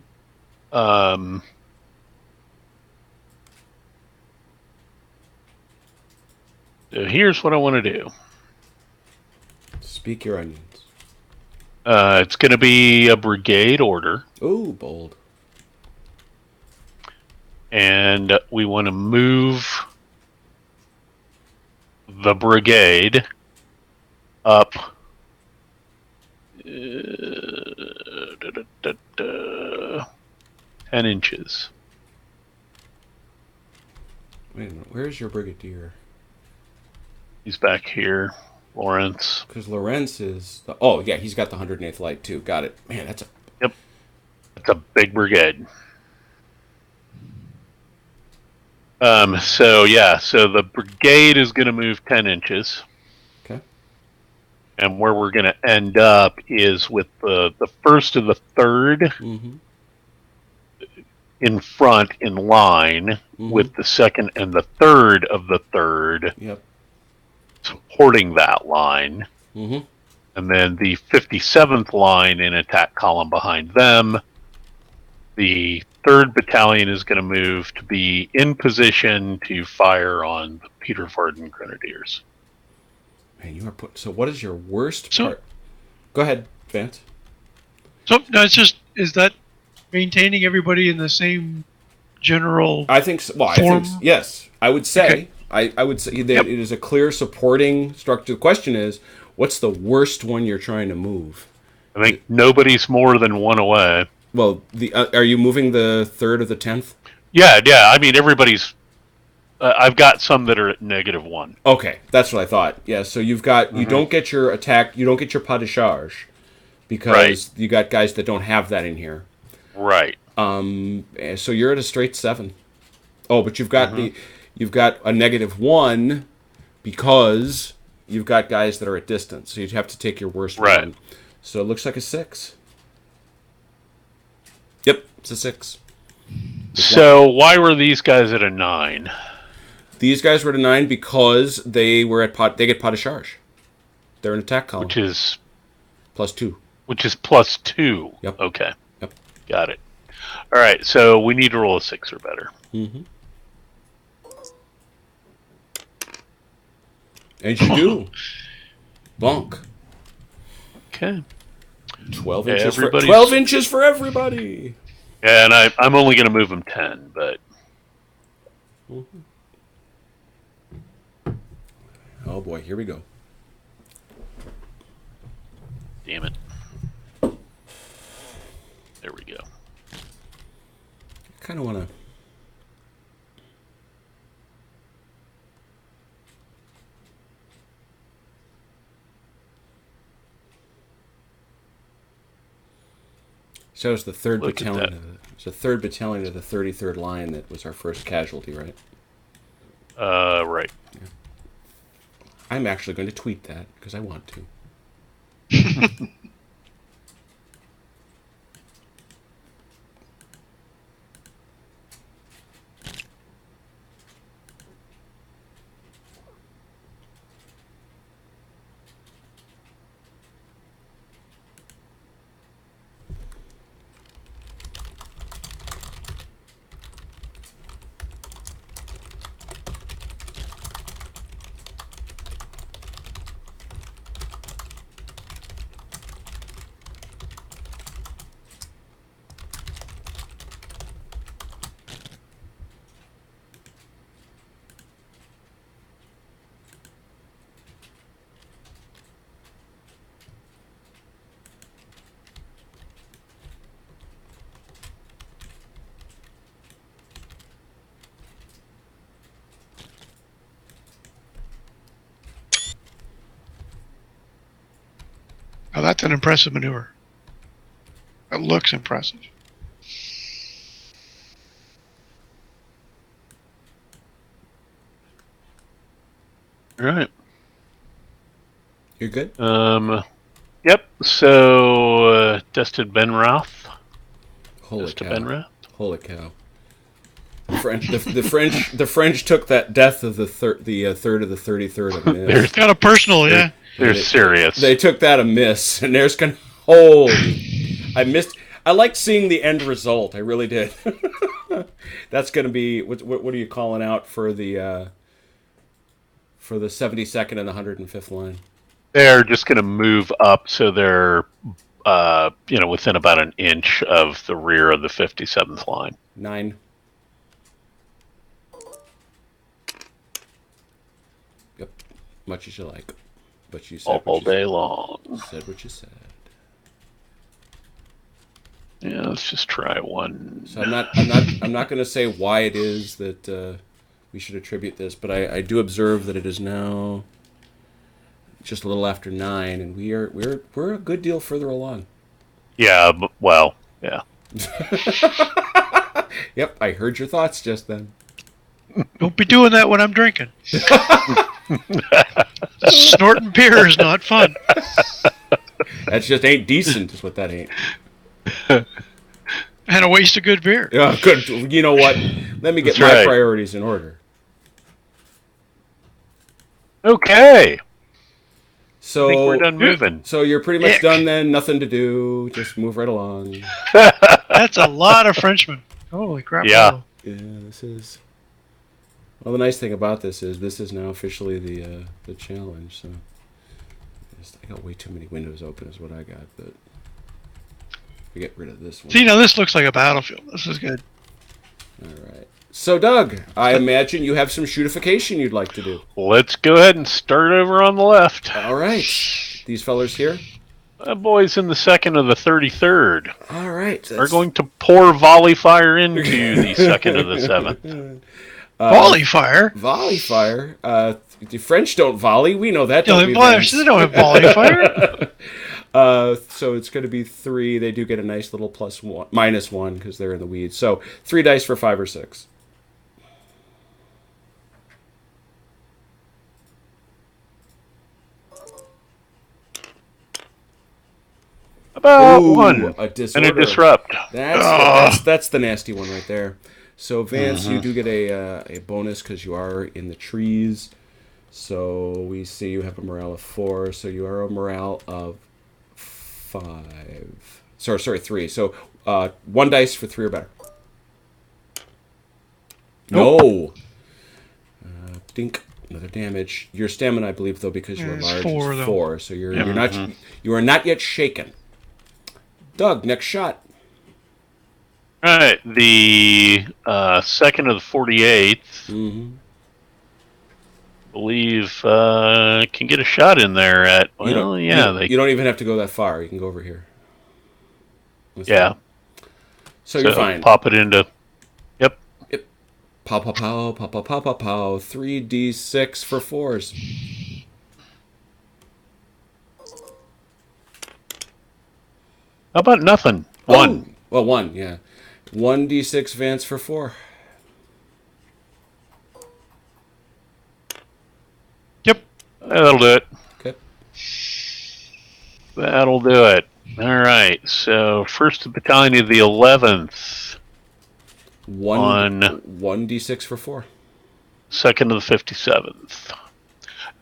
so here's what I want to do. Speak your onions. It's going to be a brigade order, Ooh, bold. and we want to move the brigade up 10 inches. Wait a minute. Where's your brigadier? He's back here, Lawrence. Because Lorenz is... oh, yeah, he's got the 108th Light, too. Got it. Man, that's a... It's a big brigade. So the brigade is going to move 10 inches. Okay. And where we're going to end up is with the 1st and the 3rd Mm-hmm. in front in line, Mm-hmm. with the 2nd and the 3rd of the 3rd Yep. supporting that line. Mm-hmm. And then the 57th line in attack column behind them. The 3rd Battalion is going to move to be in position to fire on the Peter Varden Grenadiers. Man, you are put... so what is your worst So- part? Go ahead, Vance. So no, it's just is that maintaining everybody in the same general. I think so. Well, I Form- think yes. I would say Okay. I would say that it is a clear supporting structure. The question is, what's the worst one you're trying to move? I think nobody's more than one away. Well, the are you moving the 3rd or the 10th? Yeah. I mean, everybody's. I've got some that are at -1. Okay, that's what I thought. Yeah, so you've got you don't get your attack, you don't get your pas de charge because Right. you got guys that don't have that in here. Right. So you're at a straight 7. Oh, but you've got you've got a -1 because you've got guys that are at distance. So you'd have to take your worst Right. one. So it looks like a 6. Yep, it's a 6. So why were these guys at a 9? These guys were at a 9 because they were at they get pas de charge. They're an attack column. Which is +2. +2. Yep. Okay. Yep. Got it. All right. So we need to roll a 6 or better. Mm-hmm. And you do. Bonk. Okay. 12 Yeah, inches for everybody's- 12 inches for everybody. And I'm only going to move them 10, but Oh boy, here we go. damn it. There we go. I kind of want to... So it was the 3rd Look at battalion. that. It was the 3rd battalion of the 33rd line that was our first casualty, right? Right. I'm actually going to tweet that because I want to. Oh, that's an impressive maneuver. That looks impressive. All right. You're good. Yep. So, Dustin Benroth. Holy Dustin cow! Benroth. Holy cow! The French took that death of the third of the 33rd amiss. Got a personal, yeah. They're serious. They took that amiss, and there's gonna holy. I missed. I liked seeing the end result. I really did. That's gonna be what are you calling out for the 72nd and the 105th line? They're just going to move up, so they're within about an inch of the rear of the 57th line. 9. Yep, much as you like, but you said All day long. Said what you said. Yeah, let's just try one. So I'm not going to say why it is that we should attribute this, but I do observe that it is now just a little after 9, and we're a good deal further along. Yeah, well, yeah. Yep, I heard your thoughts just then. Don't be doing that when I'm drinking. Snorting beer is not fun. That just ain't decent, is what that ain't. And a waste of good beer. Yeah, good. You know what? Let me get That's my right. priorities in order. Okay. So I think we're done moving. So you're pretty much Ick. done then. Nothing to do. Just move right along. That's a lot of Frenchmen. Holy crap. Yeah. Yeah, this is. Well, the nice thing about this is now officially the challenge. So I got way too many windows open, is what I got. But we get rid of this one. See, now this looks like a battlefield. This is good. All right. So, Doug, I imagine you have some shootification you'd like to do. Let's go ahead and start over on the left. All right. These fellers here. Boys in the 2nd of the 33rd All right. are going to pour volley fire into the 2nd of the 7th. Volley fire? Volley fire. The French don't volley. We know that. No, Don't we, they don't have volley fire. So it's going to be 3. They do get a nice little -1 because they're in the weeds. So 3 dice for 5 or 6. About Ooh, 1. a disorder. And a disrupt. That's the nasty one right there. So Vance, you do get a bonus because you are in the trees. So we see you have a morale of 4. So you are a morale of 5. Sorry, 3. So 1 dice for 3 or better. No. Dink. Another damage. Your stamina, I believe, though, because you are It's large, 4, is though. 4. So you are not yet shaken. Doug, next shot. All right, the 2nd of the 48th, Mm-hmm. believe, can get a shot in there at, well, you don't even have to go that far. You can go over here. That's yeah. fine. So you're fine. Pop it into, yep. Pow, pow, pow, pow, pow, pow, pow, pow. 3d6 for 4s. How about nothing? 1. Oh! Well, 1, yeah. 1d6 Vance for 4. Yep. That'll do it. Okay. That'll do it. All right, so 1st Battalion of the 11th, 1d6 for 4. 2nd of the 57th.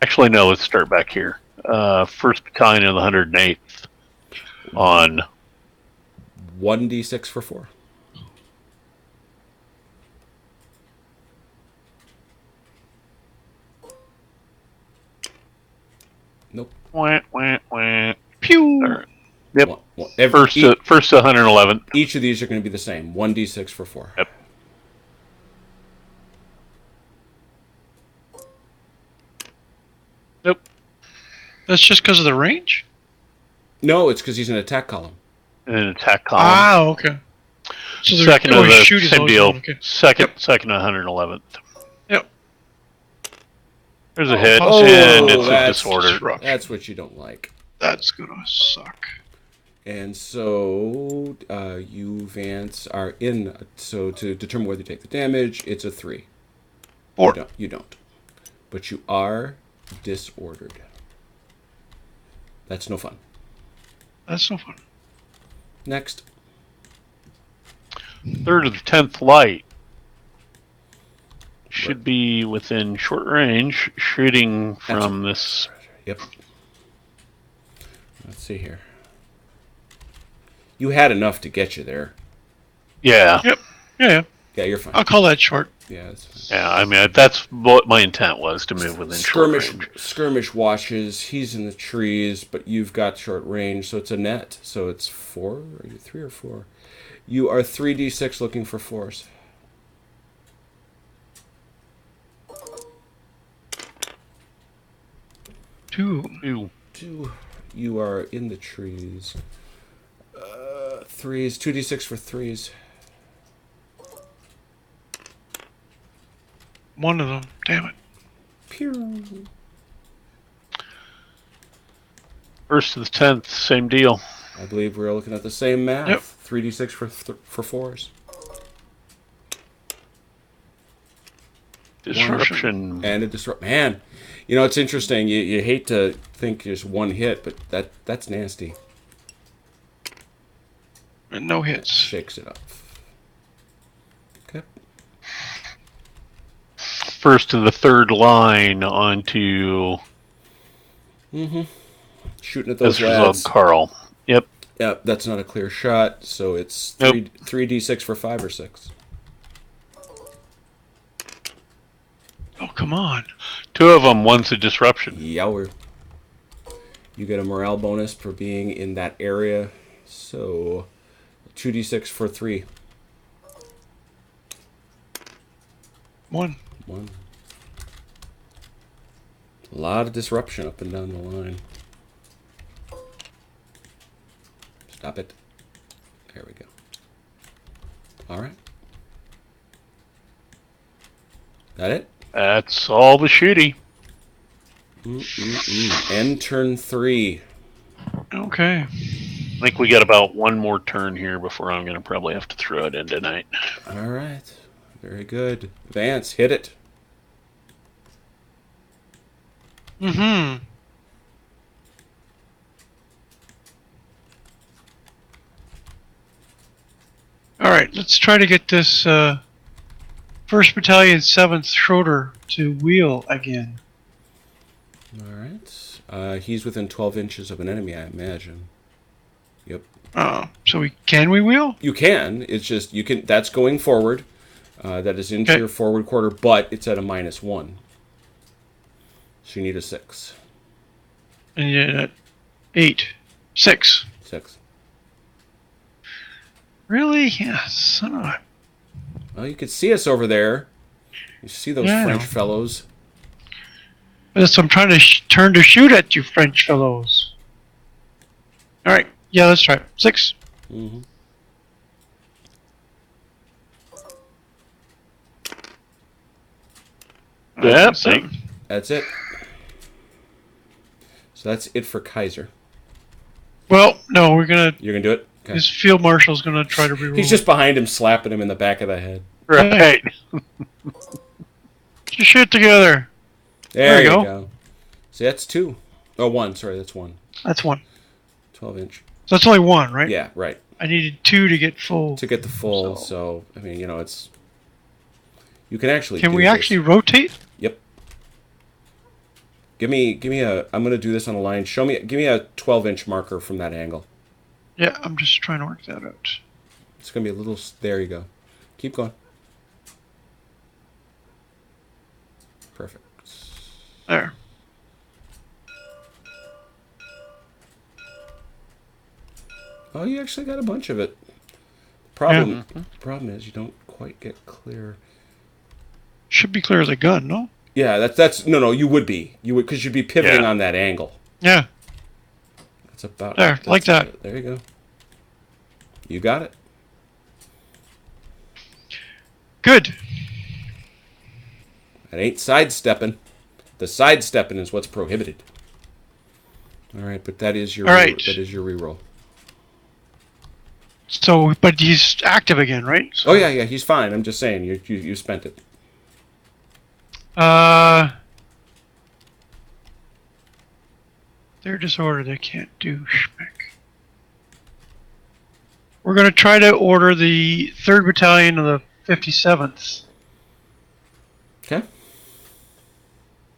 Actually, no, let's start back here. 1st Battalion of the 108th on 1d6 for 4. Nope. wah, wah, wah. Pew. All right. Yep. Every, First to 111th. each of these are going to be the same. 1d6 for 4. Yep. Nope. That's just because of the range? No, it's because he's an attack column. And an attack column. Ah, okay. So they're Second of always the shooting same those deal. down, okay. Second of 111th. Yep. There's a hit, Oh, and it's a that's disorder. disrupt. That's what you don't like. That's gonna suck. And so you, Vance, are in. So to determine whether you take the damage, it's a 3. 4. You don't. But you are disordered. That's no fun. That's no fun. Next. Third of the 10th light should be within short range, shooting from this. Yep. Let's see here. You had enough to get you there. Yeah, Yep. Yeah. Yeah, you're fine. I'll call that short. Yeah, that's fine. yeah. I mean, that's what my intent was, to move within short range. Skirmish watches. He's in the trees, but you've got short range, so it's a net. So it's 4. Are you 3 or 4? You are 3d6 looking for force. Two. Ooh. 2. You are in the trees. 3s. 2d6 for 3s. One of them. Damn it. Pew. First to the 10th, same deal. I believe we're looking at the same math. Yep. 3d6 for 4s. Disruption. And a disrupt. Man, you know, it's interesting. You hate to think there's one hit, but that's nasty. And no hits. Shakes it up. Okay. First to the third line onto Shooting at those this result, lads. Carl. Yep. Yeah, that's not a clear shot, so it's Nope. 3d6 for 5 or 6. Oh, come on. Two of them, one's a disruption. Yower. You get a morale bonus for being in that area, so 2d6 for 3. 1. 1. A lot of disruption up and down the line. Stop it. There we go. All right. That it? That's all the shooty. End turn 3. Okay. I think we got about one more turn here before I'm going to probably have to throw it in tonight. All right. Very good. Vance, hit it. Mm-hmm. All right, let's try to get this 1st Battalion 7th Schroeder to wheel again. All right. He's within 12 inches of an enemy, I imagine. Yep. So can we wheel? You can. It's just you can. That's going forward. That is into Okay. your forward quarter, but it's at a -1. So you need a 6. And yet 8. 6. 6. Really? Yeah, son of a... Well, you could see us over there. You see those Yeah, I French know. fellows. So I'm trying to turn to shoot at you French fellows. All right. Yeah, let's try it. 6. Mm-hmm. Yeah, Seven. That's it. So that's it for Kaiser. Well, no, we're gonna. You're gonna do it. Okay. This field marshal's gonna try to reroll. He's just behind him, slapping him in the back of the head. Right. Get your shit together. There you you go. go. See, that's 2. Oh, 1. Sorry, that's 1. That's 1. 12-inch. So that's only 1, right? Yeah, right. I needed 2 to get full. To get the full. So- So I mean, you know, it's. You can actually. Can do we this. actually rotate? Yep. Give me a. I'm gonna do this on a line. Give me a 12-inch marker from that angle. Yeah, I'm just trying to work that out. It's gonna be a little. There you go. Keep going. Perfect. There. Oh, you actually got a bunch of it. Problem is you don't quite get clear. Should be clear as a gun, no? Yeah, that's no. You would be. You would because you'd be pivoting Yeah. on that angle. Yeah. That's about There, that's like that. it. There you go. You got it. Good. That ain't sidestepping. The sidestepping is what's prohibited. All right, but that is your All right. that is your reroll. So, but he's active again, right? So, Oh yeah, he's fine. I'm just saying you spent it. They're disordered. They can't do schmick. We're going to try to order the 3rd Battalion of the 57th Okay.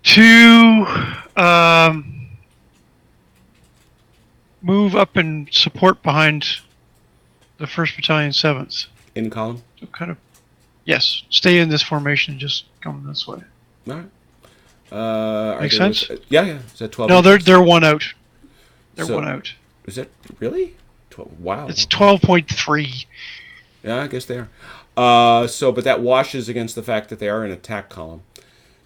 to move up and support behind the 1st Battalion 7th. In column. So kind of, yes, stay in this formation and just come this way. All right. Are Make they sense? Yeah. Is that 12? No, inches? they're one out. They're So- one out. Is that really? 12. Wow. It's 12.3. Yeah, I guess they are. But that washes against the fact that they are in attack column.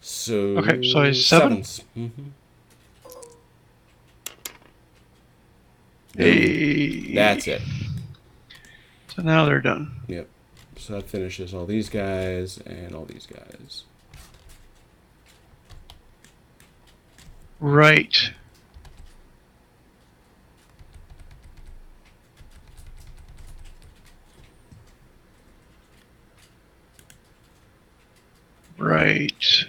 So Okay, so it's 7? sevens. Mm-hmm. Hey. That's it. So now they're done. Yep. So that finishes all these guys and all these guys. Right. Right.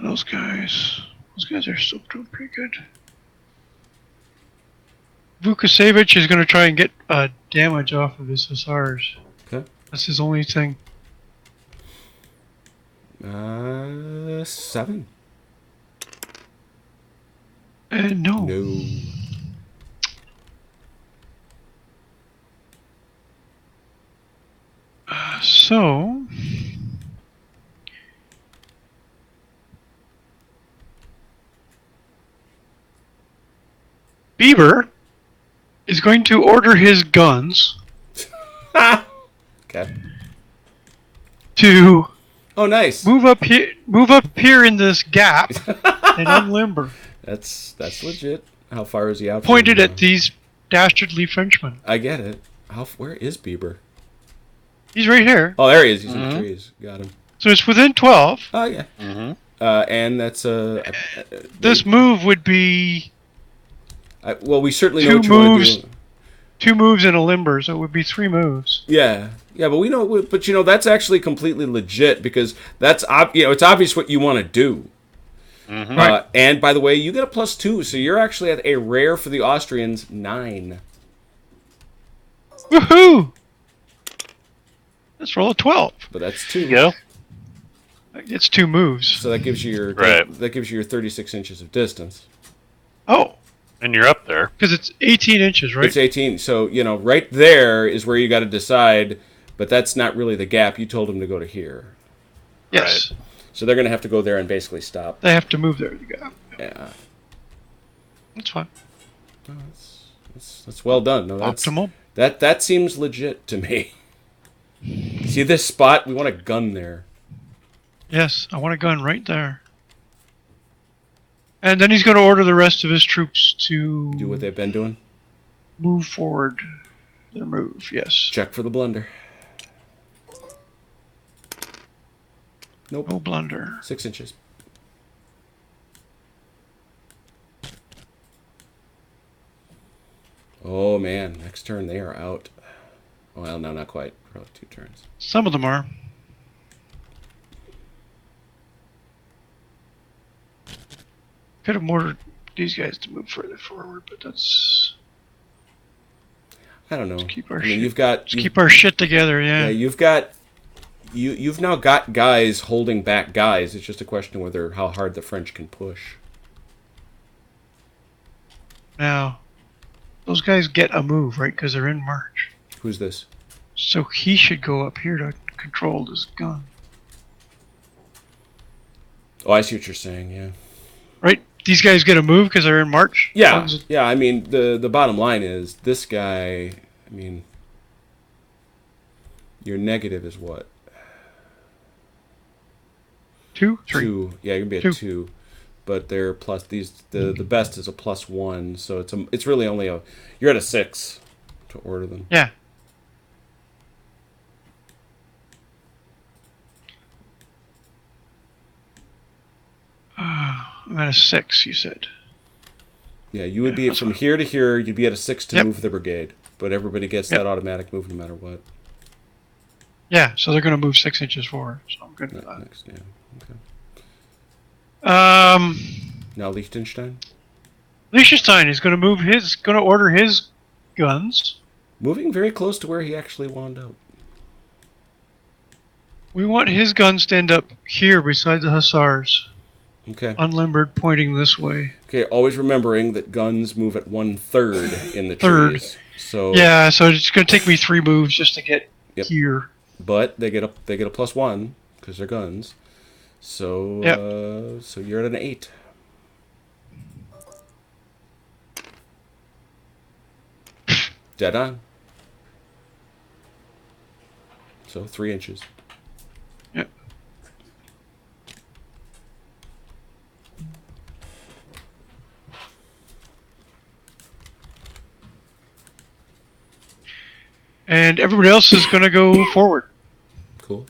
Those guys are still doing pretty good. Vukasevich is going to try and get damage off of his hussars. Okay. That's his only thing. 7. No. No. So, Bieber is going to order his guns Okay. to Oh, nice. move up here in this gap and unlimber, That's legit. How far is he out? pointed from, at these dastardly Frenchmen. I get it. Where is Bieber? He's right here, Oh, there he is. He's in the trees. Got him. so it's within 12. Oh yeah. Mm-hmm. And that's This move would be well, we certainly Two know what you want moves. to do. 2 moves and a limber, so it would be 3 moves. Yeah, but we know. But that's actually completely legit because that's it's obvious what you want to do. Mm-hmm. Right. And by the way, you get a +2, so you're actually at a rare for the Austrians 9. Woohoo! Let's roll a 12. But that's 2. Go. It's 2 moves. So that gives you your Right. that gives you your 36 inches of distance. Oh, And you're up there. because it's 18 inches, right? It's 18. So right there is where you got to decide. But that's not really the gap. You told them to go to here. Yes. So they're going to have to go there and basically stop. They have to move there to go. Yeah. That's fine. No, that's well done. No, that's, Optimal. that seems legit to me. See this spot? We want a gun there. Yes, I want a gun right there. And then he's going to order the rest of his troops to Do what they've been doing. move forward. Their move, yes. Check for the blunder. Nope. No blunder. 6 inches. Oh man, next turn they are out. Well, no, not quite. Probably 2 turns. Some of them are. Could have ordered these guys to move further forward, but that's I don't know. keep our I mean, shit. you've got Let's keep our shit together, yeah, yeah. you've got you've now got guys holding back guys. It's just a question of how hard the French can push. Now, those guys get a move, right? Because they're in March. Who's this? So he should go up here to control this gun. Oh, I see what you're saying. Yeah. Right? These guys get a move because they're in March? As long Yeah, as- yeah. I mean, the bottom line is this guy. I mean, your negative is what? 2? 3. 2. Yeah, you're gonna be at 2. 2, but they're plus these. The best is a +1, so it's really only you're at a 6 to order them. Yeah. I'm at a 6, you said. Yeah, you would be from here to here. You'd be at a 6 to Yep. move the brigade, but everybody gets Yep. that automatic move no matter what. Yeah, so they're going to move 6 inches forward. So I'm good with that. Next, yeah. Okay. Now Liechtenstein. Liechtenstein is going to going to order his guns. Moving very close to where he actually wound up. We want his guns to end up here beside the Hussars, Okay. unlimbered, pointing this way. Okay, always remembering that guns move at 1/3 in the Third. trees. So Yeah, so it's going to take me 3 moves just to get Yep. here. but they get a +1 because they're guns. So Yep. so you're at an 8. Dead on. So 3 inches. Yep. And everybody else is going to go forward. Cool.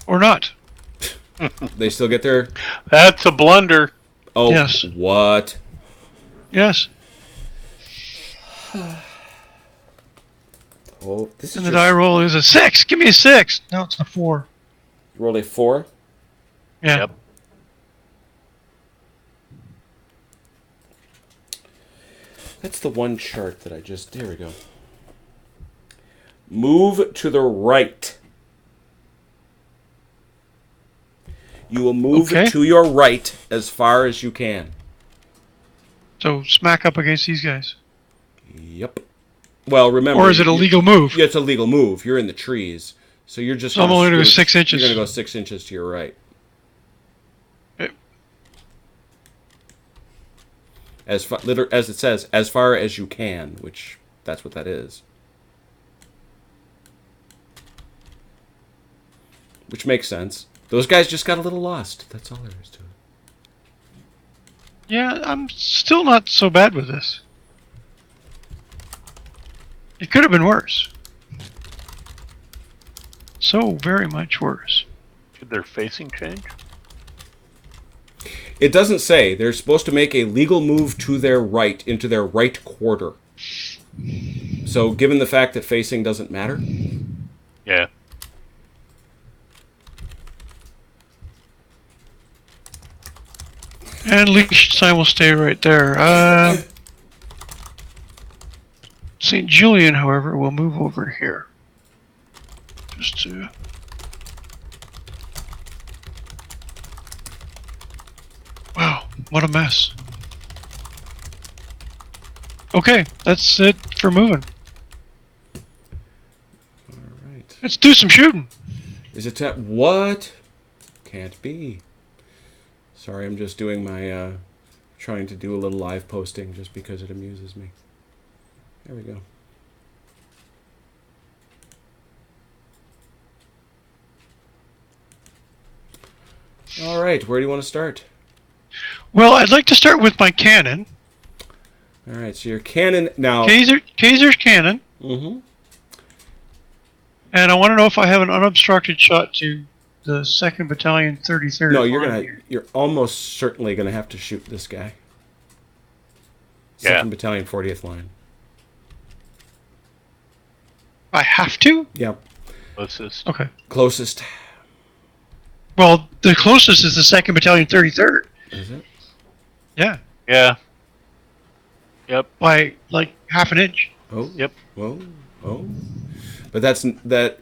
Or not. They still get their. That's a blunder. Oh, Yes. what? Yes. Oh, this is And the just, die roll is a 6. Give me a 6. No, it's a 4. rolled a 4. Yeah. Yep. That's the one chart that I just. There we go. Move to the right. You will move Okay. to your right as far as you can. So smack up against these guys. Yep. Well, remember. Or is it a legal move? Yeah, it's a legal move. You're in the trees, so you're just. So I'm only gonna go 6 inches. You're gonna go 6 inches to your right. Okay. As it says, as far as you can, which that's what that is. Which makes sense. Those guys just got a little lost. That's all there is to it. Yeah, I'm still not so bad with this. It could have been worse. So very much worse. Did their facing change? It doesn't say. They're supposed to make a legal move to their right, into their right quarter. So, given the fact that facing doesn't matter, Yeah. And Liechtenstein will stay right there. St. Julian, however, will move over here. Just to... Wow, what a mess. Okay, that's it for moving. all right. Let's do some shooting. Is it what? Can't be. Sorry, I'm just doing my trying to do a little live posting just because it amuses me. There we go. All right, where do you want to start? Well, I'd like to start with my cannon. All right, so your cannon now. Kaiser's cannon. Mm-hmm. And I want to know if I have an unobstructed shot to the 2nd Battalion, 33rd. No, line. you're almost certainly gonna have to shoot this guy. Yeah. 2nd Battalion, 40th line. I have to? Yep. What's this? Okay. Closest. Well, the closest is the 2nd Battalion, 33rd. Is it? Yeah, Yeah. Yep. by like half an inch. Oh. Yep. Whoa. Oh. But that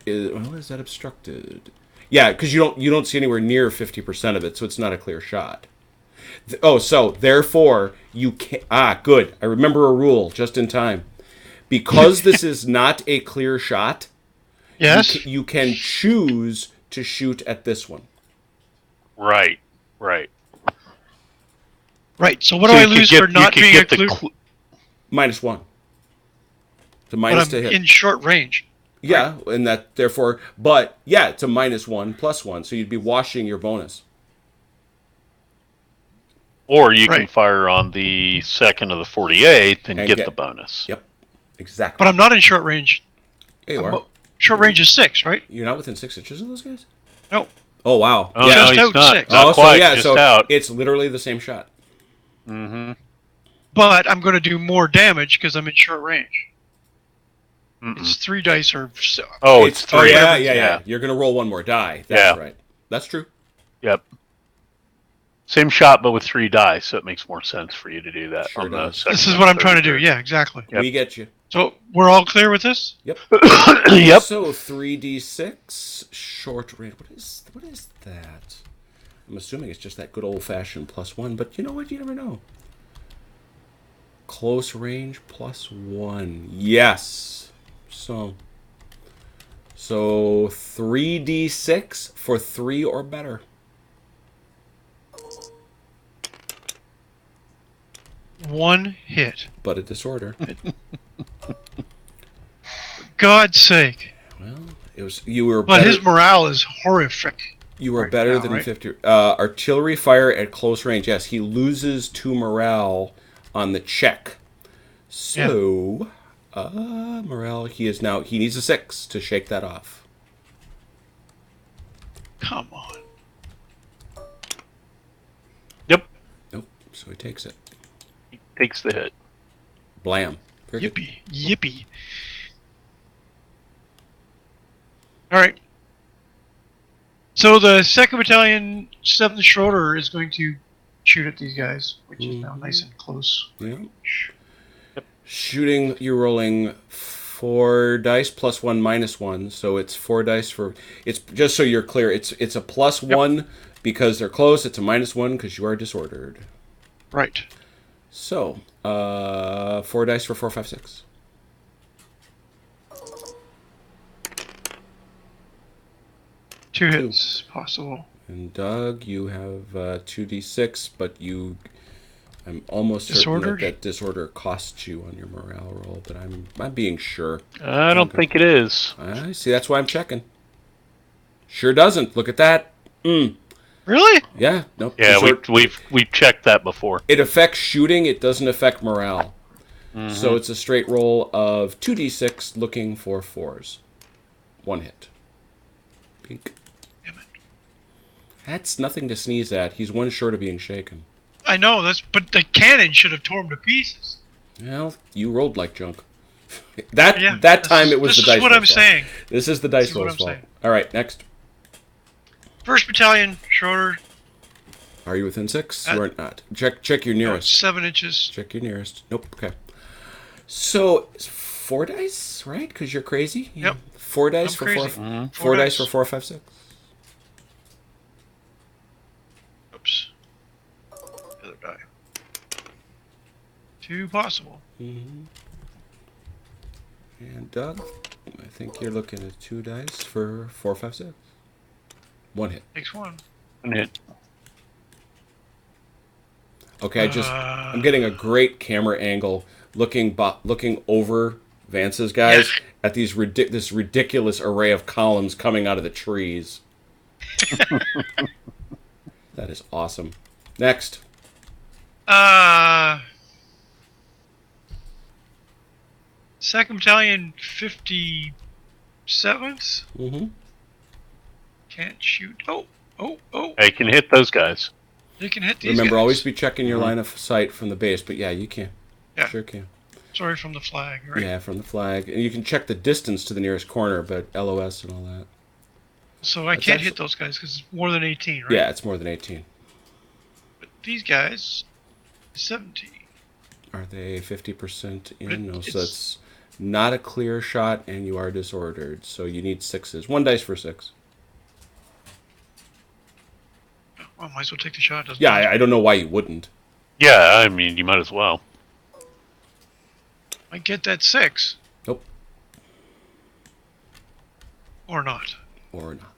is. Well, is that obstructed? Yeah, because you don't see anywhere near 50% of it, so it's not a clear shot. So therefore you can. Good. I remember a rule just in time. Because this is not a clear shot. Yes. You can choose to shoot at this one. Right. Right. Right. So what So do I you could lose get- for you not could being get the a clear? cl- -1. It's a But minus I'm to hit. in short range. Yeah, and that therefore, but yeah, it's a -1 +1, so you'd be washing your bonus. Or you can Right. fire on the 2nd of the 48th and And get get- the bonus. Yep, exactly. But I'm not in short range. Yeah, you are. Short range is 6, right? You're not within 6 inches of those guys? No. Oh, wow. Oh, yeah. no, Just he's out not. 6. Not Oh, quite, so yeah, just so out. it's literally the same shot. Mm-hmm. But I'm going to do more damage because I'm in short range. Mm-mm. It's 3 dice or... Oh, it's 3. Oh, yeah. Yeah. You're going to roll one more die. That's right. That's true. Yep. Same shot, but with 3 dice, so it makes more sense for you to do that. Sure on the does. second This is and what I'm third trying to do. turn. Yeah, exactly. Yep. We get you. So we're all clear with this? Yep. Yep. So 3d6 short range. What is that? I'm assuming it's just that good old fashioned +1, but you know what? You never know. Close range +1. Yes. So 3d6 for 3 or better. One hit. But a disorder. God's sake. Well, it was you were But better, his morale is horrific. you were right better now, than right? 50 artillery fire at close range. Yes, he loses 2 morale on the check. So, morale he needs a 6 to shake that off. Come on. Yep. Nope. So he takes it. He takes the hit. Blam. Very good. Yippee. All right. So the 2nd Battalion, 7th Schroeder, is going to shoot at these guys, which is now nice and close. Yeah. Shooting, you're rolling 4 dice +1 -1, so it's 4 dice for. It's just so you're clear. It's a +1 because they're close. It's a -1 because you are disordered. Right. So 4 dice for 4, 5, 6. Two hits possible. And Doug, you have 2d6, but I'm almost certain Disordered? that disorder costs you on your morale roll, but I'm being sure. I don't think it is. I see. That's why I'm checking. Sure doesn't. Look at that. Really? Yeah. Nope. Yeah, we've checked that before. It affects shooting. It doesn't affect morale. So it's a straight roll of 2d6 looking for 4s. 1 hit. Pink. Damn it. That's nothing to sneeze at. He's 1 short of being shaken. I know, but the cannon should have torn him to pieces. Well, you rolled like junk. That Yeah, time it was the dice. This is what I'm roll's fault. saying. This is the dice This is what roll's I'm fault. saying. All right, next. 1st Battalion, Schroeder, Are you within 6 or not? Check your nearest. 7 inches. Check your nearest. Nope. Okay. So it's 4 dice, right? Because you're crazy. Yeah. Yep. 4 dice I'm for crazy. 4. 4 Four dice dice. for 4, 5, 6. Oops. The other die. 2 possible. And Doug, I think you're looking at 2 dice for 4, 5, 6. 1 hit. Takes 1. One hit. Okay, I'm getting a great camera angle looking over Vance's guys at these this ridiculous array of columns coming out of the trees. That is awesome. Next. 2nd Battalion, 57th. Mm-hmm. Can't shoot. Oh. I can hit those guys. You can hit these Remember, guys. always be checking your line of sight from the base. But yeah, you can. Yeah. Sure can. Sorry, from the flag, right? Yeah, from the flag. And you can check the distance to the nearest corner, but LOS and all that. So I That's can't actually- hit those guys because it's more than 18, right? Yeah, it's more than 18. But these guys, 17. Are they 50% But in? No, so it's- it's not a clear shot, and you are disordered. So you need 6s. 1 dice for 6. Well, I might as well take the shot. Doesn't Yeah, matter. I don't know why you wouldn't. Yeah, I mean, you might as well. I get that 6. Nope. Or not. Or not.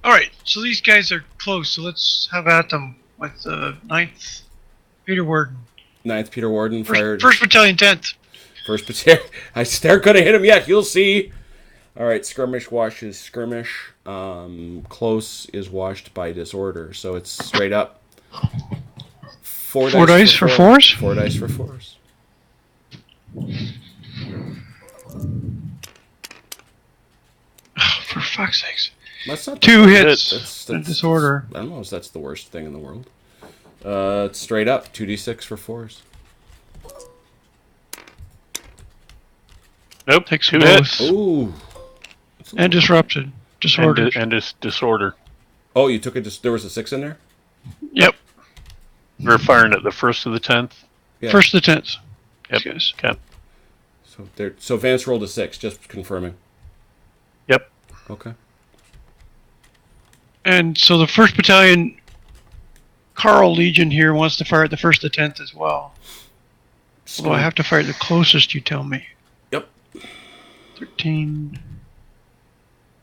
Alright, so these guys are close, so let's have at them with the 9th Peter Warden. 9th Peter Warden fired. 1st Battalion, 10th. First battalion. They're going to hit him yet. You'll see. All right, skirmish washes skirmish. Close is washed by disorder. So it's straight up. 4 Four dice for fours? 4 dice for 4s. fuck's sakes. That's not 2 hits. hits. That's in disorder. I don't know if that's the worst thing in the world. It's straight up 2d6 for 4s. Nope. Takes 2 both. hits. Ooh. And disrupted. Disorder. And disorder. Oh, you took it. There was a 6 in there. Yep. We're firing at the first of the 10th. Yeah. First of the 10th. Yep. Yes. Okay. So Vance rolled a 6. Just confirming. Yep. Okay. And so the 1st Battalion Carl Legion here wants to fire at the 1st of the 10th as well. Although I have to fire the closest, you tell me. Yep. 13.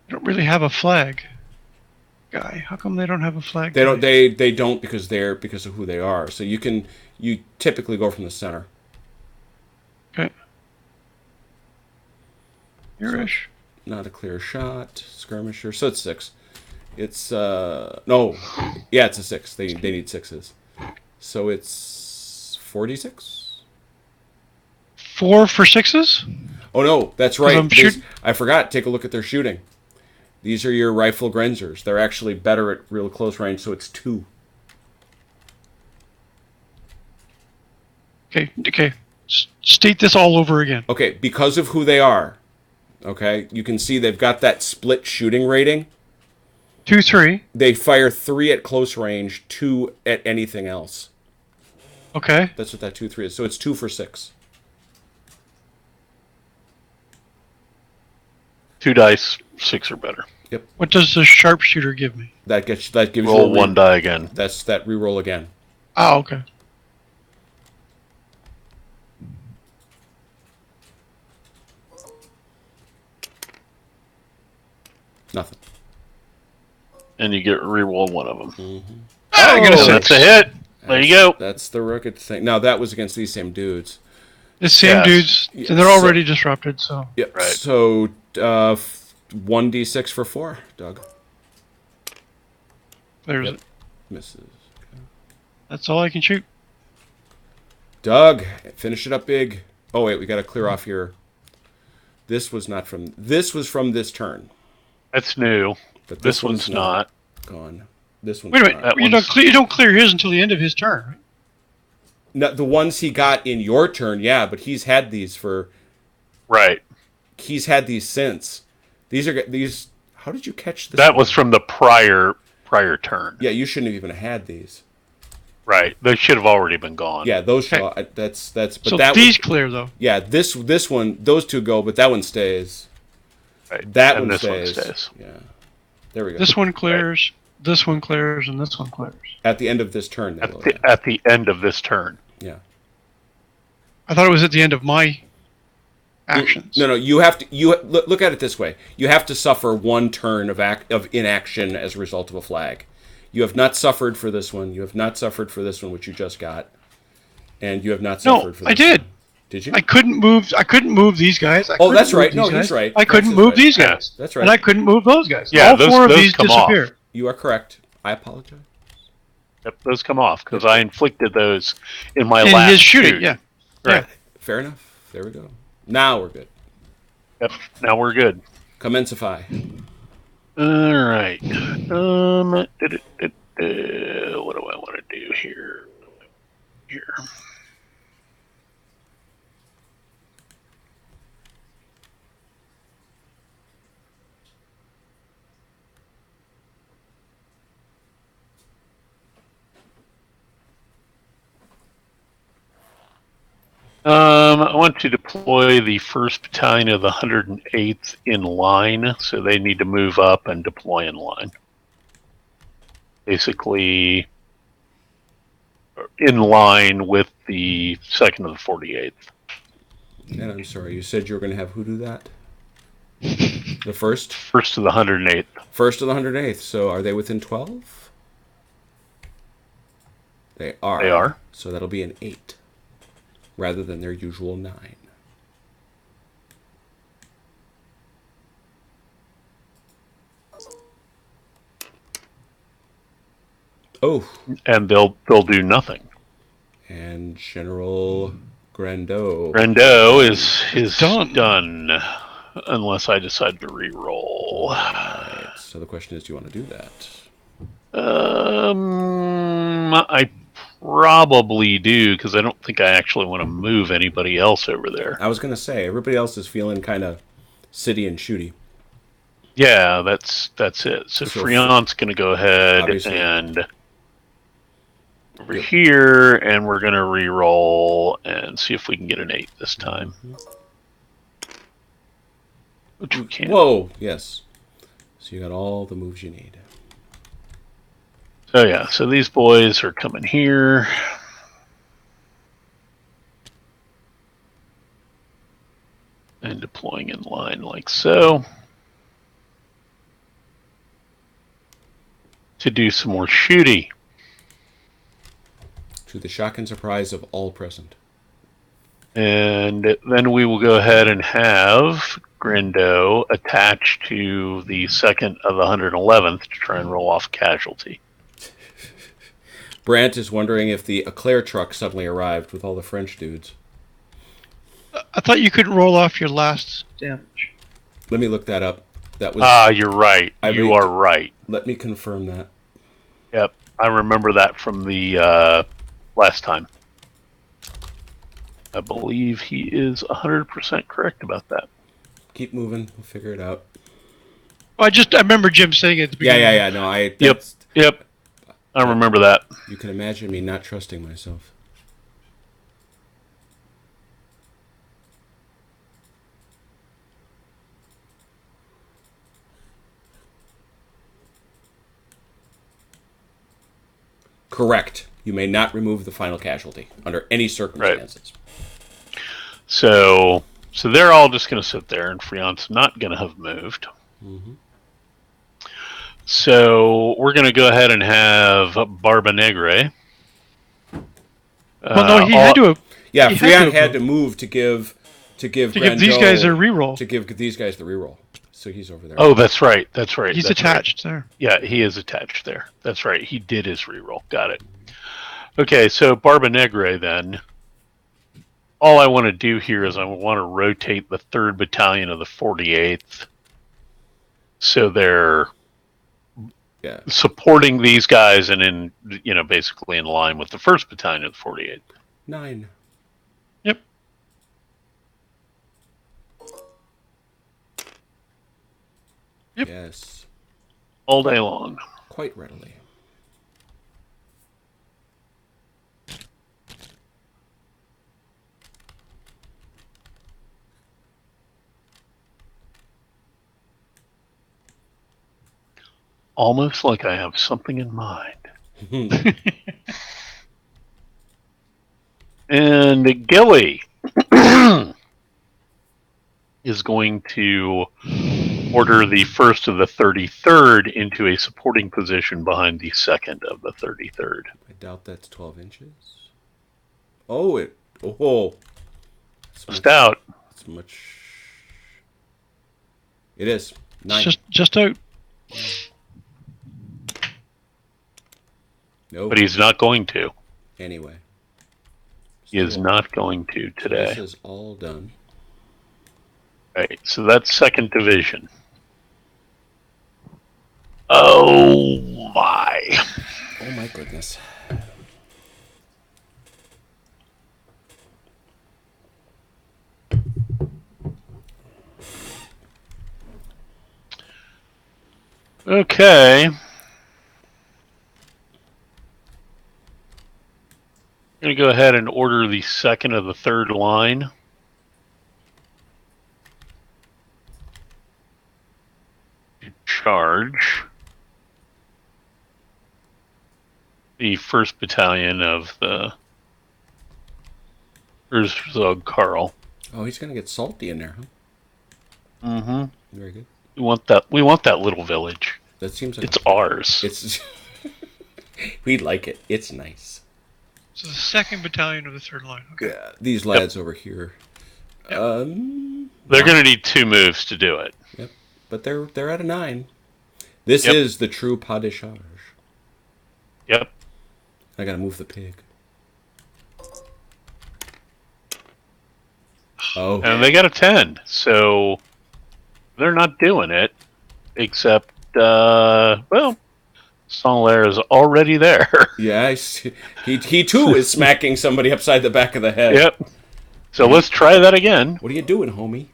I don't really have a flag. Guy, how come they don't have a flag? They don't. guy? They don't because of who they are. So you typically go from the center. Okay. Here-ish. Not a clear shot. Skirmisher. So it's 6. It's no. Yeah, it's a 6. They need 6s. So it's 46. 4 for 6s? Oh no, that's right. I'm shoot- I forgot. Take a look at their shooting. These are your rifle Grenzers. They're actually better at real close range, so it's 2. Okay. State this all over again. Okay, because of who they are. Okay, you can see they've got that split shooting rating. 2, 3. They fire 3 at close range, 2 at anything else. Okay. That's what that 2-3 is. So it's 2 for 6. 2 dice. 6 or better. What does the sharpshooter give me? That gives you Roll a 1 die again. That's that reroll again. Oh, okay. Nothing. And you get reroll 1 of them. I got a So that's 6. a hit. There you go. That's the rocket thing. Now that was against these same dudes. The same Yes. dudes. Yes. They're already disrupted, so. Yep. Right. So 1d6 for 4, Doug. There's Yep. it. Misses. That's all I can shoot. Doug, finish it up big. Oh wait, we got to clear off your. This was not from. This was from this turn, That's new. but This one's not. gone. This one's Wait a minute. That You don't clear his until the end of his turn, right? No, the ones he got in your turn, yeah, but he's had these for. Right. He's had these since. These are these. How did you catch this? That one? was from the prior turn. Yeah, you shouldn't have even had these. Right. They should have already been gone. Yeah, those. Okay. That's. But So that these one, clear, though. yeah, this one, those 2 go, but that one stays. Right. That and one this stays. one stays. Yeah. There we go. This one clears, this one clears, and this one clears. At the end of this turn, they will, At the end of this turn. yeah. I thought it was at the end of my actions. No. You have to. Look at it this way. You have to suffer 1 turn of inaction as a result of a flag. You have not suffered for this one. You have not suffered for this one, which you just got, and you have not suffered for this I did. one. Did you? I couldn't move these guys. Oh, that's right. No, he's right. I couldn't That's move right. these guys. That's right. And I couldn't move those guys. Yeah, All those- 4 of those these come off. disappear. You are correct. I apologize. Yep, those come off because I inflicted those in my In last his shooting, shoot. yeah. Right. Fair enough. There we go. Now we're good. Yep. Now we're good. Commencify. All right. What do I want to do here? Here. I want to deploy the 1st Battalion of the 108th in line, so they need to move up and deploy in line. Basically, in line with the 2nd of the 48th. And I'm sorry, you said you were going to have who do that? The first? 1st of the 108th. First of the 108th. So are they within 12? They are. They are. So that'll be an 8 rather than their usual 9. Oh, And they'll do nothing. and General Grando. Rendo is Done. done. Unless I decide to re-roll. So the question is, do you want to do that? I probably do because I don't think I actually want to move anybody else over there. I was going to say, everybody else is feeling kind of city and shooty. Yeah, that's it. So So Freon's going to go ahead obviously- and over Yep. here, and we're going to re-roll and see if we can get an 8 this time. Which we can't. Whoa, yes. So you got all the moves you need. So yeah, so these boys are coming here. And deploying in line like so. To do some more shooty. To the shock and surprise of all present. And then we will go ahead and have Grindo attached to the 2nd of the 111th to try and roll off casualty. Brant is wondering if the Eclair truck suddenly arrived with all the French dudes. I thought you couldn't roll off your last damage. Let me look that up. That was. Ah, you're right. I You mean- are right. Let me confirm that. Yep, I remember that from the last time. I believe he is 100% correct about that. Keep moving. We'll figure it out. I remember Jim saying it at the beginning. Yeah. No, Yep. that's- Yep, I remember that. You can imagine me not trusting myself. Correct. You may not remove the final casualty under any circumstances. So they're all just going to sit there, and Freon's not going to have moved. So we're going to go ahead and have Barba Negra. Well, no, he had to Yeah, He Freon had had to to move to give to give these Grandot- guys a reroll. to give these guys the reroll. So he's over there. Oh, that's right. That's right. He's that's right. attached there. Yeah, he is attached there. That's right. He did his reroll. Got it. Okay, so Barba Negra then. All I want to do here is I want to rotate the 3rd Battalion of the 48th. So they're Yeah. supporting these guys and basically in line with the 1st Battalion of the 48th. 9. Yep. Yep. Yes. All day long. Quite readily. Almost like I have something in mind. And Gilly is going to order the 1st of the 33rd into a supporting position behind the 2nd of the 33rd. I doubt that's 12 inches. Oh, it. Oh. Just out. It's much. It is. 9. It's just out. No. But he's not going to. Anyway. He is So, not going to This today. is all done. Right, so that's 2nd Division. Oh my. Oh my goodness. Okay. I'm going to go ahead and order the 2nd of the 3rd line. To charge the 1st Battalion of the Herzog Karl. Oh, he's going to get salty in there, huh? Mm-hmm. Very good. We want that little village. That seems like It's ours. it's. We'd like it. It's nice. So the 2nd Battalion of the 3rd line. Okay. Yeah, these lads over here. Yep. They're going to need 2 moves to do it. Yep. But they're at a 9. This Yep. is the true pas de charge. Yep. I gotta move the pig. Oh, And they got a 10, so they're not doing it, except well, Solaire is already there. Yeah, he too is smacking somebody upside the back of the head. Yep. So let's try that again. What are you doing, homie?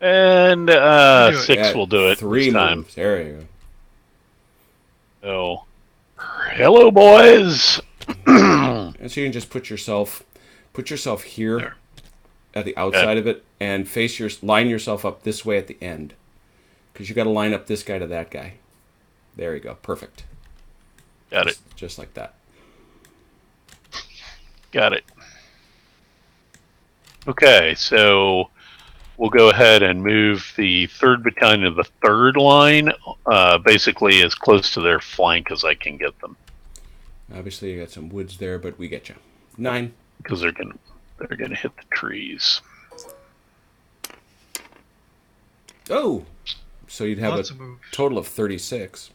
And do it. 6 Yeah, will do it 3 this time. moves. There you So, hello, boys. go. And so you can just put yourself here There. at the outside of it, and line yourself up this way at the end, because you got to line up this guy to that guy. There you go. Perfect. Got it. Just like that. Got it. Okay, so we'll go ahead and move the 3rd battalion to the 3rd line, basically as close to their flank as I can get them, Obviously, you got some woods there, but we get you. 9. because they're gonna hit the trees. Oh, so you'd have Lots a of moves. total of 36. See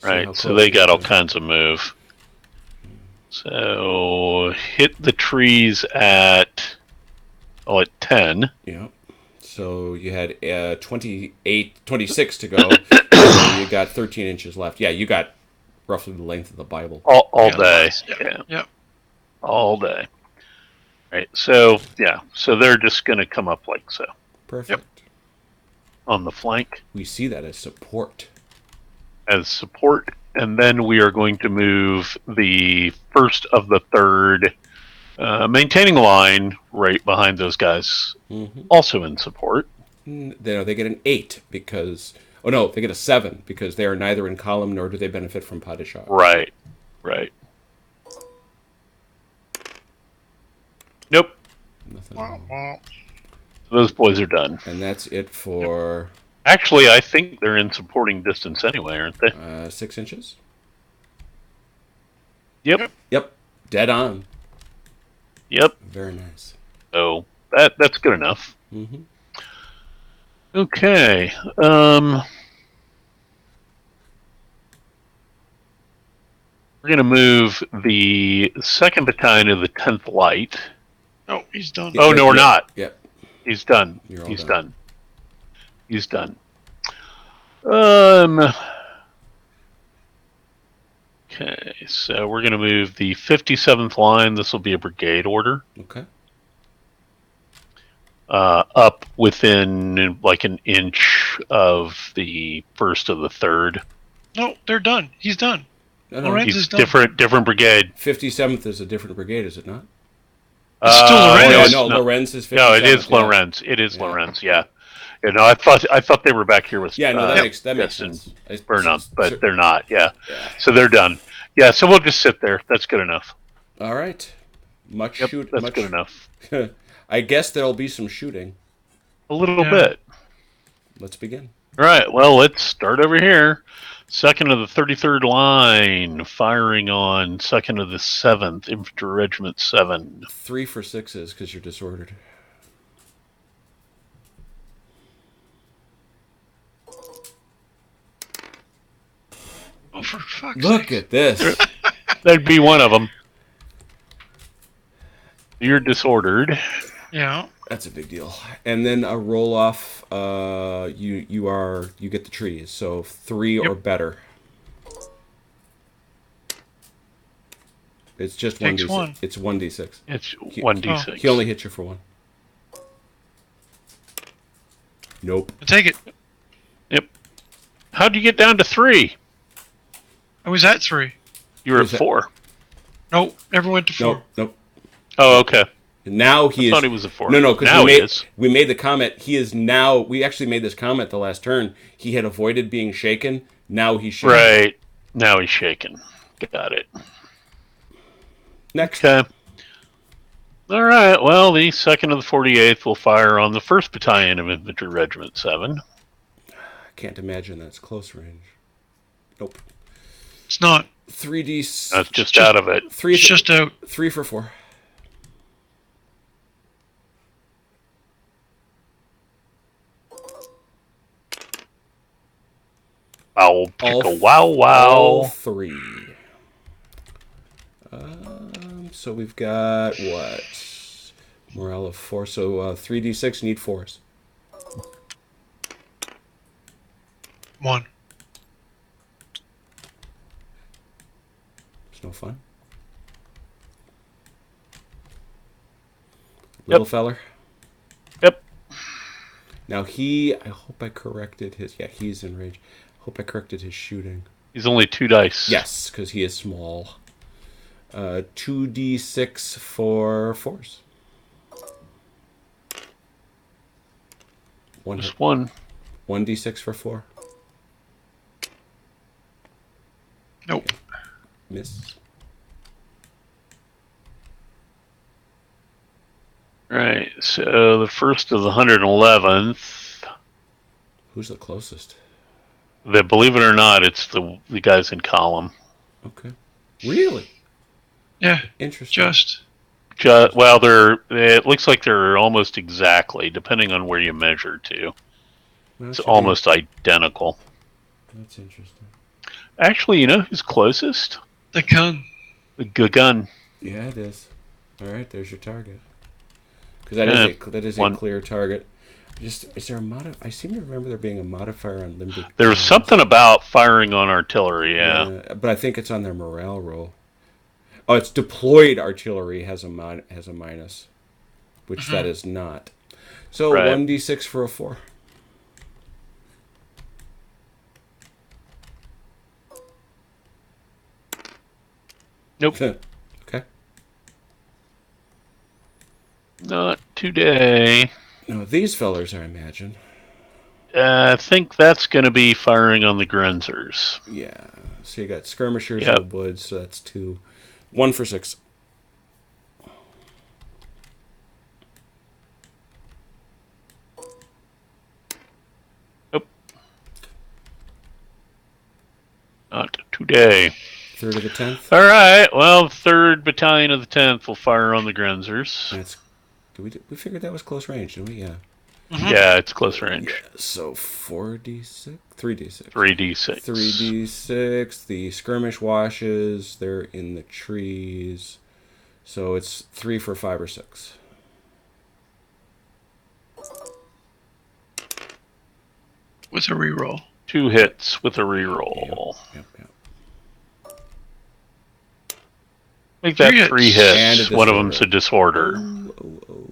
how Right, close so they you got all are. kinds of move. So hit the trees at 10. Yeah. So you had 26 to go. So you got 13 inches left. Yeah, you got roughly the length of the Bible. All Yeah, day. lots. Yep. Yeah, Yep. all day. Right. So so they're just going to come up like so Perfect. on the flank We see that as support. as support, and then we are going to move the 1st of the 3rd, maintaining line right behind those guys, Mm-hmm. also in support. They get an 8 because... Oh, no, they get a 7 because they are neither in column nor do they benefit from potted shot. Right. Right. Nope. Nothing. Wah, wah. Those boys are done. And that's it for Actually, I think they're in supporting distance anyway, aren't they? 6 inches. Yep. Yep. Dead on. Yep. Very nice. So that's good enough. Mm-hmm. Okay. We're going to move the 2nd battalion to the 10th Light. Oh, he's done. Oh, no, we're not. Yep. He's done. You're all He's done. done. He's done. Okay, so we're going to move the 57th line. This will be a brigade order. Okay. Up within like an inch of the 1st of the 3rd. No, they're done. He's done. No, no. Lorenz He's is done. different brigade. 57th is a different brigade, is it not? It's still Lorenz. No, Lorenz is 57th. No, it is yeah. Lorenz. It is Yeah. Lorenz. Yeah. You know, I thought they were back here with Yeah, no, that makes Justin sense. I- Burnham, but they're not. Yeah. Yeah. So they're done. Yeah. So we'll just sit there. That's good enough. All right. Much Yep, shoot. that's much, good enough. I guess there'll be some shooting. A little Yeah. bit. Let's begin. All right. Well, let's start over here. 2nd of the 33rd line, firing on 2nd of the 7th Infantry Regiment 7. 3 for 6s because you're disordered. Oh, for fuck's Look sake. at this. That'd be one of them. You're disordered. Yeah. That's a big deal. And then a roll off. You get the trees. So 3 or better. It's just Takes 1d6. one. It's 1d6. It's 1d6. He only hits you for 1. Nope. I'll take it. Yep. How'd you get down to 3? I was at 3. You were at Who's that? 4. Nope, never went to 4. Nope. Nope. Oh, okay. Now he I is. thought he was at 4. No, because now he is. we made the comment. He is now. We actually made this comment the last turn. He had avoided being shaken. Now he's shaken. Right. Now he's shaking. Got it. Next. Okay. All right. Well, the 2nd of the 48th will fire on the 1st Battalion of Infantry Regiment 7. I can't imagine that's close range. Nope. It's not. 3d. That's just out of it. 3. It's just out. 3 for 4. Owl pick All a wow All wow. 3. So we've got what? Morale of 4. So 3d6 need 4s. 1. It's no fun. Little feller. Yep. Now I hope I corrected his. Yeah, he's in rage. Hope I corrected his shooting. He's only 2 dice. Yes, because he is small. 2d6 for 4s. One hit. Just 1. 1d6 for 4. Nope. Miss. Right. So the first of the 111th. Who's the closest? Believe it or not, it's the guys in column. Okay. Really? Yeah, Interesting. Well, it looks like they're almost exactly, depending on where you measure to. It's almost identical. That's interesting. Actually, you know who's closest? the gun. The gun. Yeah, it is. All right, there's your target. Because that is a clear target. Is there a I seem to remember there being a modifier on limbic. There's something about firing on artillery, yeah. But I think it's on their morale roll. Oh, it's deployed artillery has a minus, which that is not. So Right. 1d6 for a 4. Nope. Okay. Not today. No, these fellers, I imagine. I think that's going to be firing on the Grenzers. Yeah. So you got skirmishers Yep. in the woods, so that's 2. 1 for 6. Nope. Not today. 3rd of the 10th. All right. Well, 3rd Battalion of the 10th will fire on the Grenzers. That's. We figured that was close range, didn't we? Yeah. Yeah, it's close range. Yeah, so 4d6, 3d6. 3d6. 3d6. The skirmish washes. They're in the trees. So it's 3 for 5 or 6. With a reroll. 2 hits with a reroll. Yep. Make that 3 3 hits. hits. And a One of them's a disorder. Oh.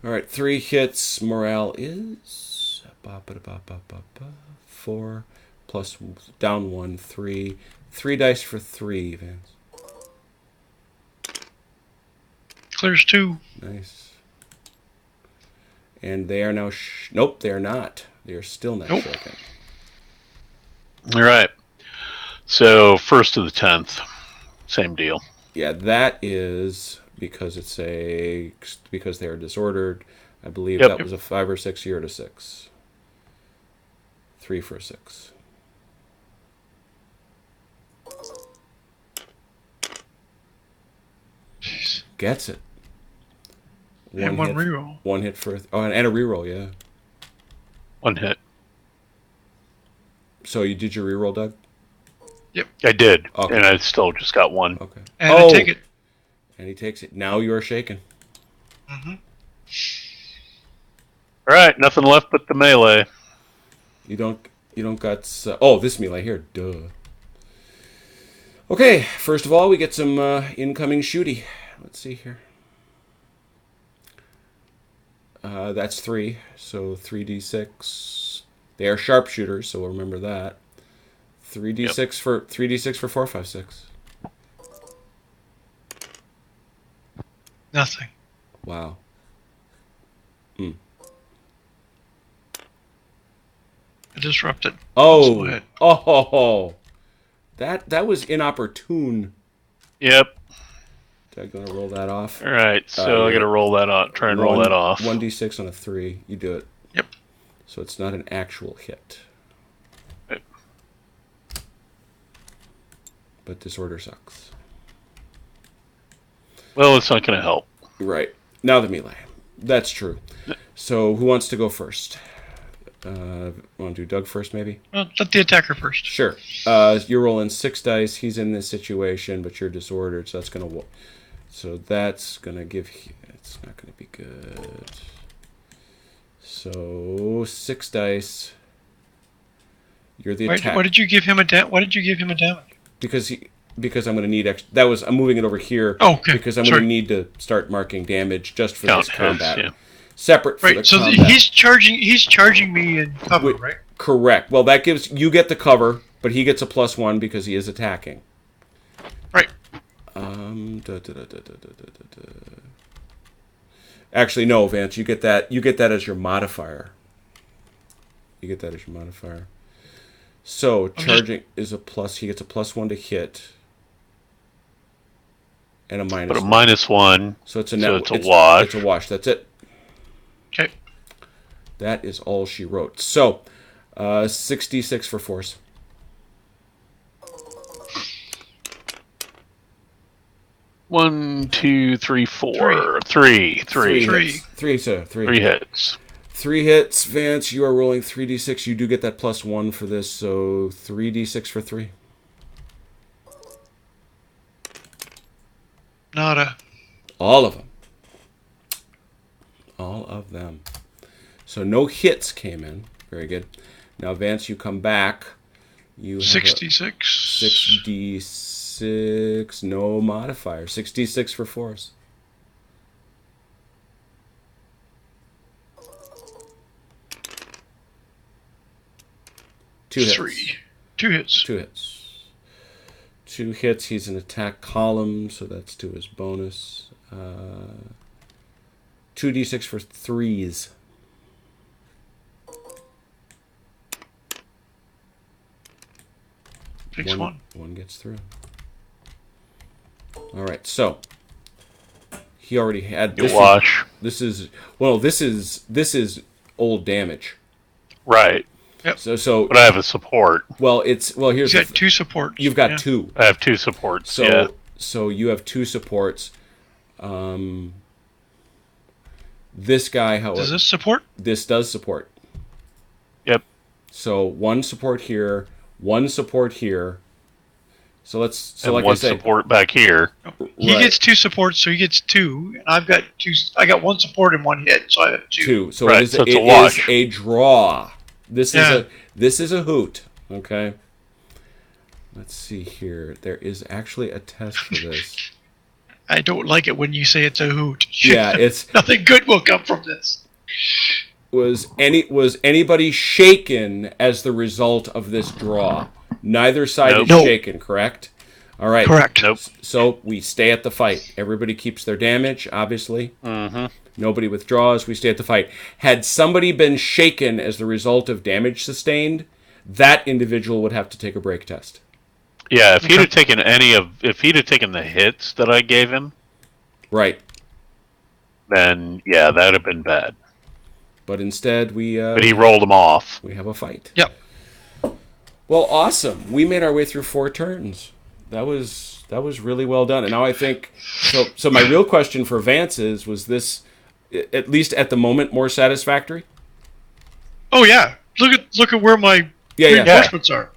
All right, 3 hits. Morale is 4 plus down 1, 3. 3 dice for 3, Vance. Clears 2. Nice. And they are now. Nope, they are not. They are still not shaken. All right. So 1st of the 10th, same deal. Yeah, that is because because they are disordered. I believe that was a 5 or 6 year to 6. 3 for 6. Jeez. Gets it. And one reroll. 1 hit for and a reroll, yeah. 1 hit. So you did your reroll, Doug? I did, Okay. and I still just got 1. Okay. And I take it. And he takes it. Now you are shaken. Mm-hmm. All right, nothing left but the melee. You don't got this melee here. Duh. Okay, first of all, we get some incoming shooty. Let's see here. That's 3, so 3d6. They are sharpshooters, so we'll remember that. 3d6 for 4, 5, 6. Nothing. Wow. Disrupted. Oh. That was inopportune. Yep. I'm gonna roll that off. All right, so I got to roll that off. Try and roll that off. 1d6 on a 3. You do it. Yep. So it's not an actual hit. Right. But disorder sucks. Well, it's not going to help. Right. Now the melee. That's true. So who wants to go first? Want to do Doug first, maybe? Well, let the attacker first. Sure. You're rolling 6 dice. He's in this situation, but you're disordered, so that's gonna give. It's not gonna be good. So So 6 dice. You're the Why, attack. why did you give him a why did you give him a damage? Because I'm going to need extra. That was I'm moving it over here. Oh, okay. Because I'm Sorry. going to need to start marking damage just for Count this hits, combat. yeah. Separate for the Right. So combat. he's charging me in cover, Wait. right? Correct. Well, that gives you get the cover, but he gets a +1 because he is attacking. Right. Actually, no, Vance. You get that. You get that as your modifier. You get that as your modifier. So charging is a plus. He gets a +1 to hit, and a minus. But a one. -1. So it's a so net. it's a wash. It's a wash. That's it. Okay. That is all she wrote. So, 66 for force. One, two, three, four. Three. Three. Hits. Three. 3 hits. 3 hits, Vance. You are rolling 3d6. You do get that +1 for this, so 3d6 for 3. Nada. All of them. All of them. So no hits came in. Very good. Now, Vance, you come back. You have 66. 6d6. No modifier. 66 for force. Two hits. 3. 2 hits. 2 hits. 2 hits. He's an attack column, so that's to his bonus. 2d6 for 3s. Takes one. One gets through. All right, so he already had You wash. This is old damage. Right. So But I have a support. here's He's the got 2 supports. you've got yeah. 2. I have 2 supports. So yeah. so you have 2 supports. This guy, however, Does this support? this does support. Yep. So 1 support here, 1 support here. So And like I one said, support back here. He Right. gets 2 supports, so he gets 2. And I've got 2. I got 1 support and 1 hit, so I have 2. 2. So Right, it is, so it's it a wash. is a draw. This Yeah. is a hoot. Okay. Let's see here. There is actually a test for this. I don't like it when you say it's a hoot. Yeah, it's Nothing good will come from this. was anybody shaken as the result of this draw? Neither side is Nope. shaken, correct? All right. Correct. Nope. So we stay at the fight. Everybody keeps their damage, obviously. Mm-hmm. Nobody withdraws. We stay at the fight. Had somebody been shaken as the result of damage sustained, that individual would have to take a break test. Yeah, if he'd have taken if he'd have taken the hits that I gave him, Right. then yeah, that'd have been bad. But instead, But he rolled them off. we have a fight. Yep. Well, awesome. We made our way through 4 turns. That was really well done. And now I think so my real question for Vance is, was this, at least at the moment, more satisfactory? Oh yeah. Look at where my Yeah. reinforcements are.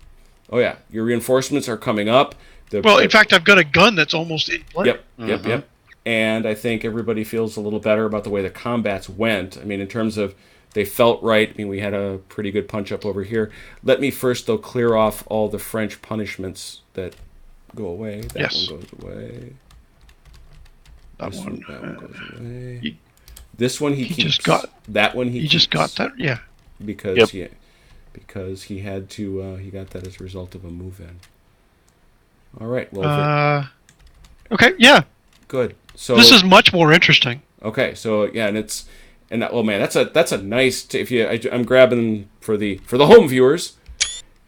Oh yeah. Your reinforcements are coming up. Well, in fact, I've got a gun that's almost in play. Yep. And I think everybody feels a little better about the way the combats went. I mean, in terms of they felt right. I mean, we had a pretty good punch up over here. Let me first, though, clear off all the French punishments that go away. That Yes. one goes away. That This one. that one goes away. he- This one he he keeps. just got- that one he You just keeps got that? Yeah. because Yep. he had to he got that as a result of a move in. All right. Well, Okay. Yeah. good. So This is much more interesting. okay. So yeah, oh man, that's a nice. I'm grabbing for the home viewers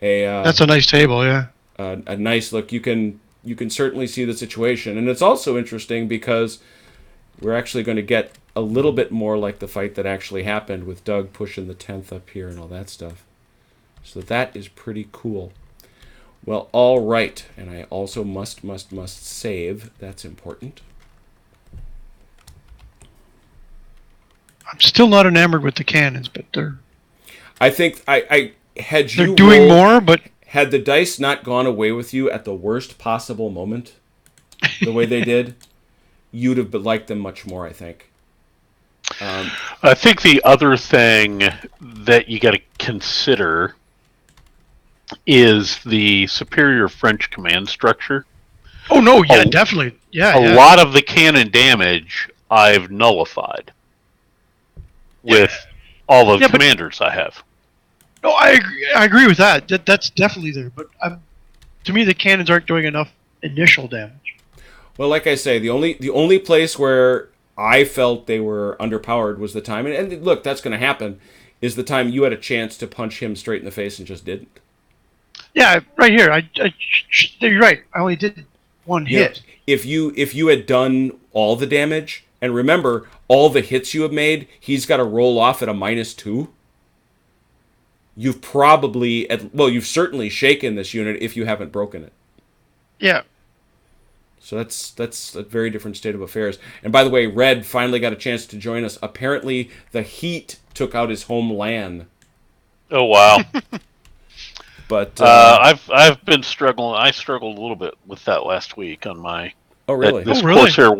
That's a nice table. Yeah. a nice look. You can certainly see the situation, and it's also interesting because we're actually going to get a little bit more like the fight that actually happened with Doug pushing the 10th up here and all that stuff. So that is pretty cool. Well, all right, and I also must save. That's important. I'm still not enamored with the cannons, but they're I think I had you doing rolled- more. But Had the dice not gone away with you at the worst possible moment, the way they did, you'd have liked them much more, I think. I think the other thing that you got to consider is the superior French command structure. Oh no, yeah, definitely, yeah. A lot of the cannon damage I've nullified with all the commanders I have. No, I agree with that. That's definitely there. But to me, the cannons aren't doing enough initial damage. Well, like I say, the only place where I felt they were underpowered was the time, and look, that's going to happen, is the time you had a chance to punch him straight in the face and just didn't. Yeah, right here. You're right. I only did one hit. If you had done all the damage, and remember, all the hits you have made, he's got to roll off at a -2. You've probably, you've certainly shaken this unit if you haven't broken it. Yeah. So that's a very different state of affairs. And by the way, Red finally got a chance to join us. Apparently, the heat took out his home LAN. Oh wow! But I've been struggling. I struggled a little bit with that last week on my. Oh really? This Corsair.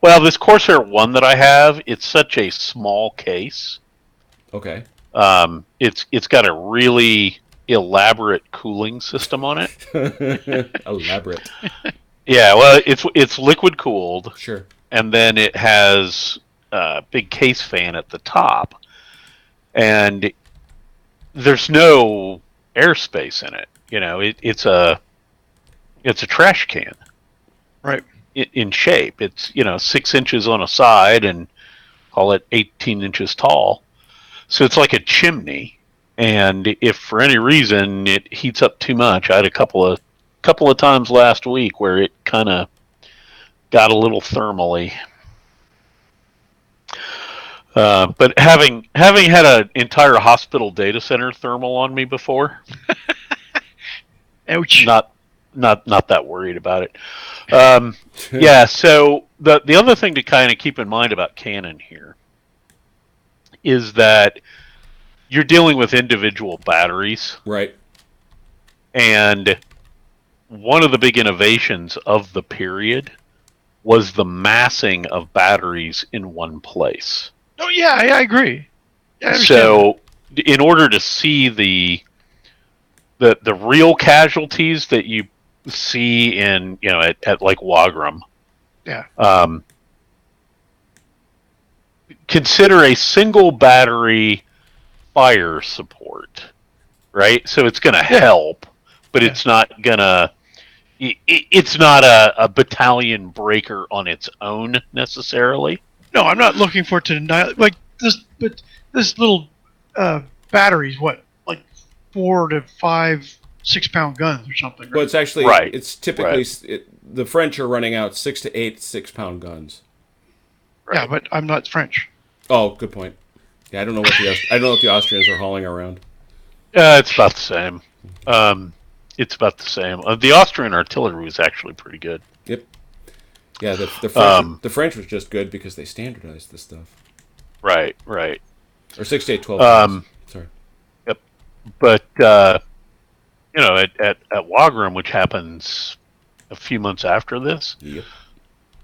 Well, this Corsair 1 that I have, it's such a small case. Okay. It's got a really elaborate cooling system on it. Elaborate. Yeah, well, it's liquid cooled. Sure. And then it has a big case fan at the top, and there's no airspace in it. You know, it's a trash can, right? In shape, it's 6 inches on a side and call it 18 inches tall. So it's like a chimney, and if for any reason it heats up too much, I had a couple of times last week where it kind of got a little thermally. But having had an entire hospital data center thermal on me before, ouch. Not that worried about it. Yeah. So the other thing to kind of keep in mind about cannon here is that you're dealing with individual batteries, right? And one of the big innovations of the period was the massing of batteries in one place. Oh yeah, I agree. So, in order to see the real casualties that you see in at like Wagram, yeah, consider a single battery fire support, right? So it's going to help, but it's not gonna. It's not a battalion breaker on its own necessarily. No, I'm not looking for it to like this. But this little batteries, what, like 4 to 5 6-pound guns or something? Right? Well, it's actually right. It's typically the French are running out 6 to 8 6-pound guns. Right. Yeah, but I'm not French. Oh, good point. Yeah, I don't know what the Austrians are hauling around. It's about the same. It's about the same. The Austrian artillery was actually pretty good. Yep. Yeah, the French was just good because they standardized this stuff. Right. Or 6 to 8 12. Sorry. Yep. But at Wagram, which happens a few months after this, yep,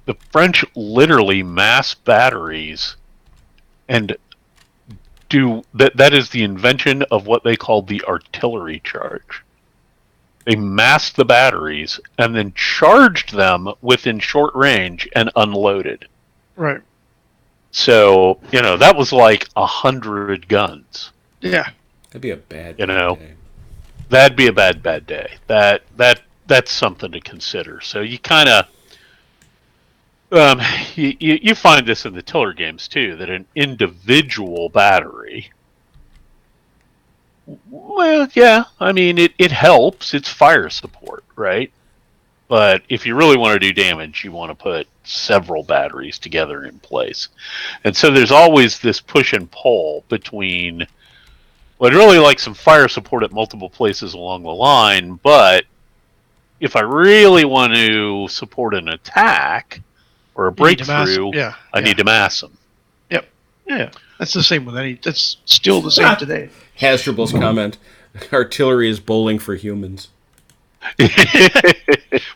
the French literally mass batteries and do that is the invention of what they call the artillery charge. They masked the batteries and then charged them within short range and unloaded. Right. So, that was like 100 guns. Yeah. That'd be a bad day. That'd be a bad day. That's something to consider. So you kind of you find this in the Tiller games too, that an individual battery, well, yeah, I mean, it helps. It's fire support, right? But if you really want to do damage, you want to put several batteries together in place. And so there's always this push and pull between, well, I'd really like some fire support at multiple places along the line, but if I really want to support an attack or a breakthrough, I need to mass them. Yep. Yeah. That's the same with any. That's still the same today. Hasdrubal's comment: artillery is bowling for humans.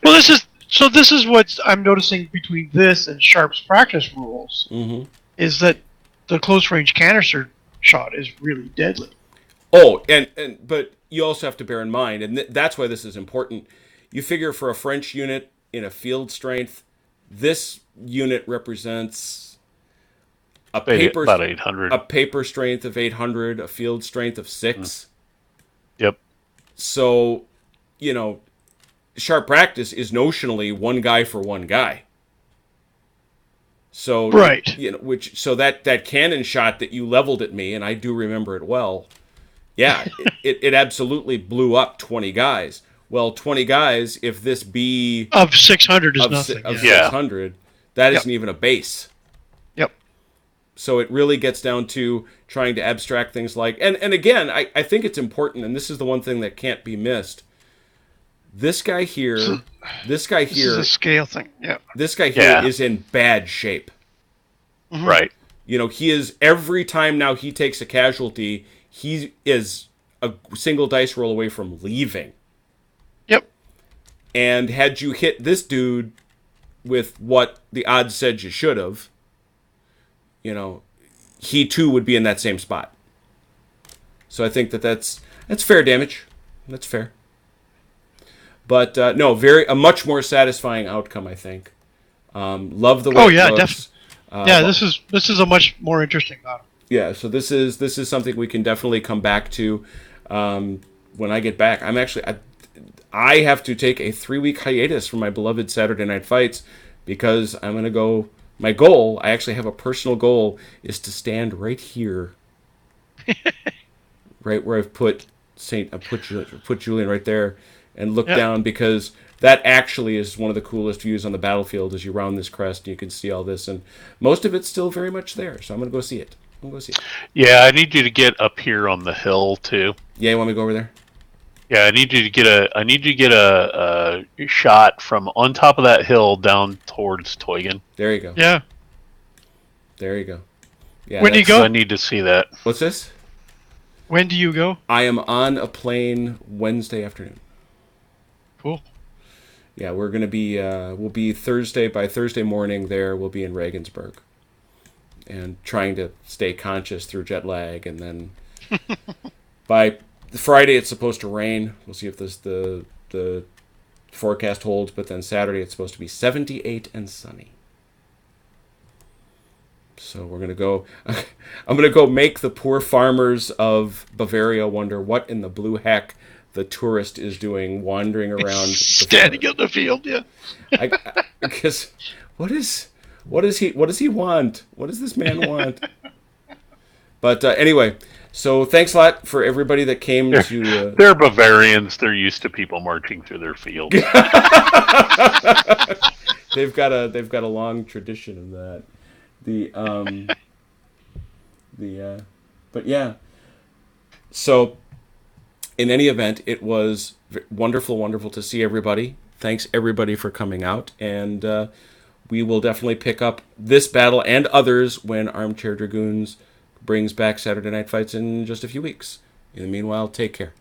Well, this is what I'm noticing between this and Sharp's practice rules. Mm-hmm. Is that the close range canister shot is really deadly. Oh, and but you also have to bear in mind, and that's why this is important. You figure for a French unit in a field strength, this unit represents a paper About 800. a paper strength of 800, a field strength of 6. Yep. So, sharp practice is notionally one guy for one guy. So Right. so that cannon shot that you leveled at me, and I do remember it well. Yeah, it absolutely blew up 20 guys. Well, 20 guys, if this be Of 600 is of, nothing. of yeah. 600, that isn't even a base. Yep. So it really gets down to trying to abstract things like, and again, I think it's important, and this is the one thing that can't be missed. This guy here, This is a scale thing. Yeah. this guy here Yeah. is in bad shape. Right. He is, every time now he takes a casualty, he is a single dice roll away from leaving. Yep. And had you hit this dude with what the odds said you should have, he too would be in that same spot. So I think that's fair damage. That's fair. But no, a much more satisfying outcome, I think. Love the way it looks. This is a much more interesting battle. Yeah, so this is something we can definitely come back to when I get back. I have to take a 3-week hiatus from my beloved Saturday Night Fights because I'm going to go. My goal, I actually have a personal goal, is to stand right here, right where I've put Julian right there, and look down, because that actually is one of the coolest views on the battlefield as you round this crest and you can see all this, and most of it's still very much there. So I'm going to go see it. Yeah, I need you to get up here on the hill too. Yeah, you want me to go over there? Yeah, I need you to get a shot from on top of that hill down towards Teugen. There you go. Yeah. There you go. Yeah. When do you go? I need to see that. What's this? When do you go? I am on a plane Wednesday afternoon. Cool. Yeah, we're gonna be we'll be by Thursday morning there. We'll be in Regensburg, and trying to stay conscious through jet lag, and then by Friday it's supposed to rain. We'll see if the forecast holds, but then Saturday it's supposed to be 78 and sunny. So we're gonna go. I'm gonna go make the poor farmers of Bavaria wonder what in the blue heck the tourist is doing wandering around standing in the field. Yeah. Because what does he want? What does this man want? But anyway, so thanks a lot for everybody that came to. They're Bavarians. They're used to people marching through their fields. They've got a long tradition of that. But yeah. So, in any event, it was wonderful to see everybody. Thanks everybody for coming out, and we will definitely pick up this battle and others when Armchair Dragoons brings back Saturday Night Fights in just a few weeks. In the meanwhile, take care.